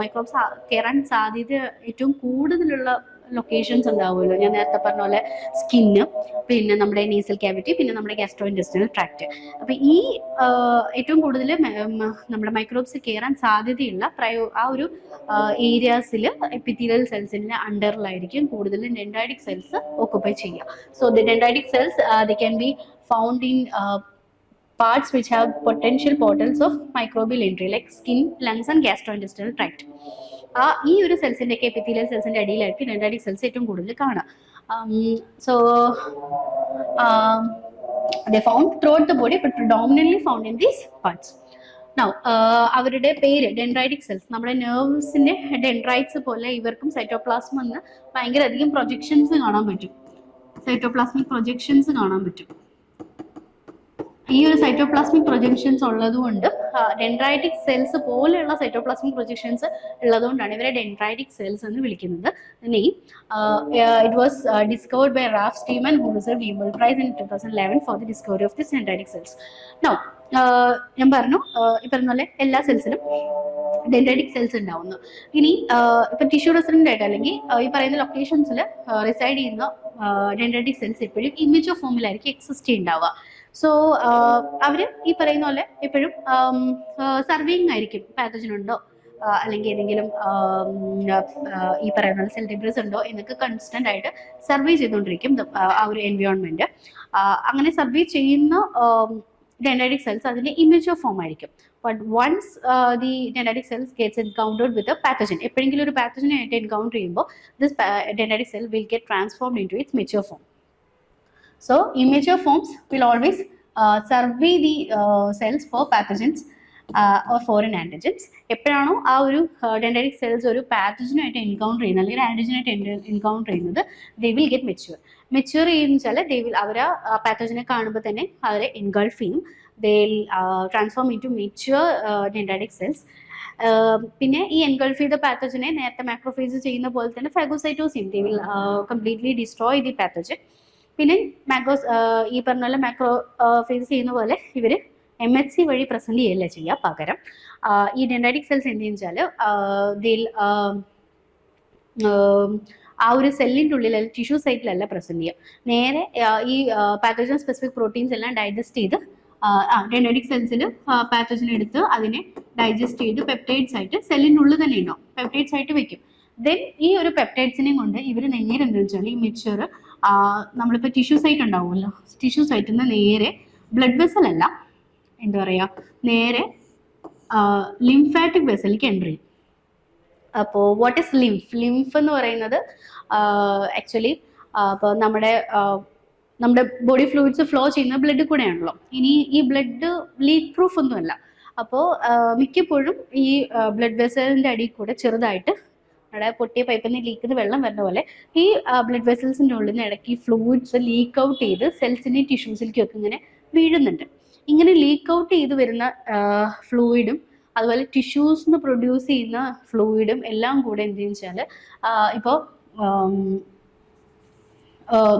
microbes കയറാൻ സാധ്യത ഏറ്റവും കൂടുതലുള്ള ലൊക്കേഷൻസ് ഉണ്ടാവുമല്ലോ. ഞാൻ നേരത്തെ പറഞ്ഞ പോലെ സ്കിന്ന്, പിന്നെ നമ്മുടെ നേസൽ ക്യാവിറ്റി, പിന്നെ നമ്മുടെ ഗ്യാസ്ട്രോ ഇൻറ്റെസ്റ്റിനൽ ട്രാക്ട്. അപ്പം ഈ ഏറ്റവും കൂടുതൽ നമ്മുടെ മൈക്രോബ്സ് കയറാൻ സാധ്യതയുള്ള ആ ഒരു ഏരിയാസിൽ എപ്പിത്തീലിയൽ സെൽസിൻ്റെ അണ്ടറിലായിരിക്കും കൂടുതലും ഡെൻഡ്രൈറ്റിക് സെൽസ് ഓക്കുപ്പൈ ചെയ്യുക. So the dendritic cells the can be found in parts which have potential portals of microbial entry like skin, lungs and gastrointestinal tract. ഈ ഒരു സെൽസിൻ്റെ ഒക്കെ എപ്പിത്തീലിയൽ സെൽസിൻ്റെ അടിയിലായിരിക്കും ഡെൻഡ്രൈറ്റിക് സെൽസ് ഏറ്റവും കൂടുതൽ കാണുക. So they found throughout the body but predominantly found in these parts. Now അവരുടെ പേര് dendritic cells, നമ്മുടെ നെർവ്സിൻ്റെ dendrites പോലെ ഇവർക്കും സൈറ്റോപ്ലാസ്മ എന്ന് ഭയങ്കര അധികം പ്രൊജക്ഷൻസ് കാണാൻ പറ്റും. സൈറ്റോപ്ലാസ്മിക് പ്രൊജക്ഷൻസ് കാണാൻ പറ്റും. ഈ ഒരു സൈറ്റോപ്ലാസ്മിക് പ്രൊജക്ഷൻസ് ഉള്ളതുകൊണ്ട് ഡെൻഡ്രൈറ്റിക് സെൽസ് പോലെയുള്ള സൈറ്റോപ്ലാസ്മിക് പ്രൊജക്ഷൻസ് ഉള്ളതുകൊണ്ടാണ് ഇവരെ ഡെൻഡ്രൈറ്റിക് സെൽസ് എന്ന് വിളിക്കുന്നത്. It was discovered by Ralph Steinman who received Nobel prize in 2011 for the discovery of this dendritic cells. Now ഞാൻ പറഞ്ഞു ഈ പറഞ്ഞ പോലെ എല്ലാ സെൽസിലും ഡെൻഡ്രൈറ്റിക് സെൽസ് ഉണ്ടാവുന്നു. ഇനി ഇപ്പം ടിഷ്യൂ റെസിഡന്റ് ആയിട്ട് അല്ലെങ്കിൽ ഈ പറയുന്ന ലൊക്കേഷൻസിൽ റിസൈഡ് ചെയ്യുന്ന ഡെൻഡ്രൈറ്റിക് സെൽസ് എപ്പോഴും ഇമേജ് ഓഫ് ഫോമിലായിരിക്കും എക്സിസ്റ്റ് ചെയ്യുന്നുണ്ടാവുക. സോ അവർ ഈ പറയുന്ന പോലെ എപ്പോഴും സർവേയിങ് ആയിരിക്കും, പാത്തജൻ ഉണ്ടോ അല്ലെങ്കിൽ ഏതെങ്കിലും ഈ പറയുന്ന സെൽ ഡിബ്രീസ് ഉണ്ടോ എന്നൊക്കെ കൺസ്റ്റന്റ് ആയിട്ട് സർവേ ചെയ്തുകൊണ്ടിരിക്കും ആ ഒരു എൻവയോൺമെന്റ്. അങ്ങനെ സർവേ ചെയ്യുന്ന ഡെൻഡ്രൈറ്റിക് സെൽസ് അതിന്റെ ഇമേജ് ഓഫ് ഫോം ആയിരിക്കും. But once the dendritic cells gets encountered with a pathogen, എപ്പോഴെങ്കിലും ഒരു പാത്തജനായിട്ട് എൻകൗണ്ടർ ചെയ്യുമ്പോൾ this dendritic cell will get transformed into its mature form. So immature forms will always survey the cells for pathogens or foreign antigens. എപ്പോഴാണോ ആ ഒരു dendritic cells ഒരു പാത്തജനായിട്ട് encounter ചെയ്യുന്നത് അല്ലെങ്കിൽ ആൻറ്റിജനായിട്ട് എൻകൗണ്ടർ ചെയ്യുന്നത്, ദേ വിൽ ഗെറ്റ് മെച്യൂർ ചെയ്യുന്ന വെച്ചാൽ ദേ വിൽ അവർ ആ പാത്തജനെ കാണുമ്പോൾ തന്നെ അവരെ എൻഗൾഫ് ചെയ്യും. They will transform into mature dendritic cells. പിന്നെ ഈ എൻഗൾഫ് ചെയ്ത പാത്തജനെ നേരത്തെ മാക്രോഫേജ് ചെയ്യുന്ന പോലെ തന്നെ phagocytosis, they will completely destroy the pathogen. പിന്നെ ഈ പറഞ്ഞ പോലെ മാക്രോ ഫേസ് ചെയ്യുന്ന പോലെ ഇവർ MHC വഴി പ്രസന്റ് ചെയ്യല്ല ചെയ്യുക, പകരം ഈ ഡെൻഡ്രൈറ്റിക് സെൽസ് എന്ത് വെച്ചാൽ ആ ഒരു സെല്ലിൻ്റെ ഉള്ളിൽ അല്ലെങ്കിൽ ടിഷ്യൂ സൈറ്റിലല്ല പ്രസന്റ് ചെയ്യുക, നേരെ ഈ പാത്തോജൻ സ്പെസിഫിക് പ്രോട്ടീൻസ് എല്ലാം ഡൈജസ്റ്റ് ചെയ്ത് ഡെൻഡ്രൈറ്റിക് സെൽസിൽ പാത്തോജൻ എടുത്ത് അതിനെ ഡൈജസ്റ്റ് ചെയ്ത് പെപ്റ്റൈഡ്സ് ആയിട്ട് സെല്ലിൻ്റെ ഉള്ളിൽ തന്നെ ഉണ്ടാവും, പെപ്റ്റൈഡ്സ് ആയിട്ട് വെക്കും. ദെൻ ഈ ഒരു പെപ്റ്റൈഡ്സിനെയും കൊണ്ട് ഇവർ നേരെ എന്താണെന്ന് വെച്ചാൽ ഈ മെച്യൂർ നമ്മളിപ്പോൾ ടിഷ്യൂ സൈറ്റ് ഉണ്ടാവുമല്ലോ, ടിഷ്യൂ സൈറ്റിൽ നിന്ന് നേരെ ബ്ലഡ് വെസൽ അല്ല, എന്താ പറയുക, നേരെ ലിംഫാറ്റിക് വെസലിലേക്ക് എൻ്റർ ചെയ്യും. അപ്പോൾ വാട്ട് ഈസ് ലിംഫ് എന്ന് പറയുന്നത് ആക്ച്വലി ഇപ്പോൾ നമ്മുടെ ബോഡി ഫ്ലൂയിഡ്സ് ഫ്ലോ ചെയ്യുന്ന ബ്ലഡ് കൂടെയാണല്ലോ. ഇനി ഈ ബ്ലഡ് ലീക്ക് പ്രൂഫ് ഒന്നുമല്ല. അപ്പോൾ മിക്കപ്പോഴും ഈ ബ്ലഡ് വെസലിൻ്റെ അടിയിൽ കൂടെ ചെറുതായിട്ട് നമ്മുടെ പൊട്ടിയ പൈപ്പിൽ നിന്ന് ലീക്കുന്ന വെള്ളം വരുന്ന പോലെ ഈ ബ്ലഡ് വെസൽസിൻ്റെ ഉള്ളിൽ നിന്ന് ഇടയ്ക്ക് ഫ്ലൂയിഡ്സ് ലീക്ക് ഔട്ട് ചെയ്ത് സെൽസിൻ്റെയും ടിഷ്യൂസിലേക്കും ഒക്കെ ഇങ്ങനെ വീഴുന്നുണ്ട്. ഇങ്ങനെ ലീക്ക് ഔട്ട് ചെയ്ത് വരുന്ന ഫ്ലൂയിഡും അതുപോലെ ടിഷ്യൂസിന് പ്രൊഡ്യൂസ് ചെയ്യുന്ന ഫ്ലൂയിഡും എല്ലാം കൂടെ എന്ത് വെച്ചാൽ ഇപ്പോൾ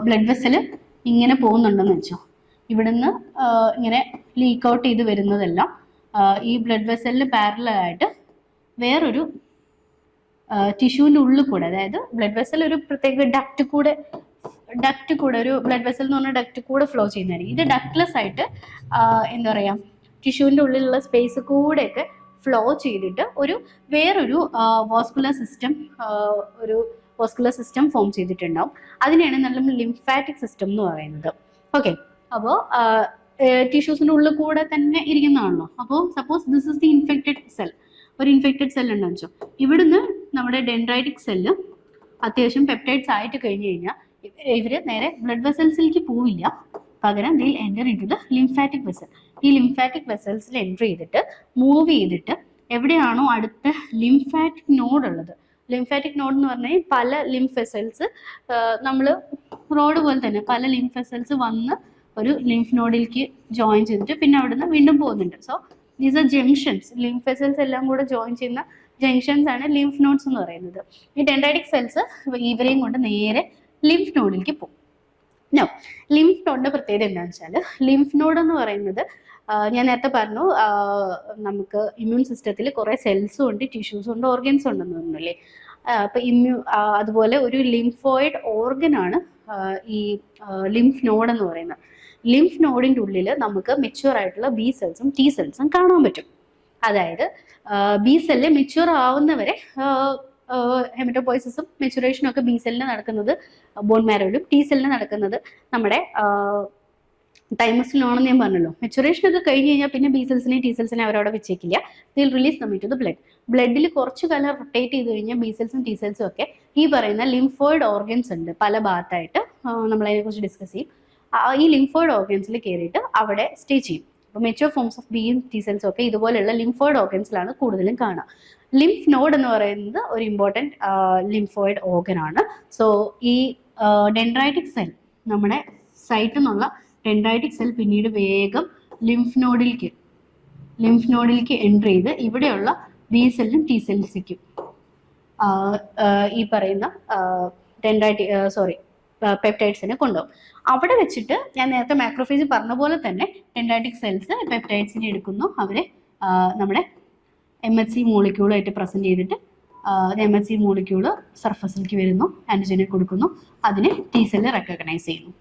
ബ്ലഡ് വെസൽ ഇങ്ങനെ പോകുന്നുണ്ടെന്ന് വെച്ചോ, ഇവിടുന്ന് ഇങ്ങനെ ലീക്ക് ഔട്ട് ചെയ്ത് വരുന്നതെല്ലാം ഈ ബ്ലഡ് വെസലിന് പാരലായിട്ട് വേറൊരു ടിഷ്യൂവിൻ്റെ ഉള്ളിൽ കൂടെ, അതായത് ബ്ലഡ് വെസൽ ഒരു പ്രത്യേക ഡക്റ്റ് കൂടെ ഒരു ബ്ലഡ് വെസൽ എന്ന് പറഞ്ഞാൽ ഡക്റ്റ് കൂടെ ഫ്ലോ ചെയ്യുന്നതായിരിക്കും. ഇത് ഡക്ട്ലെസ് ആയിട്ട് എന്താ പറയുക ടിഷ്യൂവിൻ്റെ ഉള്ളിലുള്ള സ്പേസ് കൂടെയൊക്കെ ഫ്ലോ ചെയ്തിട്ട് വേറൊരു വാസ്കുലർ സിസ്റ്റം ഫോം ചെയ്തിട്ടുണ്ടാവും. അതിനെയാണ് നമ്മൾ ലിംഫാറ്റിക് സിസ്റ്റം എന്ന് പറയുന്നത്. ഓക്കെ, അപ്പോൾ ടിഷ്യൂസിൻ്റെ ഉള്ളിൽ കൂടെ തന്നെ ഇരിക്കുന്നതാണല്ലോ. അപ്പോൾ suppose this is the infected cell, ഒരു ഇൻഫെക്റ്റഡ് സെൽ ഉണ്ടെന്ന് വെച്ചോ, ഇവിടുന്ന് നമ്മുടെ ഡെൻഡ്രൈറ്റിക് സെല്ല് അത്യാവശ്യം പെപ്റ്റൈഡ്സ് ആയിട്ട് കഴിഞ്ഞ് കഴിഞ്ഞാൽ ഇവർ നേരെ ബ്ലഡ് വെസൽസിലേക്ക് പോവില്ല, പകരം they'll enter into the lymphatic vessel. ഈ ലിംഫാറ്റിക് വെസൽസിൽ എൻട്രി ചെയ്തിട്ട് മൂവ് ചെയ്തിട്ട് എവിടെയാണോ അടുത്ത ലിംഫാറ്റിക് നോഡ് ഉള്ളത്, ലിംഫാറ്റിക് നോഡ് എന്ന് പറഞ്ഞാൽ പല ലിംഫ് വെസൽസ് നമ്മൾ റോഡ് പോലെ തന്നെ പല ലിംഫ് വെസൽസ് വന്ന് ഒരു ലിംഫ് നോഡിലേക്ക് ജോയിൻ ചെയ്തിട്ട് പിന്നെ അവിടുന്ന് വീണ്ടും പോകുന്നുണ്ട്. So these R junctions. Lymph vessels എല്ലാം കൂടെ ജോയിൻ ചെയ്യുന്ന ജംഗ്ഷൻസ് ആണ് ലിംഫ് നോഡ്സ് എന്ന് പറയുന്നത്. ഈ ഡെൻഡ്രൈറ്റിക് സെൽസ് ഇവരെയും കൊണ്ട് നേരെ ലിംഫ് നോഡിലേക്ക് പോകും. നോ, ലിംഫ് നോഡിന്റെ പ്രത്യേകത എന്താണെന്ന് വെച്ചാൽ, ലിംഫ് നോഡ് എന്ന് പറയുന്നത് ഞാൻ നേരത്തെ പറഞ്ഞു നമുക്ക് ഇമ്മ്യൂൺ സിസ്റ്റത്തിൽ കുറേ സെൽസും ഉണ്ട്, ടിഷ്യൂസും ഉണ്ട്, ഓർഗൻസും ഉണ്ടെന്ന് പറഞ്ഞല്ലേ. അപ്പൊ അതുപോലെ ഒരു ലിംഫോയിഡ് ഓർഗനാണ് ഈ ലിംഫ് നോഡ് എന്ന് പറയുന്നത്. ലിംഫ് നോഡിന്റെ ഉള്ളിൽ നമുക്ക് മെച്യൂർ ആയിട്ടുള്ള ബി സെൽസും ടി സെൽസും കാണാൻ പറ്റും. അതായത് ബി സെല്ല് മെച്യൂർ ആവുന്നവരെ ഹെമറ്റോപോയിസിസും മെച്യൂറേഷനും ഒക്കെ ബി സെല്ലിന് നടക്കുന്നത് ബോൺ മാരോയിലും, ടി സെല്ലിന് നടക്കുന്നത് നമ്മുടെ തൈമസിലാണെന്ന് ഞാൻ പറഞ്ഞല്ലോ. മെച്യൂറേഷൻ ഒക്കെ കഴിഞ്ഞ് കഴിഞ്ഞാൽ പിന്നെ ബി സെൽസിനെയും ടി സെൽസിനെയും അവരവിടെ വെച്ചേക്കില്ല. They'll release them into the blood. ബ്ലഡിൽ കുറച്ച് കാലം റൊട്ടേറ്റ് ചെയ്ത് കഴിഞ്ഞാൽ ബി സെൽസും ടി സെൽസും ഒക്കെ ഈ പറയുന്ന ലിംഫോയിഡ് ഓർഗൻസ് ഉണ്ട് പല ഭാഗത്തായിട്ട്, നമ്മളതിനെക്കുറിച്ച് ഡിസ്കസ് ചെയ്യും. ഈ ലിംഫോയിഡ് ഓർഗൻസിൽ കയറിയിട്ട് അവിടെ സ്റ്റേ ചെയ്യും. അപ്പോൾ മെച്യൂർ ഫോംസ് ഓഫ് ബിയും ടി സെൽസും ഒക്കെ ഇതുപോലെയുള്ള ലിംഫോയിഡ് ഓർഗൻസിലാണ് കൂടുതലും കാണുക. ലിംഫ് നോഡ് എന്ന് പറയുന്നത് ഒരു ഇമ്പോർട്ടൻറ്റ് ലിംഫോയിഡ് ഓർഗൻ ആണ്. സോ ഈ ഡെൻഡ്രൈറ്റിക് സെൽ, നമ്മുടെ സൈറ്റിൽ നിന്നുള്ള ഡെൻഡ്രൈറ്റിക് സെൽ പിന്നീട് വേഗം ലിംഫ് നോഡിലേക്ക് എൻ്റർ ചെയ്ത് ഇവിടെയുള്ള ബി സെല്ലും ടി സെൽസിക്കും ഈ പറയുന്ന പെപ്റ്റൈഡ്സിനെ കൊണ്ടുപോകും. അവിടെ വെച്ചിട്ട് ഞാൻ നേരത്തെ മാക്രോഫേജ് പറഞ്ഞ പോലെ തന്നെ ഡെൻഡ്രൈറ്റിക് സെൽസ് പെപ്റ്റൈഡ്സിനെ എടുക്കുന്നു, അവരെ നമ്മുടെ MHC മോളിക്യൂളായിട്ട് പ്രസന്റ് ചെയ്തിട്ട് MHC മോളിക്യൂള് സർഫസിലേക്ക് വരുന്നു, ആൻറ്റിജനെ കൊടുക്കുന്നു, അതിനെ ടി സെല്ല് റെക്കഗ്നൈസ് ചെയ്യുന്നു.